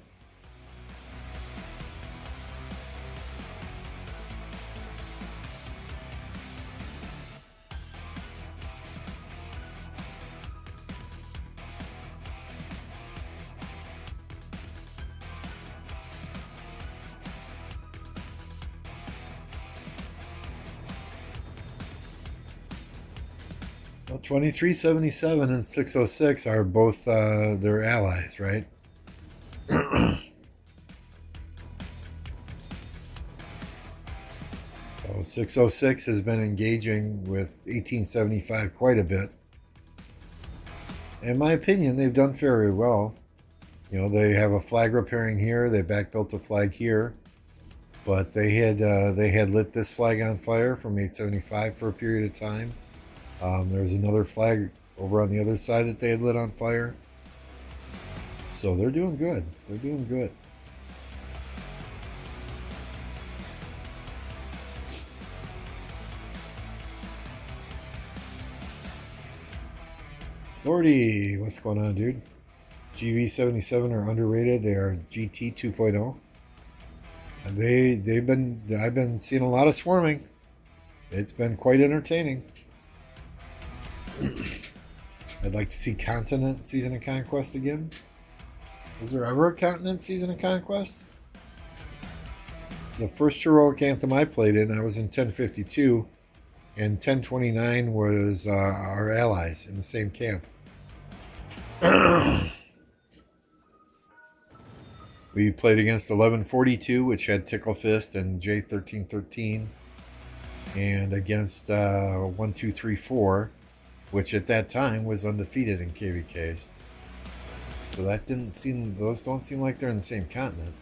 [SPEAKER 1] Well, 2377 and 606 are both their allies, right? So 606 has been engaging with 1875 quite a bit. In my opinion, they've done very well. They have a flag repairing here. They back-built a flag here. But they had lit this flag on fire from 875 for a period of time. There's another flag over on the other side that they had lit on fire. So they're doing good. They're doing good. Lordy, what's going on, dude? GV77 are underrated. They are GT 2.0. And I've been seeing a lot of swarming. It's been quite entertaining. I'd like to see Continent Season of Conquest again. Was there ever a Continent Season of Conquest? The first heroic anthem I played in, I was in 1052, and 1029 was our allies in the same camp. We played against 1142, which had Tickle Fist and J1313, and against 1234, which at that time was undefeated in KvKs. So those don't seem like they're in the same continent.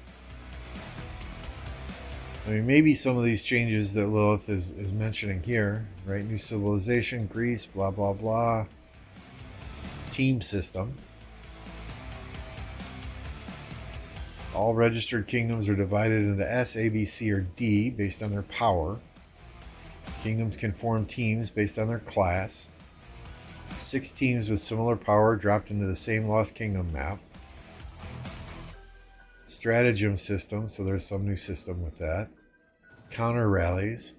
[SPEAKER 1] I mean, maybe some of these changes that Lilith is mentioning here, right? New civilization, Greece, blah, blah, blah. Team system. All registered kingdoms are divided into S, A, B, C, or D based on their power. Kingdoms can form teams based on their class. 6 teams with similar power dropped into the same Lost Kingdom map. Stratagem system, so there's some new system with that. Counter rallies.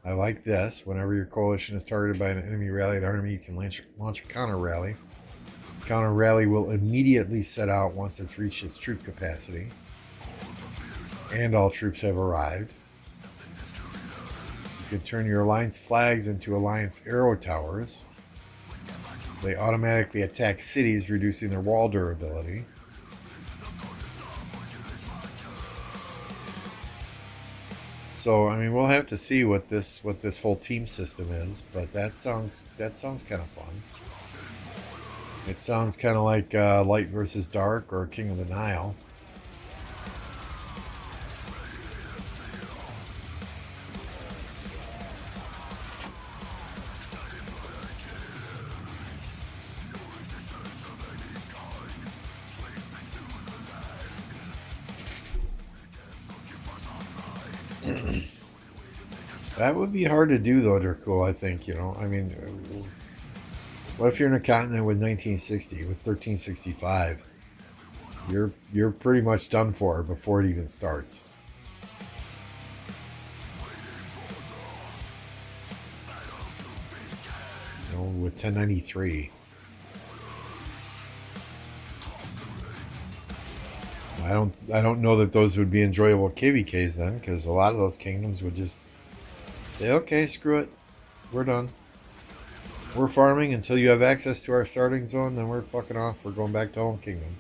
[SPEAKER 1] I like this. Whenever your coalition is targeted by an enemy rallied army, you can launch a counter rally. Counter rally will immediately set out once it's reached its troop capacity. And all troops have arrived. You can turn your alliance flags into alliance arrow towers. They automatically attack cities, reducing their wall durability. So, I mean, we'll have to see what this whole team system is, but that sounds kind of fun. It sounds kind of like Light versus Dark or King of the Nile. That would be hard to do, though, Dracul, I think, you know. I mean, what if you're in a continent with 1960, with 1365? You're pretty much done for before it even starts. You know, with 1093. I don't know that those would be enjoyable KvKs then, because a lot of those kingdoms would just say, okay, screw it. We're done. We're farming until you have access to our starting zone, then we're fucking off. We're going back to home kingdom.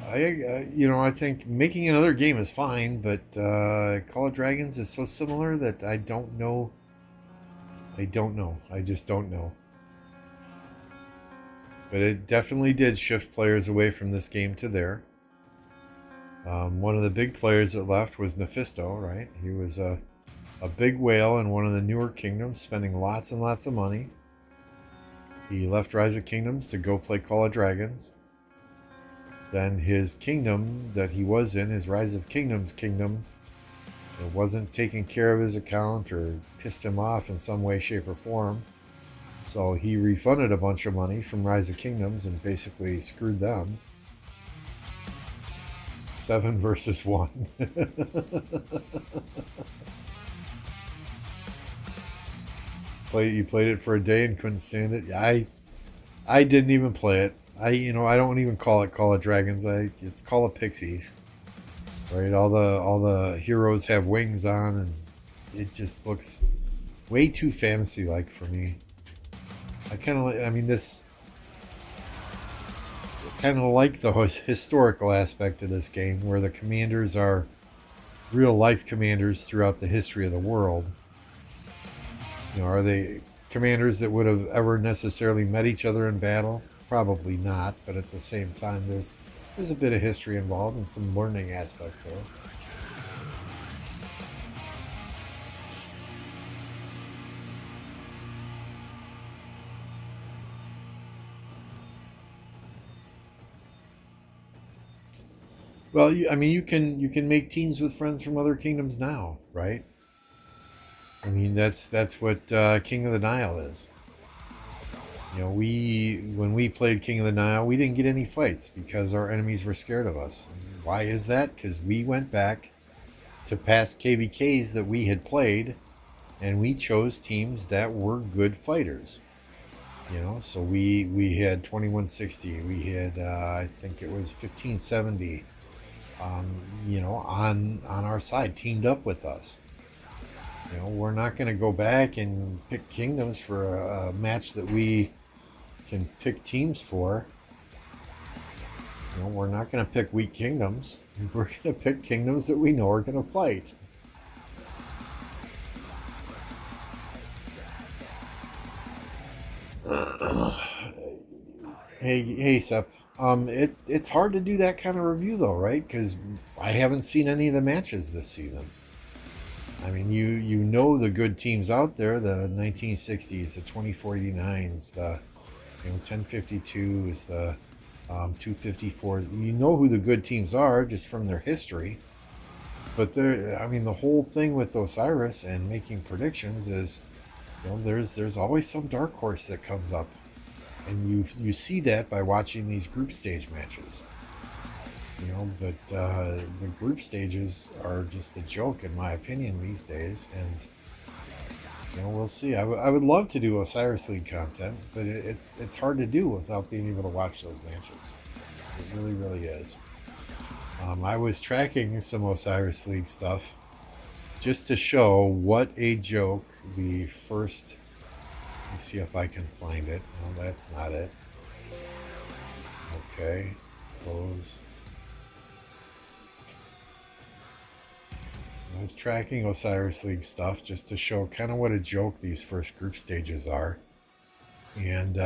[SPEAKER 1] I think making another game is fine, but Call of Dragons is so similar that I don't know. I just don't know. But it definitely did shift players away from this game to there. One of the big players that left was Nephisto, right? He was a big whale in one of the newer kingdoms, spending lots and lots of money. He left Rise of Kingdoms to go play Call of Dragons. Then his kingdom that he was in, his Rise of Kingdoms kingdom, it wasn't taking care of his account or pissed him off in some way, shape, or form. So he refunded a bunch of money from Rise of Kingdoms and basically screwed them. 7 versus 1. You played it for a day and couldn't stand it. I didn't even play it. I don't even call it Call of Dragons. It's Call of Pixies. Right? All the heroes have wings on, and it just looks way too fantasy-like for me. I kind of like the historical aspect of this game, where the commanders are real life commanders throughout the history of the world. You know, are they commanders that would have ever necessarily met each other in battle? Probably not, but at the same time, there's a bit of history involved and some learning aspect there. Well, you can make teams with friends from other kingdoms now, right? I mean, that's what King of the Nile is. You know, when we played King of the Nile, we didn't get any fights because our enemies were scared of us. Why is that? Because we went back to past KvKs that we had played, and we chose teams that were good fighters. You know, so we had 2160, we had I think it was 1570. On our side, teamed up with us. You know, we're not going to go back and pick kingdoms for a match that we can pick teams for. You know, we're not going to pick weak kingdoms. We're going to pick kingdoms that we know are going to fight. Hey, Sep. It's hard to do that kind of review though, right? Because I haven't seen any of the matches this season. I mean, you know the good teams out there, the 1960s, the 2049s, the 1052s, the 254s. You know who the good teams are just from their history. But I mean, the whole thing with Osiris and making predictions is, there's always some dark horse that comes up, and you see that by watching these group stage matches. But the group stages are just a joke in my opinion these days, and we'll see. I would love to do Osiris League content, but it's hard to do without being able to watch those matches. It really, really is. I was tracking some Osiris League stuff just to show what a joke the first. Let me see if I can find it. No, that's not it. Okay, close. I was tracking Osiris League stuff just to show kind of what a joke these first group stages are. And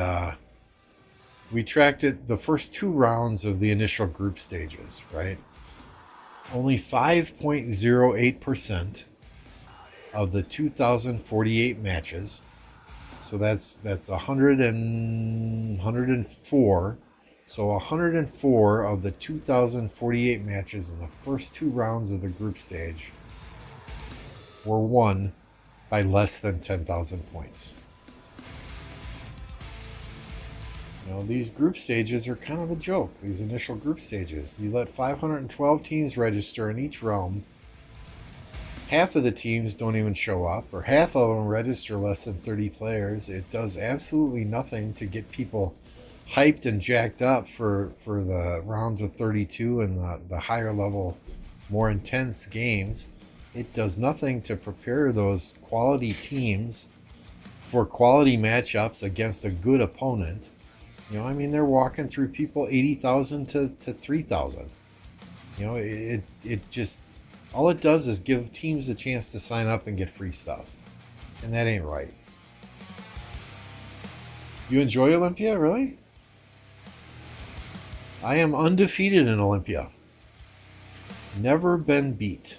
[SPEAKER 1] we tracked it the first 2 rounds of the initial group stages, right? Only 5.08% of the 2,048 matches. So that's 104. So 104 of the 2,048 matches in the first 2 rounds of the group stage were won by less than 10,000 points. These group stages are kind of a joke, these initial group stages. You let 512 teams register in each realm. Half of the teams don't even show up, or half of them register less than 30 players. It does absolutely nothing to get people hyped and jacked up for the rounds of 32 and the higher level, more intense games. It does nothing to prepare those quality teams for quality matchups against a good opponent. They're walking through people 80,000 to 3,000. It just, all it does is give teams a chance to sign up and get free stuff. And that ain't right. You enjoy Olympia, really? I am undefeated in Olympia. Never been beat.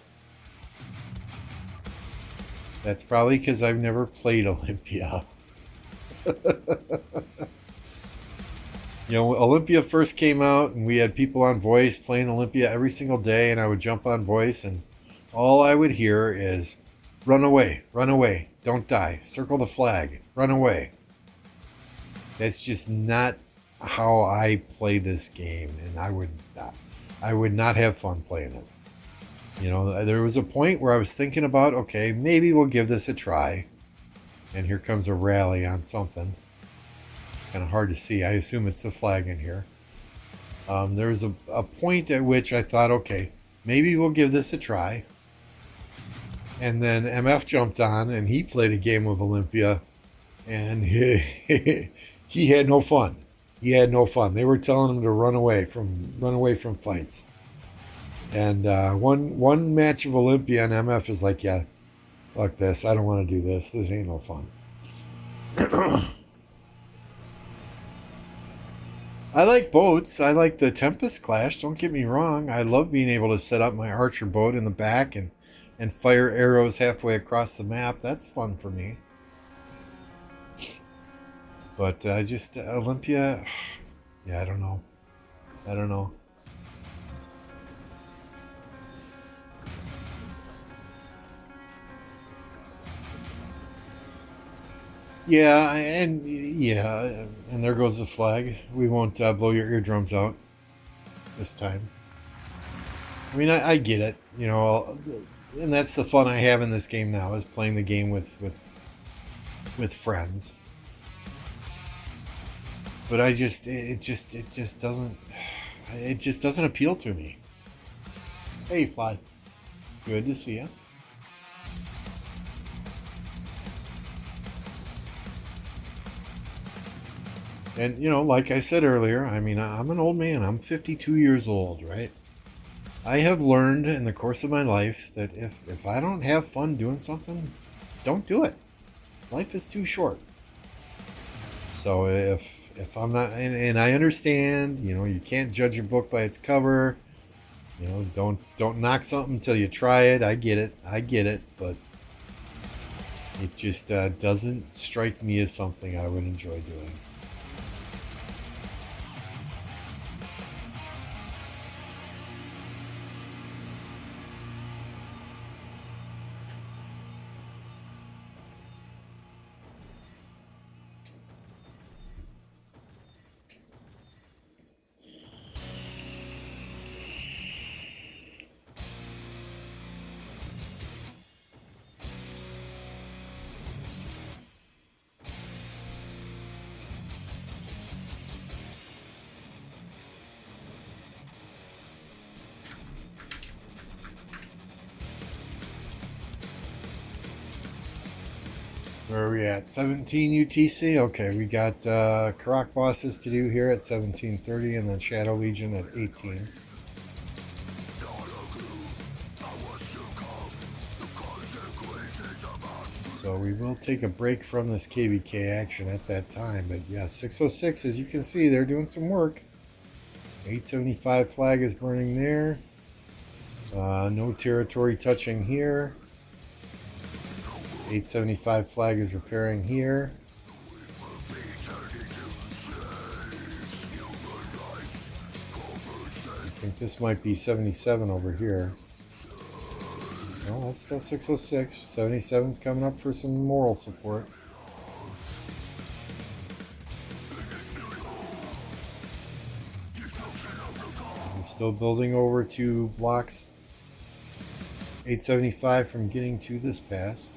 [SPEAKER 1] That's probably because I've never played Olympia. Olympia first came out and we had people on voice playing Olympia every single day, and I would jump on voice and all I would hear is run away, don't die, circle the flag, run away. That's just not how I play this game, and I would not have fun playing it. There was a point where I was thinking about, okay, maybe we'll give this a try. And here comes a rally on something. Kind of hard to see. I assume it's the flag in here. There was a point at which I thought, okay, maybe we'll give this a try. And then MF jumped on and he played a game of Olympia, and he had no fun. He had no fun. They were telling him to run away from fights. And one match of Olympia, and MF is like, yeah, fuck this. I don't want to do this. This ain't no fun. I like boats. I like the Tempest Clash. Don't get me wrong. I love being able to set up my Archer boat in the back and fire arrows halfway across the map. That's fun for me. But just Olympia, yeah, I don't know. Yeah, and there goes the flag. We won't blow your eardrums out this time. I mean, I get it, and that's the fun I have in this game now, is playing the game with friends. But it just doesn't appeal to me. Hey, Fly, good to see you. And, like I said earlier, I mean, I'm an old man. I'm 52 years old, right? I have learned in the course of my life that if I don't have fun doing something, don't do it. Life is too short. So if if I'm not, and I understand, you know, you can't judge a book by its cover. You know, don't knock something until you try it. I get it, but it just doesn't strike me as something I would enjoy doing. Where are we at? 17 UTC? Okay, we got Karuak bosses to do here at 17:30 and then Shadow Legion at 18. So we will take a break from this KvK action at that time. But yeah, 606, as you can see, they're doing some work. 875 flag is burning there. No territory touching here. 875 flag is repairing here. I think this might be 77 over here. No, that's still 606. 77's coming up for some moral support. I'm still building over to blocks 875 from getting to this pass.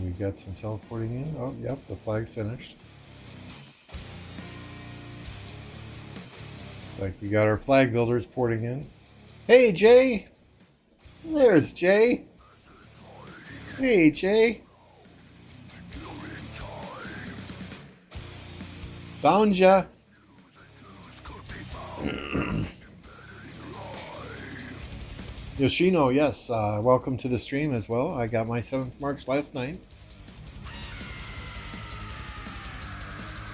[SPEAKER 1] We got some teleporting in. Oh, yep, the flag's finished. Looks like we got our flag builders porting in. Hey, Jay! There's Jay! Hey, Jay! Found ya! Yoshino, yes, welcome to the stream as well. I got my 7th March last night.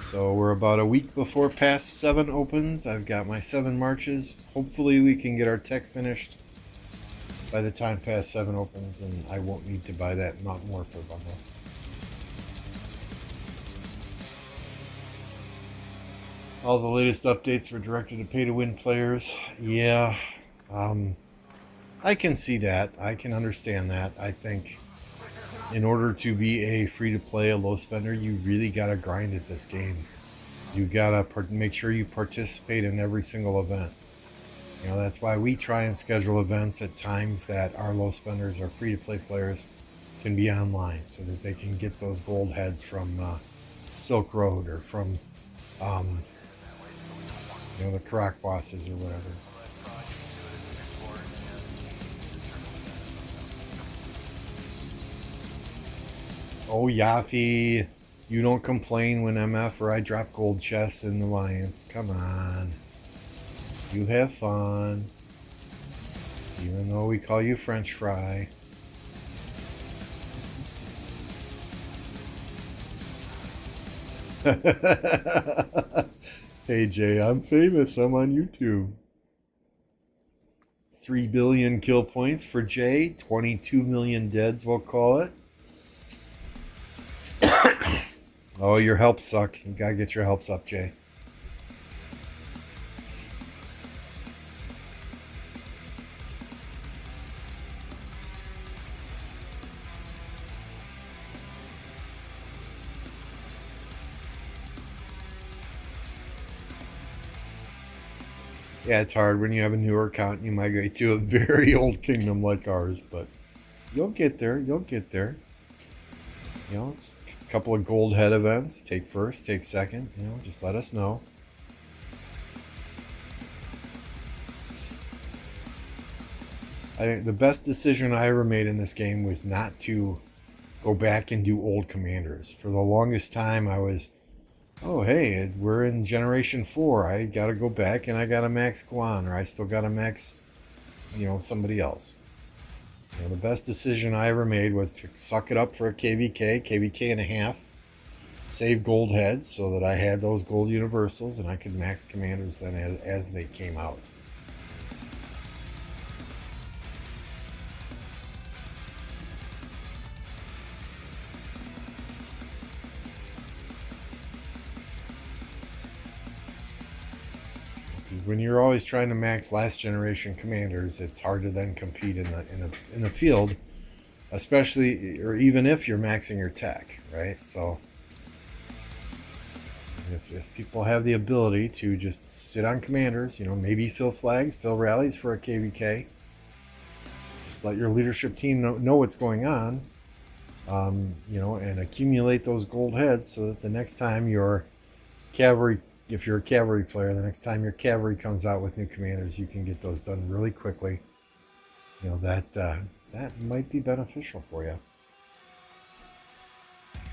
[SPEAKER 1] So we're about a week before Pass 7 opens. I've got my 7 Marches. Hopefully we can get our tech finished by the time Pass 7 opens, and I won't need to buy that Mount Warfare bundle. All the latest updates were directed to pay-to-win players. Yeah, I can see that. I can understand that. I think in order to be a free-to-play, a low spender, you really got to grind at this game. You got to make sure you participate in every single event. You know, that's why we try and schedule events at times that our low spenders, our free-to-play players, can be online so that they can get those gold heads from Silk Road or from, you know, the Karuak bosses or whatever. Oh, Yaffy, you don't complain when MF or I drop gold chests in the Alliance. Come on. You have fun. Even though we call you French Fry. Hey, Jay, I'm famous. I'm on YouTube. 3 billion kill points for Jay. 22 million deads, we'll call it. Oh, your helps suck. You gotta get your helps up, Jay. Yeah, it's hard when you have a newer account. You migrate to a very old kingdom like ours, but you'll get there. You'll get there. You know, just a couple of gold head events. Take first, take second. You know, just let us know. I think the best decision I ever made in this game was not to go back and do old commanders. For the longest time, I was, oh, hey, we're in Generation 4. I got to go back and I got to max Guan, or I still got to max, you know, somebody else. You know, the best decision I ever made was to suck it up for a KvK, KvK and a half, save gold heads so that I had those gold universals and I could max commanders then as they came out. Because when you're always trying to max last generation commanders, it's hard to then compete in the field, especially or even if you're maxing your tech, right? So if people have the ability to just sit on commanders, maybe fill flags, fill rallies for a KvK, just let your leadership team know what's going on, and accumulate those gold heads so that the next time your cavalry, if you're a cavalry player, the next time your cavalry comes out with new commanders, you can get those done really quickly. That might be beneficial for you.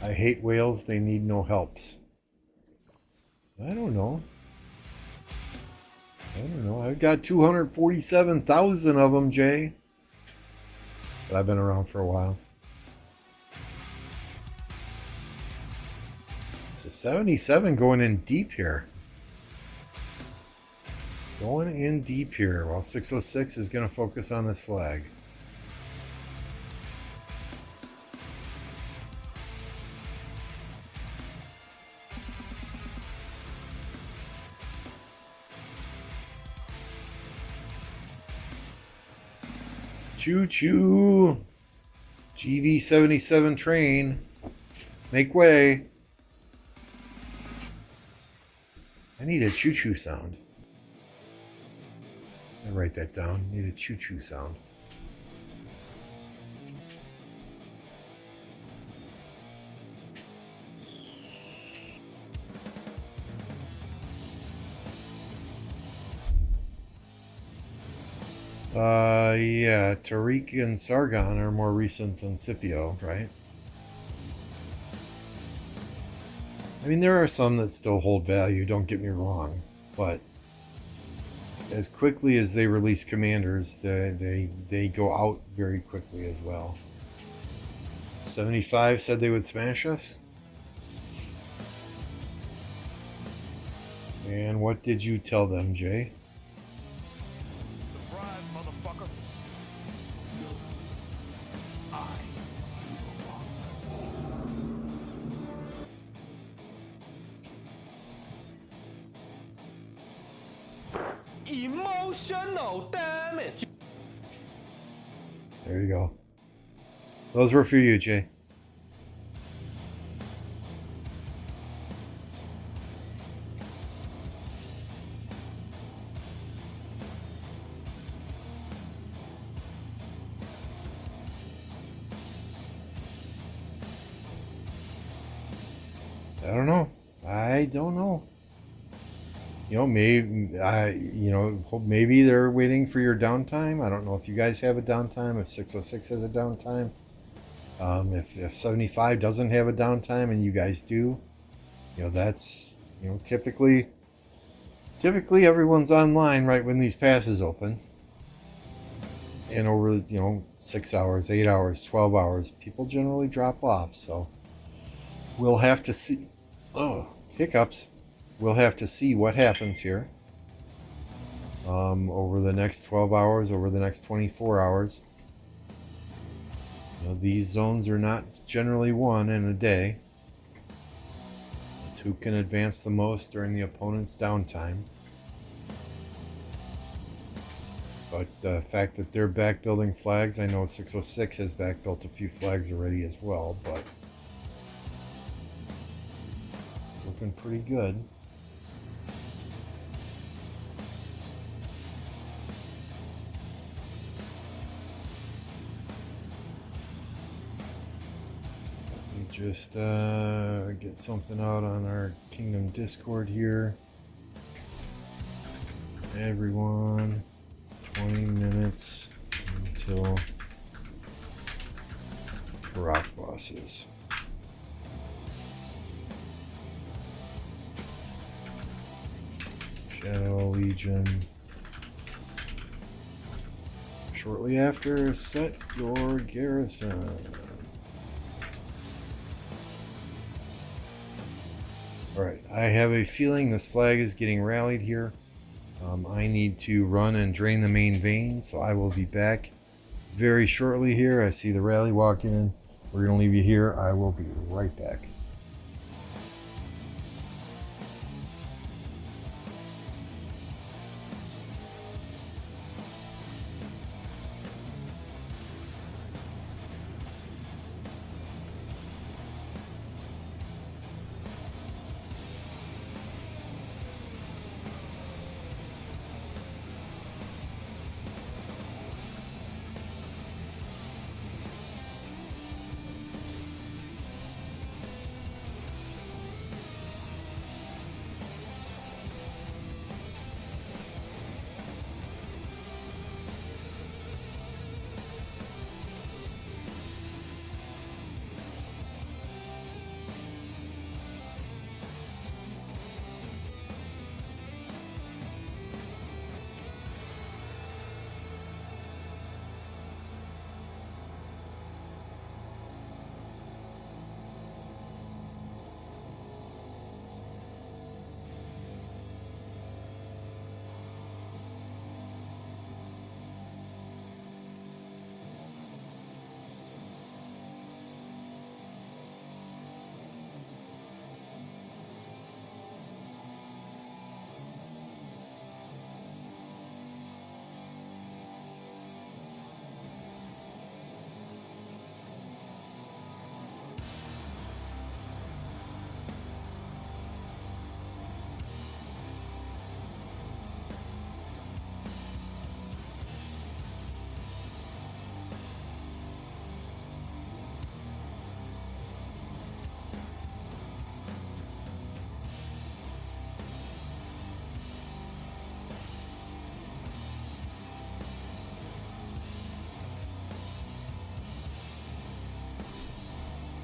[SPEAKER 1] I hate whales. They need no helps. I don't know. I've got 247,000 of them, Jay. But I've been around for a while. So 77 going in deep here. Going in deep here while 606 is going to focus on this flag. Choo-choo! GV77 train. Make way. I need a choo-choo sound. I write that down. Need a choo-choo sound. Yeah, Tariq and Sargon are more recent than Scipio, right? I mean, there are some that still hold value, don't get me wrong, but as quickly as they release commanders, they go out very quickly as well. 75 said they would smash us. And what did you tell them, Jay?
[SPEAKER 2] Surprise, motherfucker. Emotional damage.
[SPEAKER 1] There you go. Those were for you, Jay. I don't know. Maybe they're waiting for your downtime. I don't know if you guys have a downtime, if 606 has a downtime. If 75 doesn't have a downtime and you guys do, that's, typically everyone's online right when these passes open. And over, 6 hours, 8 hours, 12 hours, people generally drop off. So we'll have to see. Oh, hiccups. We'll have to see what happens here over the next 12 hours, over the next 24 hours. These zones are not generally won in a day. It's who can advance the most during the opponent's downtime. But the fact that they're back building flags, I know 606 has back built a few flags already as well, but looking pretty good. Just get something out on our Kingdom Discord here. Everyone, 20 minutes until Karuak bosses. Shadow Legion. Shortly after, set your garrison. I have a feeling this flag is getting rallied here. I need to run and drain the main vein, so I will be back very shortly here. I see the rally walking in. We're going to leave you here. I will be right back.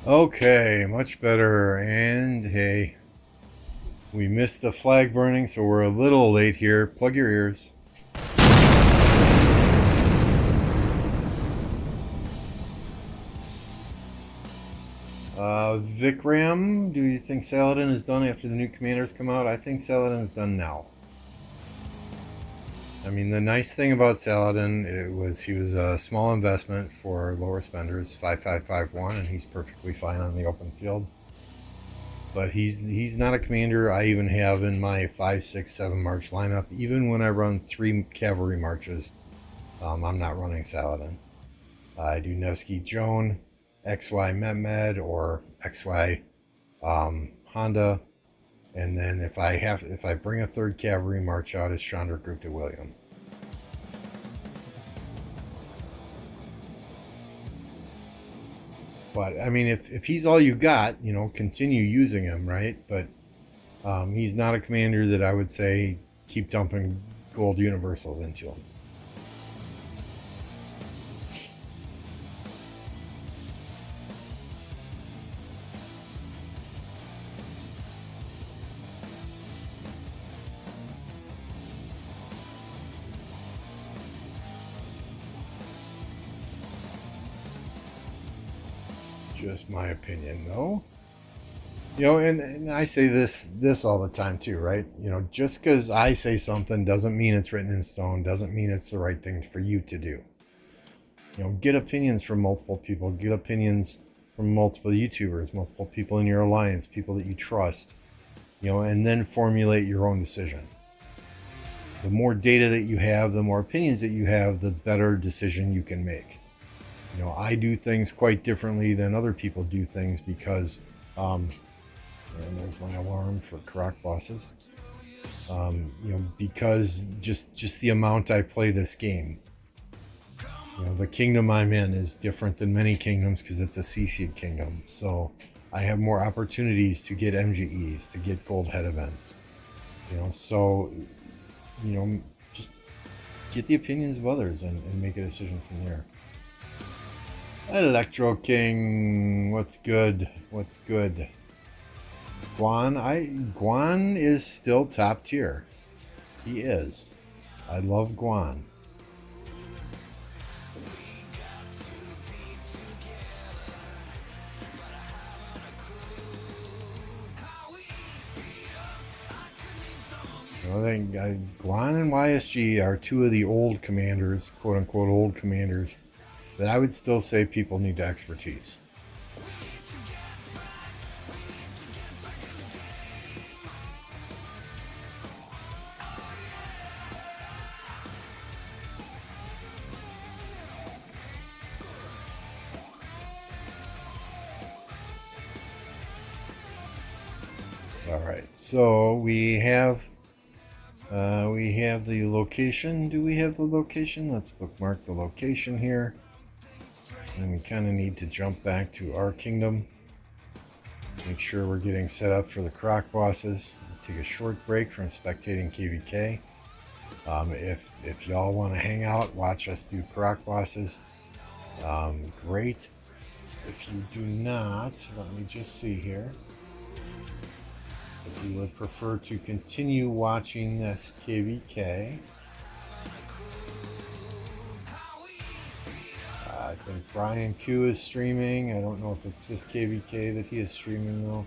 [SPEAKER 1] Okay, much better. And hey, we missed the flag burning, so we're a little late here. Plug your ears. Vikram, do you think Saladin is done after the new commanders come out? I think Saladin is done now. I mean, the nice thing about Saladin, he was a small investment for lower spenders, 5551, and he's perfectly fine on the open field. But he's not a commander I even have in my 5, 6, 7 march lineup. Even when I run 3 cavalry marches, I'm not running Saladin. I do Nevsky Joan, XY Mehmed, or XY Honda. And then if I bring a 3rd cavalry march out, it's Chandra Gupta William. But I mean, if he's all you got, you know, continue using him, right? But he's not a commander that I would say keep dumping gold universals into him. Just my opinion, though. You know, and I say this all the time too, right? You know, just because I say something doesn't mean it's written in stone, doesn't mean it's the right thing for you to do. You know, get opinions from multiple people, get opinions from multiple YouTubers, multiple people in your alliance, people that you trust, you know, and then formulate your own decision. The more data that you have, the more opinions that you have, the better decision you can make. You know, I do things quite differently than other people do things because, and there's my alarm for Karuak bosses. You know, because just the amount I play this game. You know, the kingdom I'm in is different than many kingdoms because it's a CC'd kingdom. So I have more opportunities to get MGEs, to get gold head events. You know, so, you know, just get the opinions of others and make a decision from there. Electro King, what's good? What's good? Guan is still top tier. He is. I love Guan. I think Guan and YSG are two of the old commanders, quote unquote old commanders, that I would still say people need expertise. All right, so we have the location. Do we have the location? Let's bookmark the location here. And we kind of need to jump back to our kingdom. Make sure we're getting set up for the Croc bosses. Take a short break from spectating KvK. If y'all want to hang out, watch us do Croc bosses, great. If you do not, let me just see here. If you would prefer to continue watching this KvK, I think Brian Q is streaming. I don't know if it's this KvK that he is streaming though.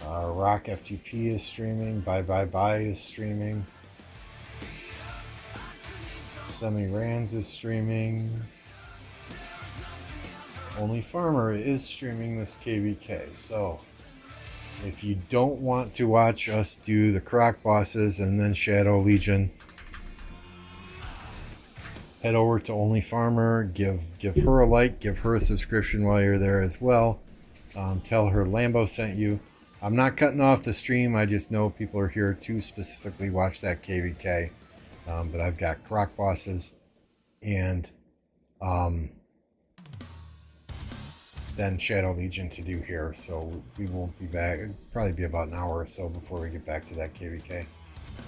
[SPEAKER 1] Rock FTP is streaming. Bye Bye Bye is streaming. Semi Rands is streaming. Only Farmer is streaming this KvK. So if you don't want to watch us do the Croc bosses and then Shadow Legion, head over to Only Farmer. Give her a like. Give her a subscription while you're there as well. Tell her Lambo sent you. I'm not cutting off the stream. I just know people are here to specifically watch that KvK. But I've got Croc bosses and then Shadow Legion to do here, so we won't be back. It'll probably be about an hour or so before we get back to that KvK.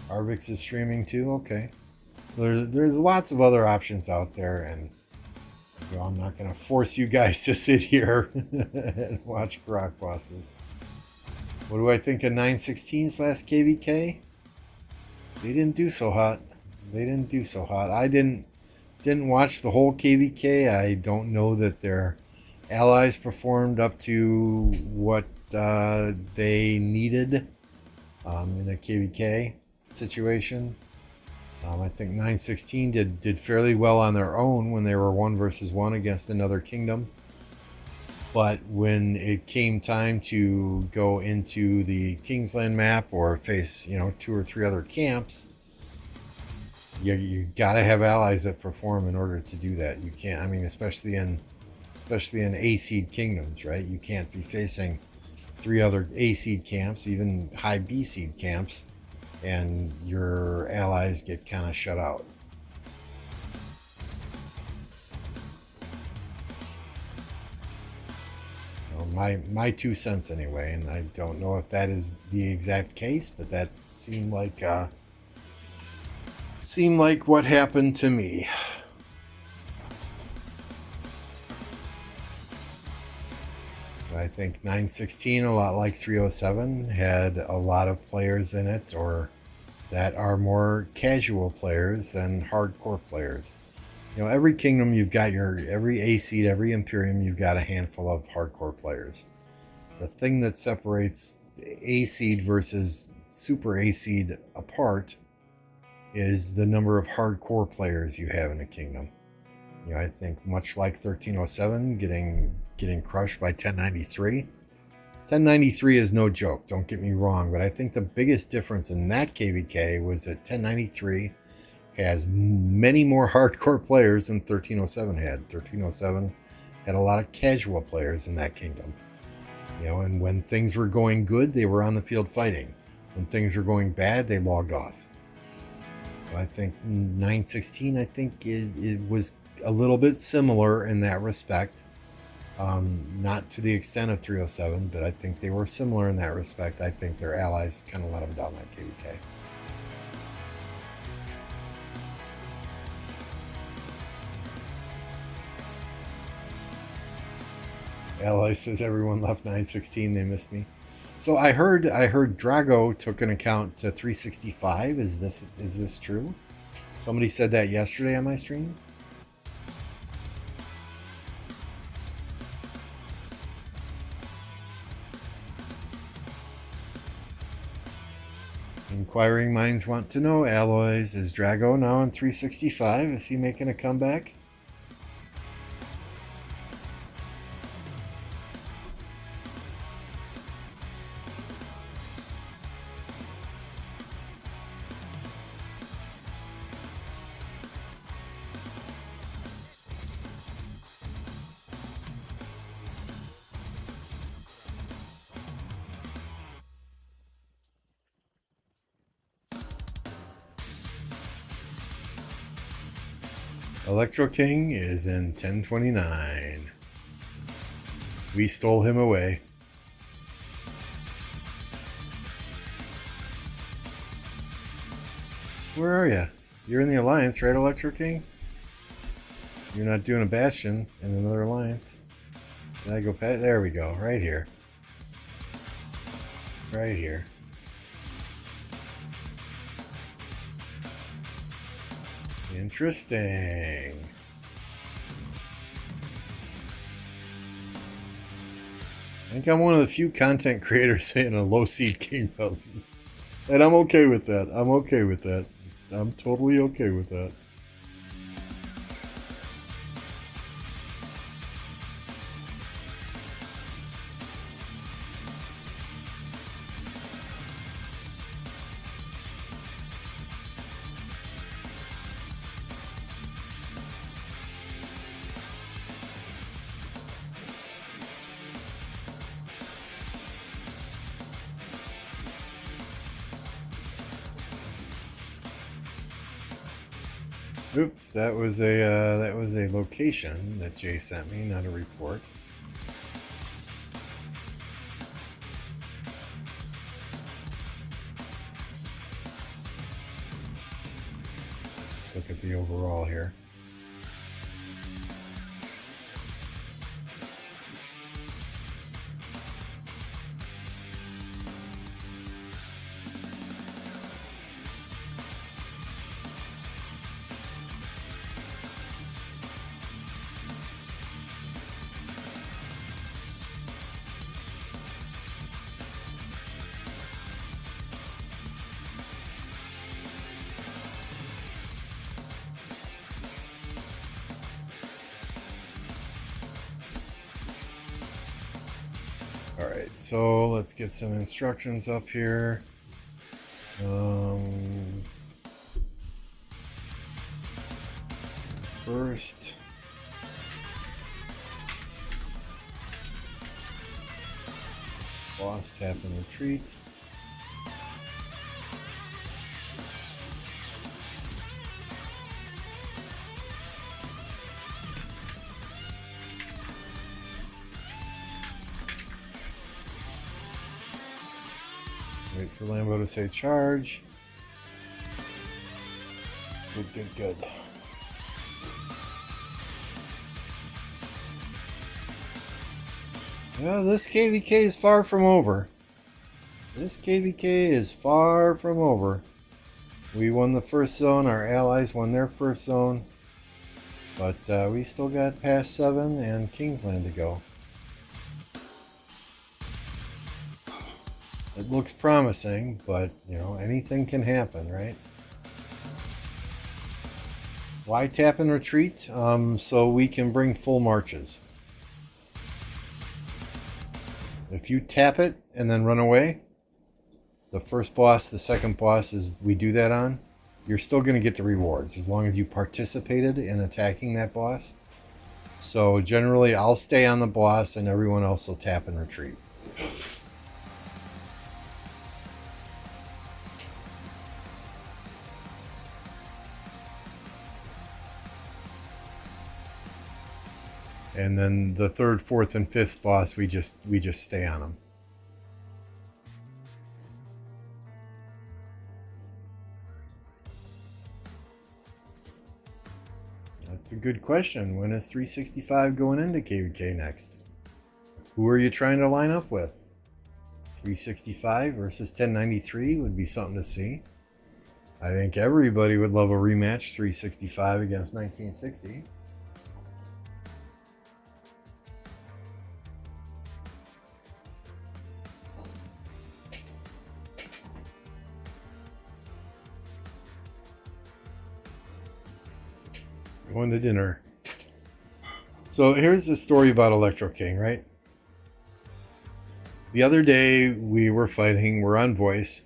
[SPEAKER 1] Arvix is streaming too. Okay, so there's lots of other options out there, and you know, I'm not going to force you guys to sit here and watch Croc bosses. What do I think of 916's last KvK? They didn't do so hot. They didn't do so hot. I didn't watch the whole KvK. I don't know that their allies performed up to what they needed in a KvK situation. I think 916 did fairly well on their own when they were 1 versus 1 against another kingdom. But when it came time to go into the Kingsland map or face, 2 or 3 other camps, you got to have allies that perform in order to do that. You can't, especially in A seed kingdoms, right? You can't be facing 3 other A seed camps, even high B seed camps, and your allies get kind of shut out. My 2 cents anyway, and I don't know if that is the exact case, but that seemed like what happened to me. I think 916, a lot like 307, had a lot of players in it, or that are more casual players than hardcore players. Every kingdom you've got every A seed, every Imperium, you've got a handful of hardcore players. The thing that separates A seed versus super A seed apart is the number of hardcore players you have in a kingdom. I think much like 1307 getting crushed by 1093. 1093 is no joke, don't get me wrong, but I think the biggest difference in that KvK was that 1093 has many more hardcore players than 1307 had. 1307 had a lot of casual players in that kingdom. And when things were going good, they were on the field fighting. When things were going bad, they logged off. I think 916, it was a little bit similar in that respect. Not to the extent of 307, but I think they were similar in that respect. I think their allies kind of let them down that KvK. Ally says everyone left 916, they missed me. So I heard Drago took an account to 365. Is this true? Somebody said that yesterday on my stream. Inquiring minds want to know, Alloys. Is Drago now on 365? Is he making a comeback? Electro King is in 1029. We stole him away. Where are you? You're in the Alliance, right, Electro King? You're not doing a Bastion in another Alliance. Can I go past? There we go. Right here. Right here. Interesting. I think I'm one of the few content creators in a low seed kingdom. And I'm okay with that. I'm okay with that. I'm totally okay with that. Oops, that was a location that Jay sent me, not a report. Let's look at the overall here. Alright, so let's get some instructions up here. First, boss tap and retreat. Wait for Lambo to say charge. Good, good, good. Well, this KvK is far from over. This KvK is far from over. We won the first zone, our allies won their first zone. But we still got past 7 and Kingsland to go. It looks promising, but, you know, anything can happen, right? Why tap and retreat? So we can bring full marches. If you tap it and then run away, the first boss, the second boss is we do that on, you're still going to get the rewards as long as you participated in attacking that boss. So generally I'll stay on the boss and everyone else will tap and retreat. And then the third, fourth, and fifth boss, we just stay on them. That's a good question. When is 365 going into KvK next? Who are you trying to line up with? 365 versus 1093 would be something to see. I think everybody would love a rematch, 365 against 1960. Going to dinner. So here's the story about Electro King, right? The other day we were fighting, we're on voice.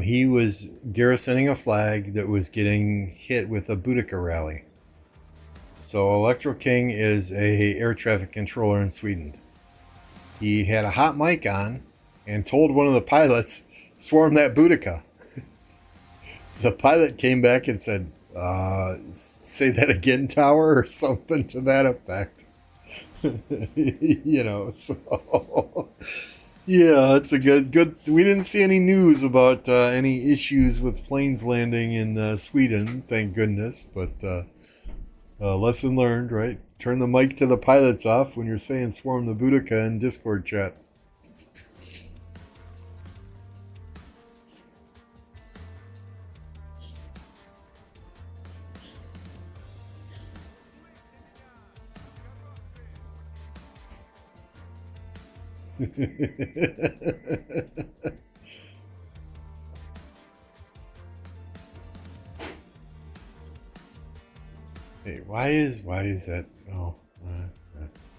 [SPEAKER 1] He was garrisoning a flag that was getting hit with a Boudica rally. So Electro King is a air traffic controller in Sweden. He had a hot mic on and told one of the pilots, swarm that Boudica. The pilot came back and said, say that again, Tower, or something to that effect. You know, so yeah, it's a good. We didn't see any news about any issues with planes landing in Sweden, thank goodness. But lesson learned, right? Turn the mic to the pilots off when you're saying swarm the Boudica in Discord chat. Hey, why is that? Oh,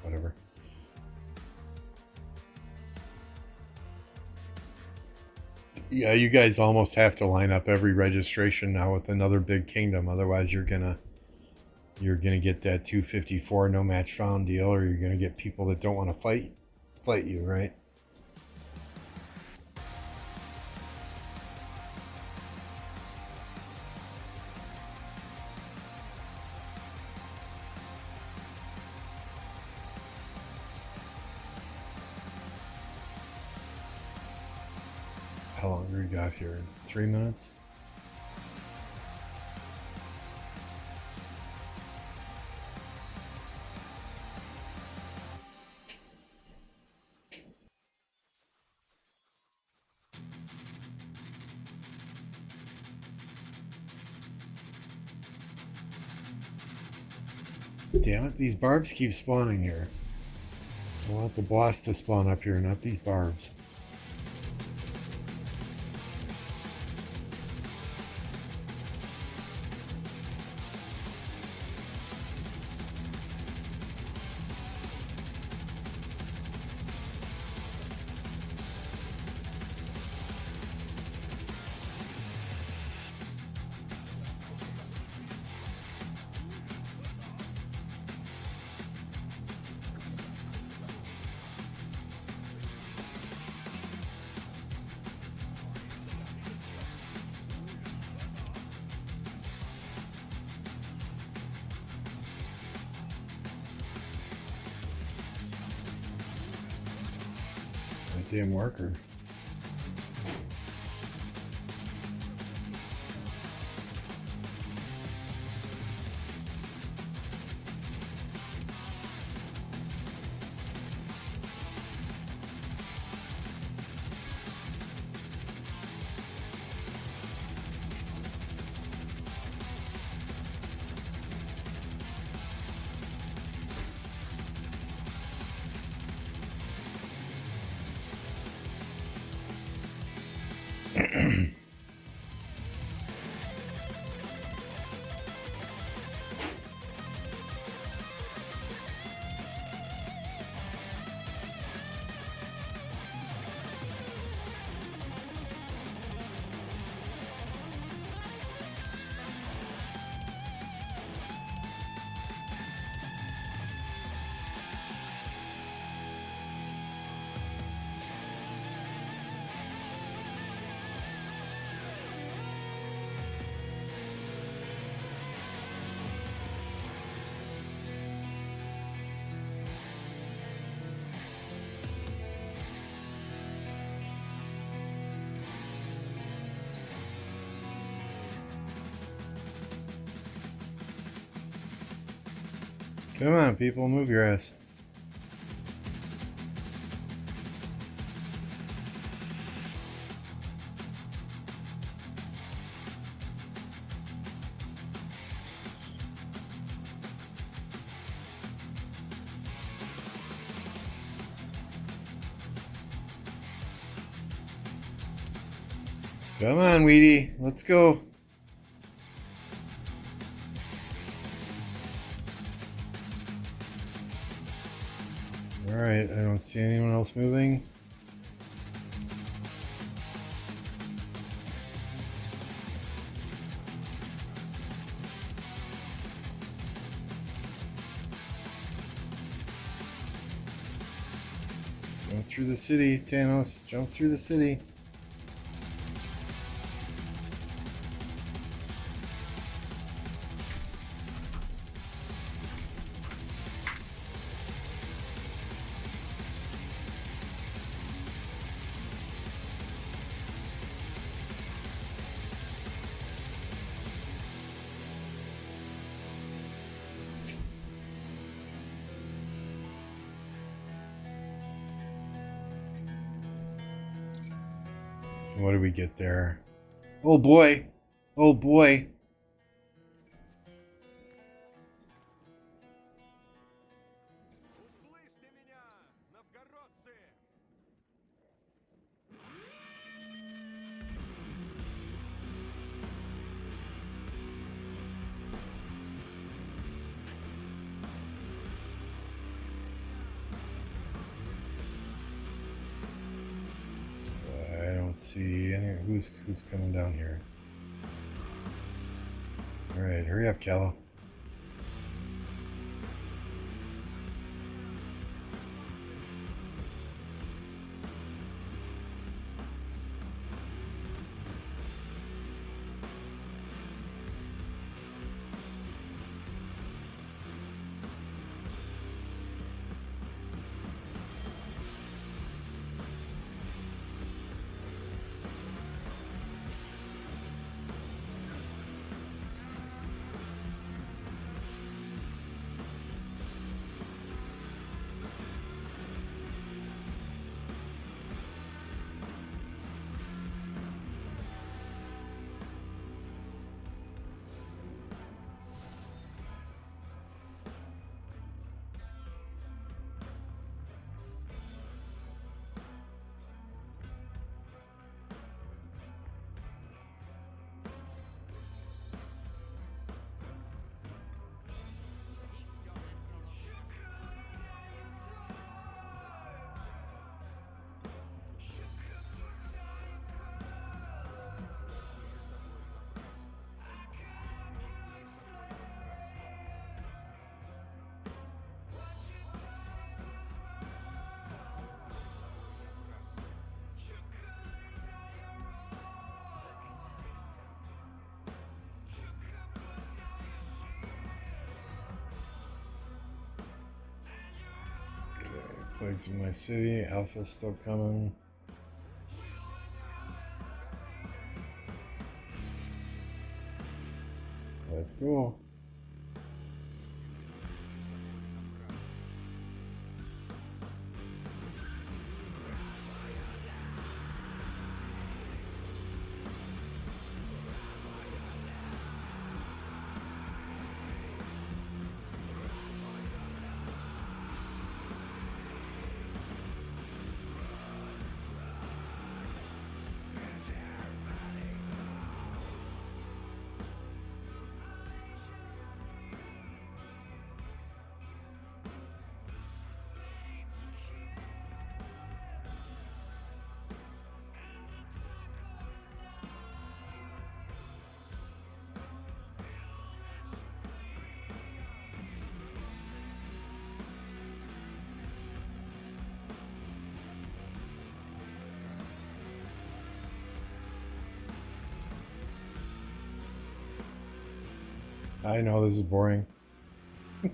[SPEAKER 1] whatever. Yeah, you guys almost have to line up every registration now with another big kingdom. Otherwise, you're gonna get that 254 no match found deal, or you're gonna get people that don't want to fight you, right? How long do we got here? 3 minutes? Damn it, these barbs keep spawning here. I want the boss to spawn up here, not these barbs. That damn worker. Come on, people, move your ass. Come on, Weedy, let's go. Alright, I don't see anyone else moving. Jump through the city, Thanos. Jump through the city. What do we get there? Oh boy. Oh boy.
[SPEAKER 2] Услышьте меня, новгородцы!
[SPEAKER 1] I don't see any. Who's coming down here? All right, hurry up, Callow. Plagues in my city. Alpha's still coming. Let's go. I know this is boring.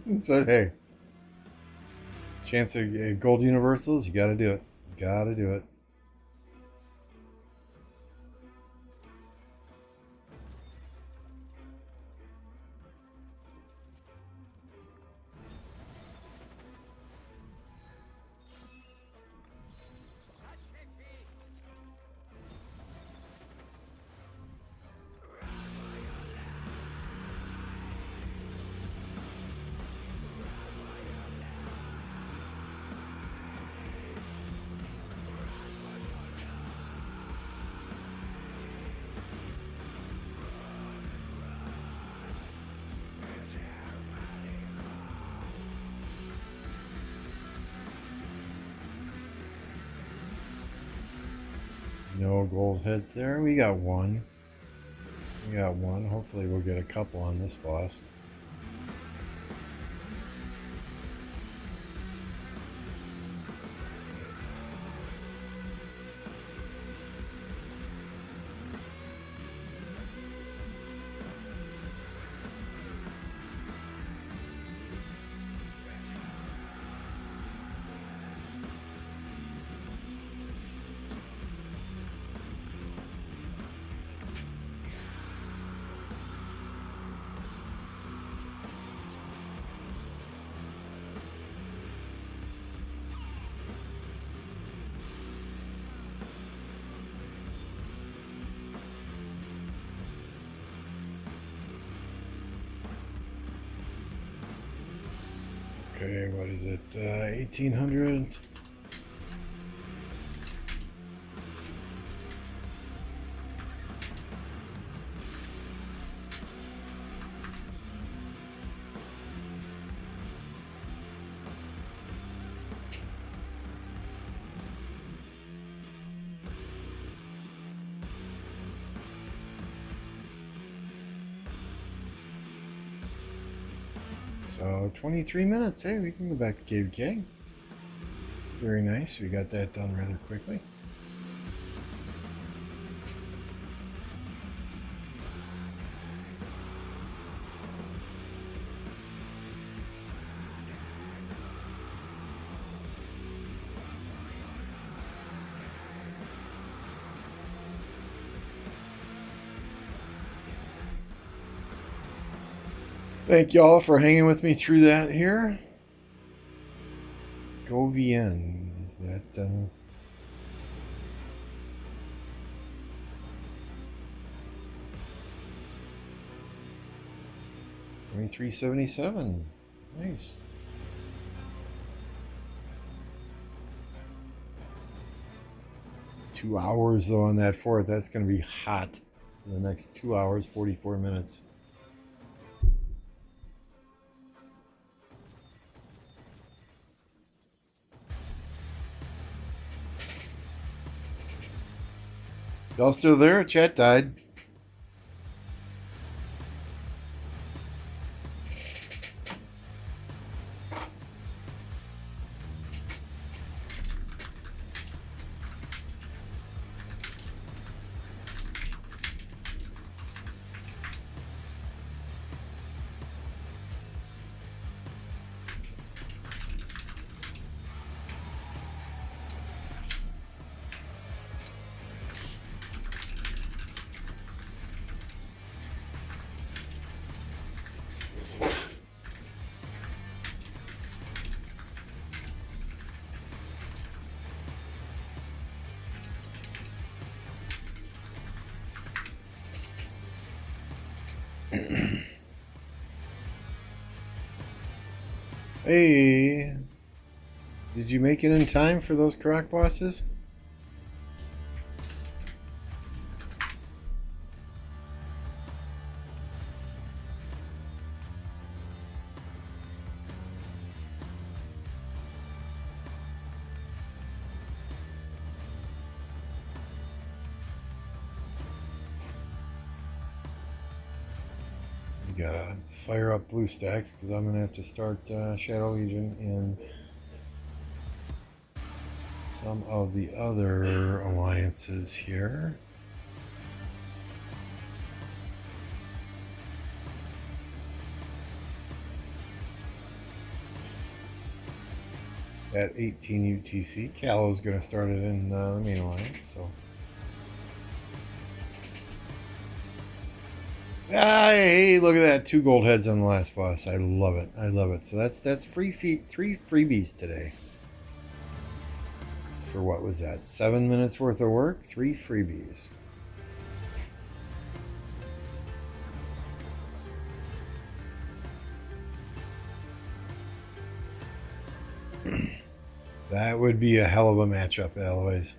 [SPEAKER 1] But hey, chance of gold universals, you gotta do it. You gotta do it. No gold heads there. We got one. We got one. Hopefully we'll get a couple on this boss. Okay, what is it? 1800? So 23 minutes. Hey, we can go back to KvK. Very nice. We got that done rather quickly. Thank y'all for hanging with me through that here. KvK, is that 2377? Nice. Two hours though on that fort. That's going to be hot in the next 2 hours, 44 minutes. Y'all still there? Chat died. Hey, did you make it in time for those Karuak bosses? Gotta fire up blue stacks because I'm gonna have to start Shadow Legion in some of the other alliances here. At 18 UTC, Callow's gonna start it in the main alliance, so. Ah, hey, look at that. 2 gold heads on the last boss. I love it. I love it. So that's 3 freebies today. For what was that? 7 minutes worth of work? 3 freebies. That would be a hell of a matchup, Eloise.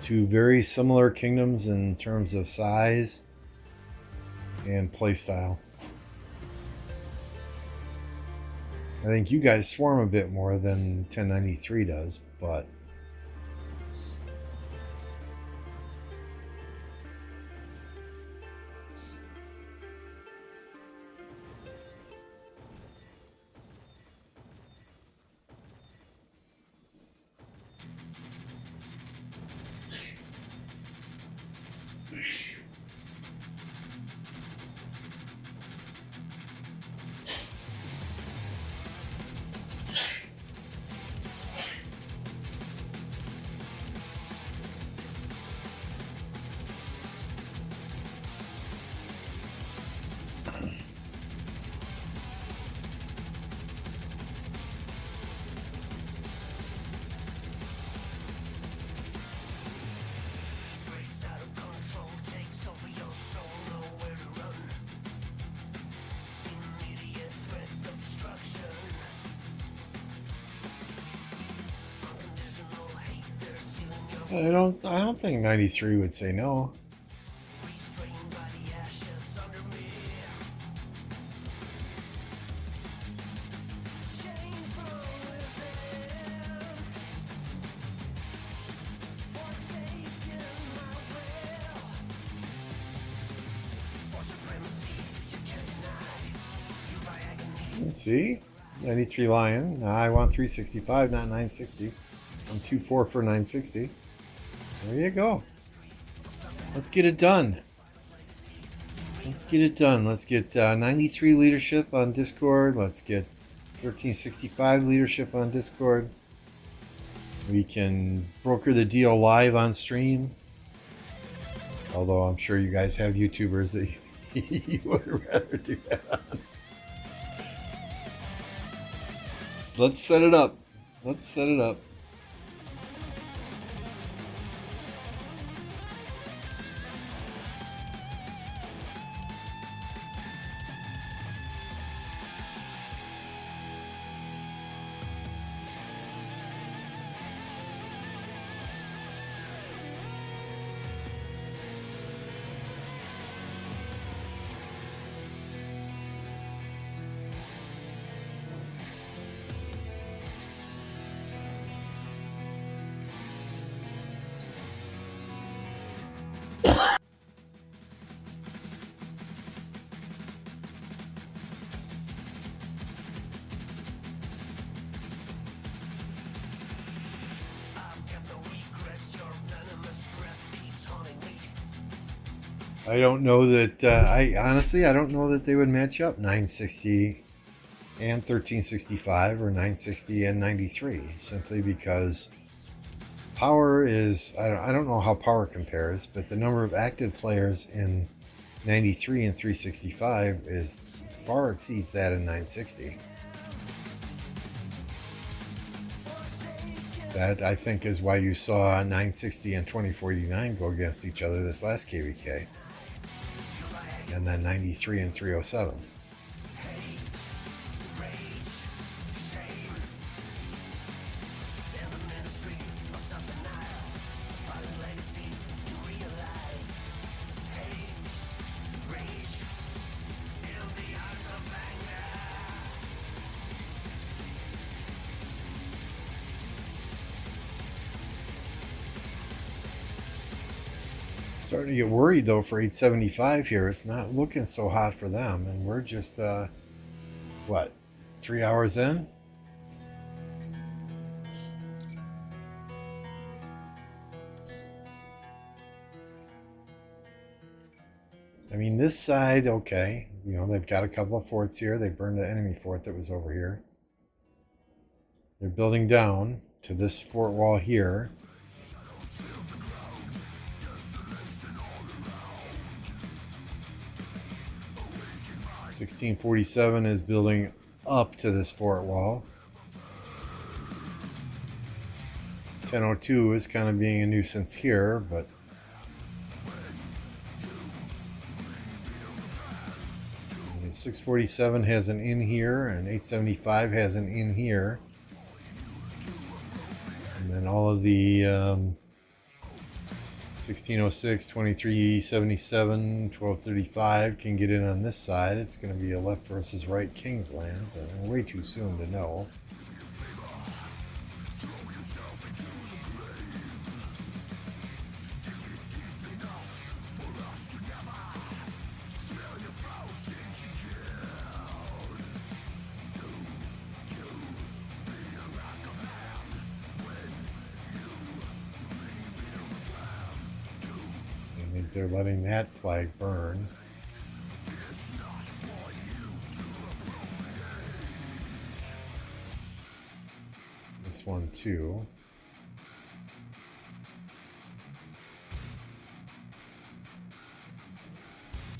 [SPEAKER 1] Two very similar kingdoms in terms of size and playstyle. I think you guys swarm a bit more than 1093 does, but I don't think 93 would say no. Let's see. 93 Lion. Now I want 365, not 960. I'm too poor for 960. There you go. Let's get it done. Let's get it done. Let's get 93 leadership on Discord. Let's get 1365 leadership on Discord. We can broker the deal live on stream. Although I'm sure you guys have YouTubers that you would rather do that. So let's set it up. Let's set it up. I don't know that, I honestly don't know that they would match up 960 and 1365 or 960 and 93, simply because power is, I don't know how power compares, but the number of active players in 93 and 365 is far exceeds that in 960. That, I think, is why you saw 960 and 2489 go against each other this last KvK. And then 93 and 307. Starting to get worried though for 875 here. It's not looking so hot for them, and we're just what, 3 hours in? I mean, this side, okay, you know, they've got a couple of forts here. They burned the enemy fort that was over here. They're building down to this fort wall here. 1647 is building up to this fort wall. 1002 is kind of being a nuisance here, but and 647 has an inn here, and 875 has an inn here. And then all of the 1606, 2377, 1235 can get in on this side. It's going to be a left versus right Kingsland, but way too soon to know. They're letting that flag burn. This one too.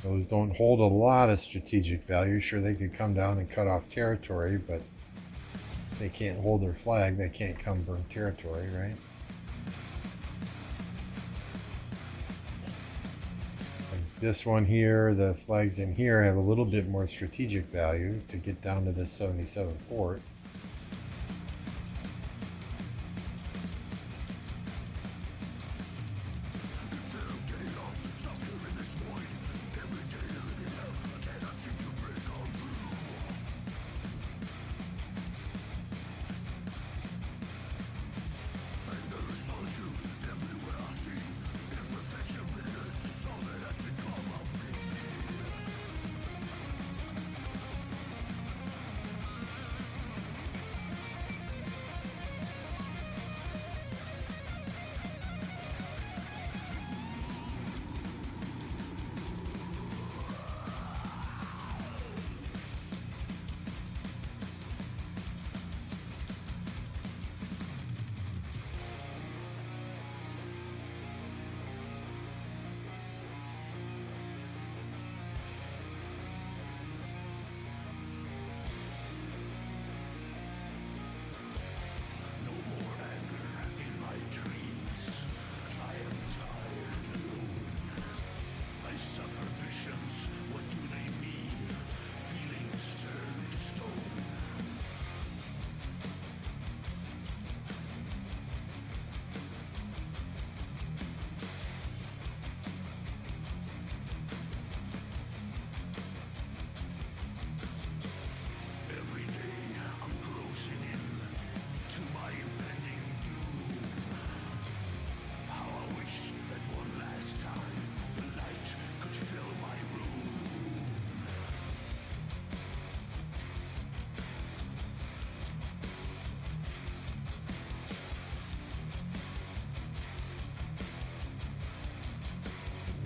[SPEAKER 1] Those don't hold a lot of strategic value. Sure, they could come down and cut off territory, but if they can't hold their flag, they can't come burn territory, right? This one here, the flags in here have a little bit more strategic value to get down to this 77 fort.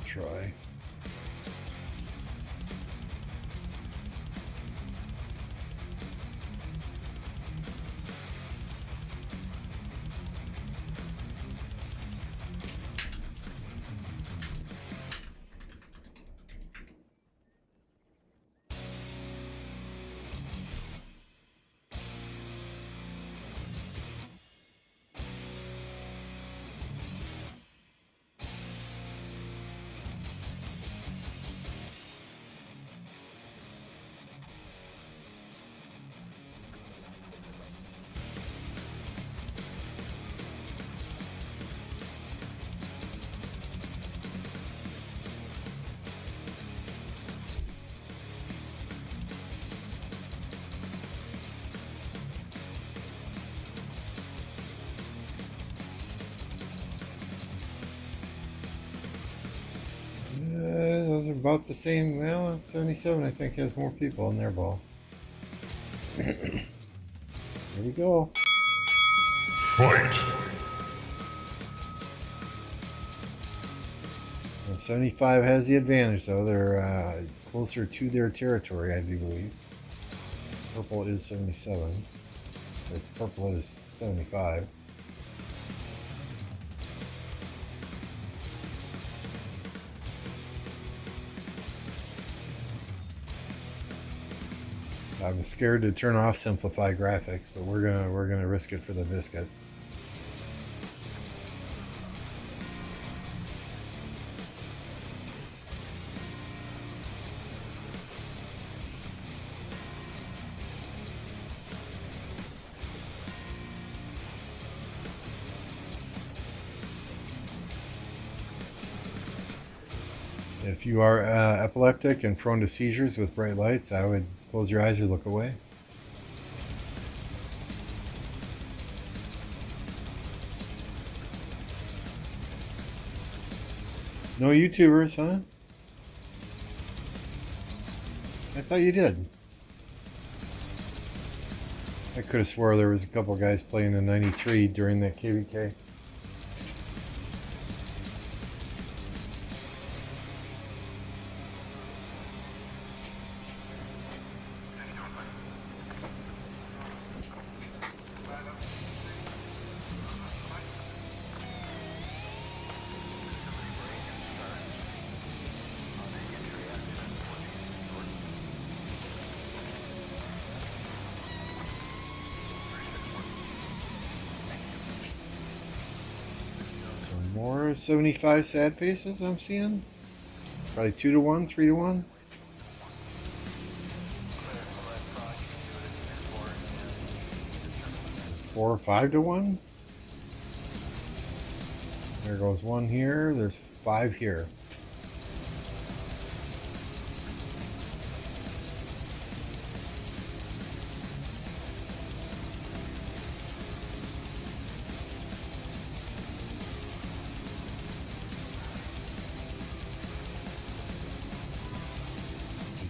[SPEAKER 1] Try. Those are about the same. Well, 77 I think has more people in their ball. Here we go.
[SPEAKER 4] Fight!
[SPEAKER 1] Well, 75 has the advantage though. They're closer to their territory, I do believe. Purple is 77. Or purple is 75. I'm scared to turn off simplify graphics, but we're gonna risk it for the biscuit. If you are epileptic and prone to seizures with bright lights, I would close your eyes or look away. No YouTubers, huh? I thought you did. I could have swore there was a couple guys playing in '93 during that KvK. More 75 sad faces I'm seeing. Probably 2 to 1, 3 to 1. Four or 5 to 1. There goes one here. There's 5 here.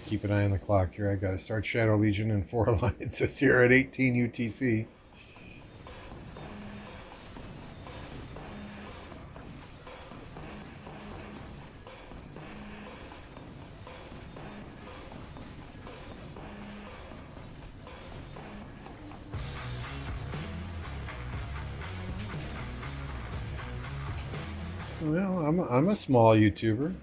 [SPEAKER 1] Keep an eye on the clock here. I got to start Shadow Legion in 4 alliances here at 18 UTC. Well, I'm a small YouTuber.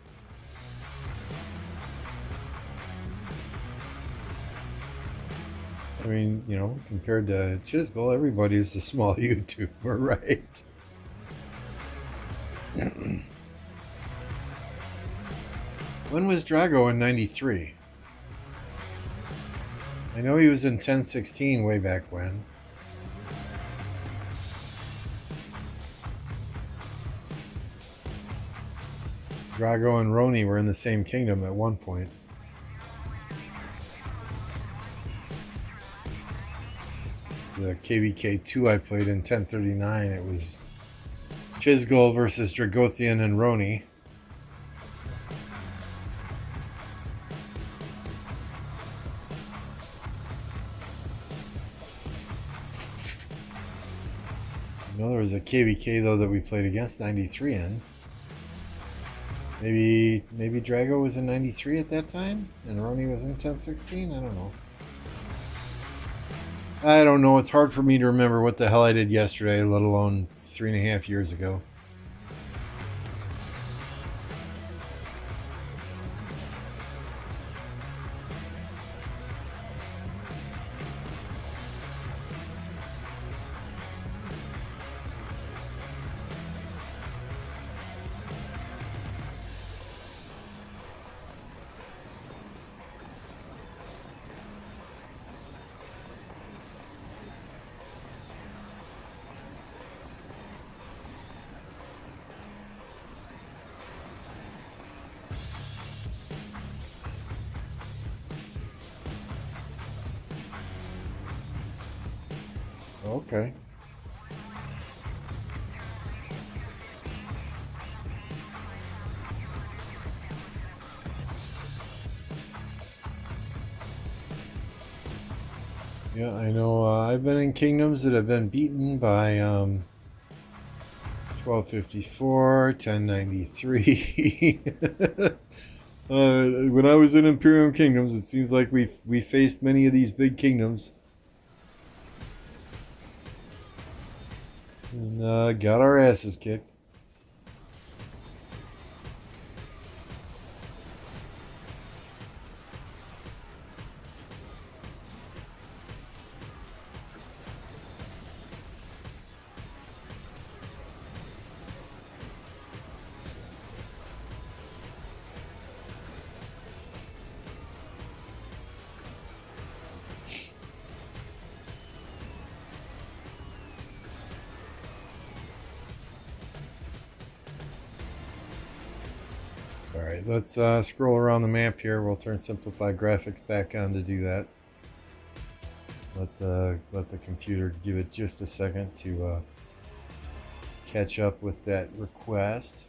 [SPEAKER 1] I mean, you know, compared to Chisgul, everybody's a small YouTuber, right? When was Drago in '93? I know he was in 1016 way back when. Drago and Roni were in the same kingdom at one point. KvK 2 I played in 1039. It was Chisgul versus Dragothian and Roni. I know there was a KvK though that we played against 93 in. Maybe Drago was in 93 at that time and Roni was in 1016. I don't know. I don't know. It's hard for me to remember what the hell I did yesterday, let alone 3.5 years ago. Okay. Yeah, I know. I've been in kingdoms that have been beaten by 1254, 1093. When I was in Imperium Kingdoms, it seems like we faced many of these big kingdoms. And got our asses kicked. Alright, let's scroll around the map here. We'll turn simplified graphics back on to do that. Let the computer give it just a second to catch up with that request.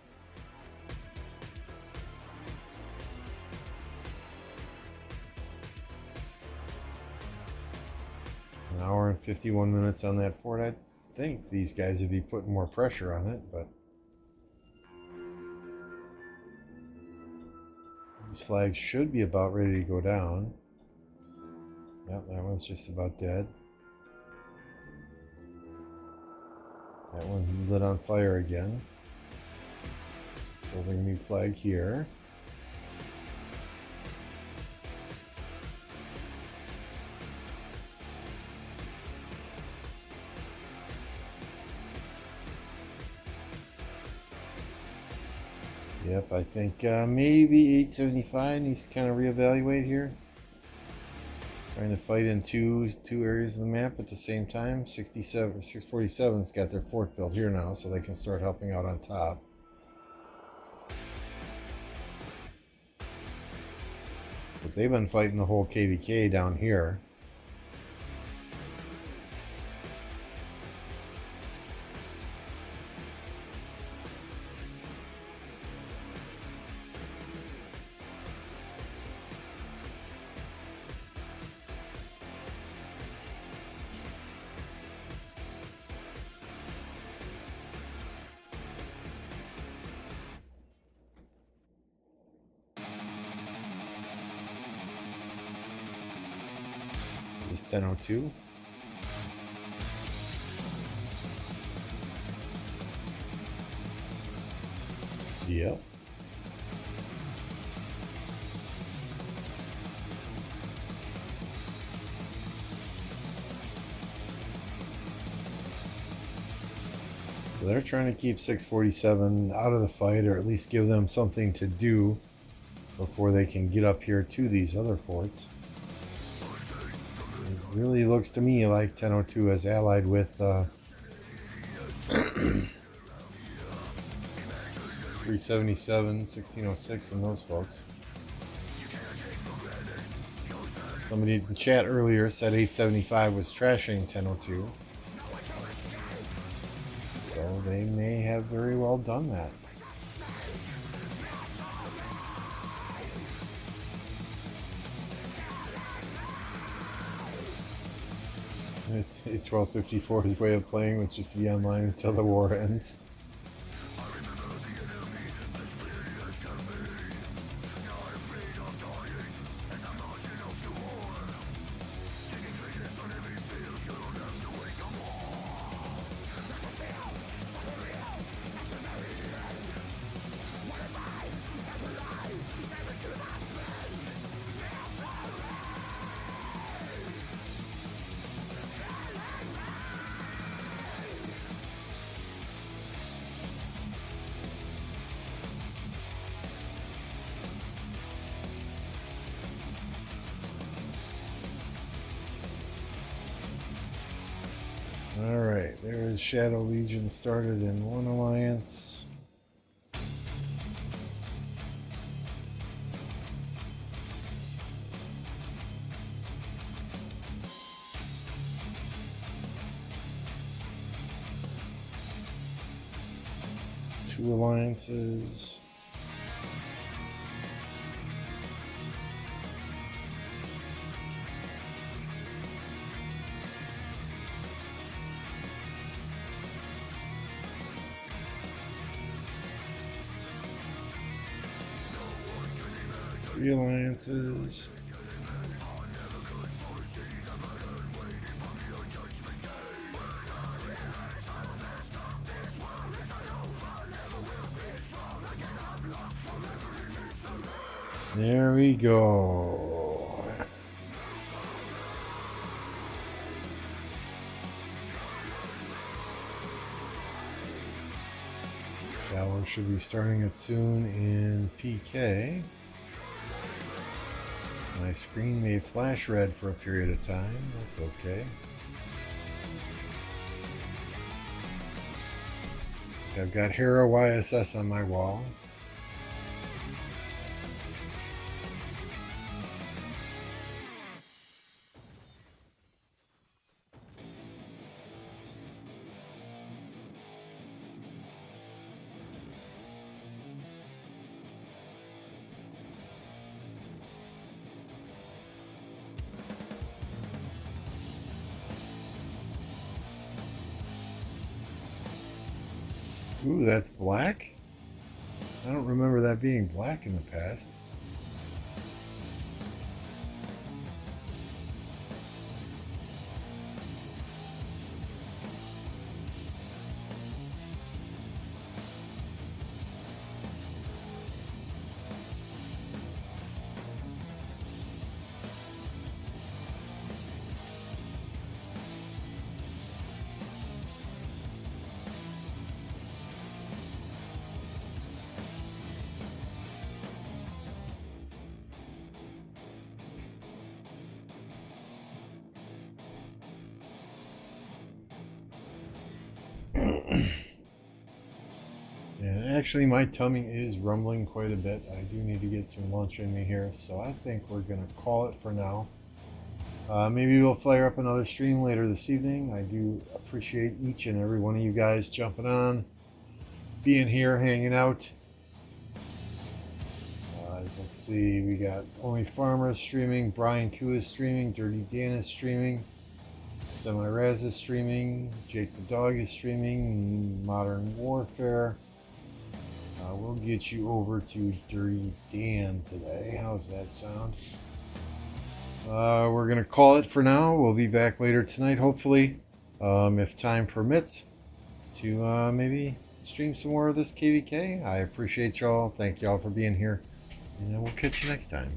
[SPEAKER 1] An hour and 51 minutes on that fort. I think these guys would be putting more pressure on it, but these flags should be about ready to go down. Yep, that one's just about dead. That one lit on fire again. Building a new flag here. Yep, I think maybe 875 needs to kind of reevaluate here. Trying to fight in two areas of the map at the same time. 647's got their fort built here now, so they can start helping out on top. But they've been fighting the whole KvK down here. This 1002. Yep. So they're trying to keep 647 out of the fight, or at least give them something to do before they can get up here to these other forts. It really looks to me like 1002 is allied with 377, 1606, and those folks. Somebody in the chat earlier said 875 was trashing 1002. So they may have very well done that. At 1254, his way of playing was just to be online until the war ends. Alright, there's Shadow Legion started in one alliance. Two alliances. Three alliances. There we go. Shower should be starting it soon in PK. My screen may flash red for a period of time. That's okay. I've got Hero YSS on my wall. Ooh, that's black? I don't remember that being black in the past. And actually, my tummy is rumbling quite a bit. I do need to get some lunch in me here, so I think we're going to call it for now. Maybe we'll fire up another stream later this evening. I do appreciate each and every one of you guys jumping on, being here, hanging out. Let's see, we got Only Farmers streaming, Brian Q is streaming, Dirty Dan is streaming, Semi-Raz is streaming, Jake the Dog is streaming, Modern Warfare. We'll get you over to Dirty Dan today. How's that sound? We're going to call it for now. We'll be back later tonight, hopefully, if time permits, to maybe stream some more of this KvK. I appreciate y'all. Thank y'all for being here. And we'll catch you next time.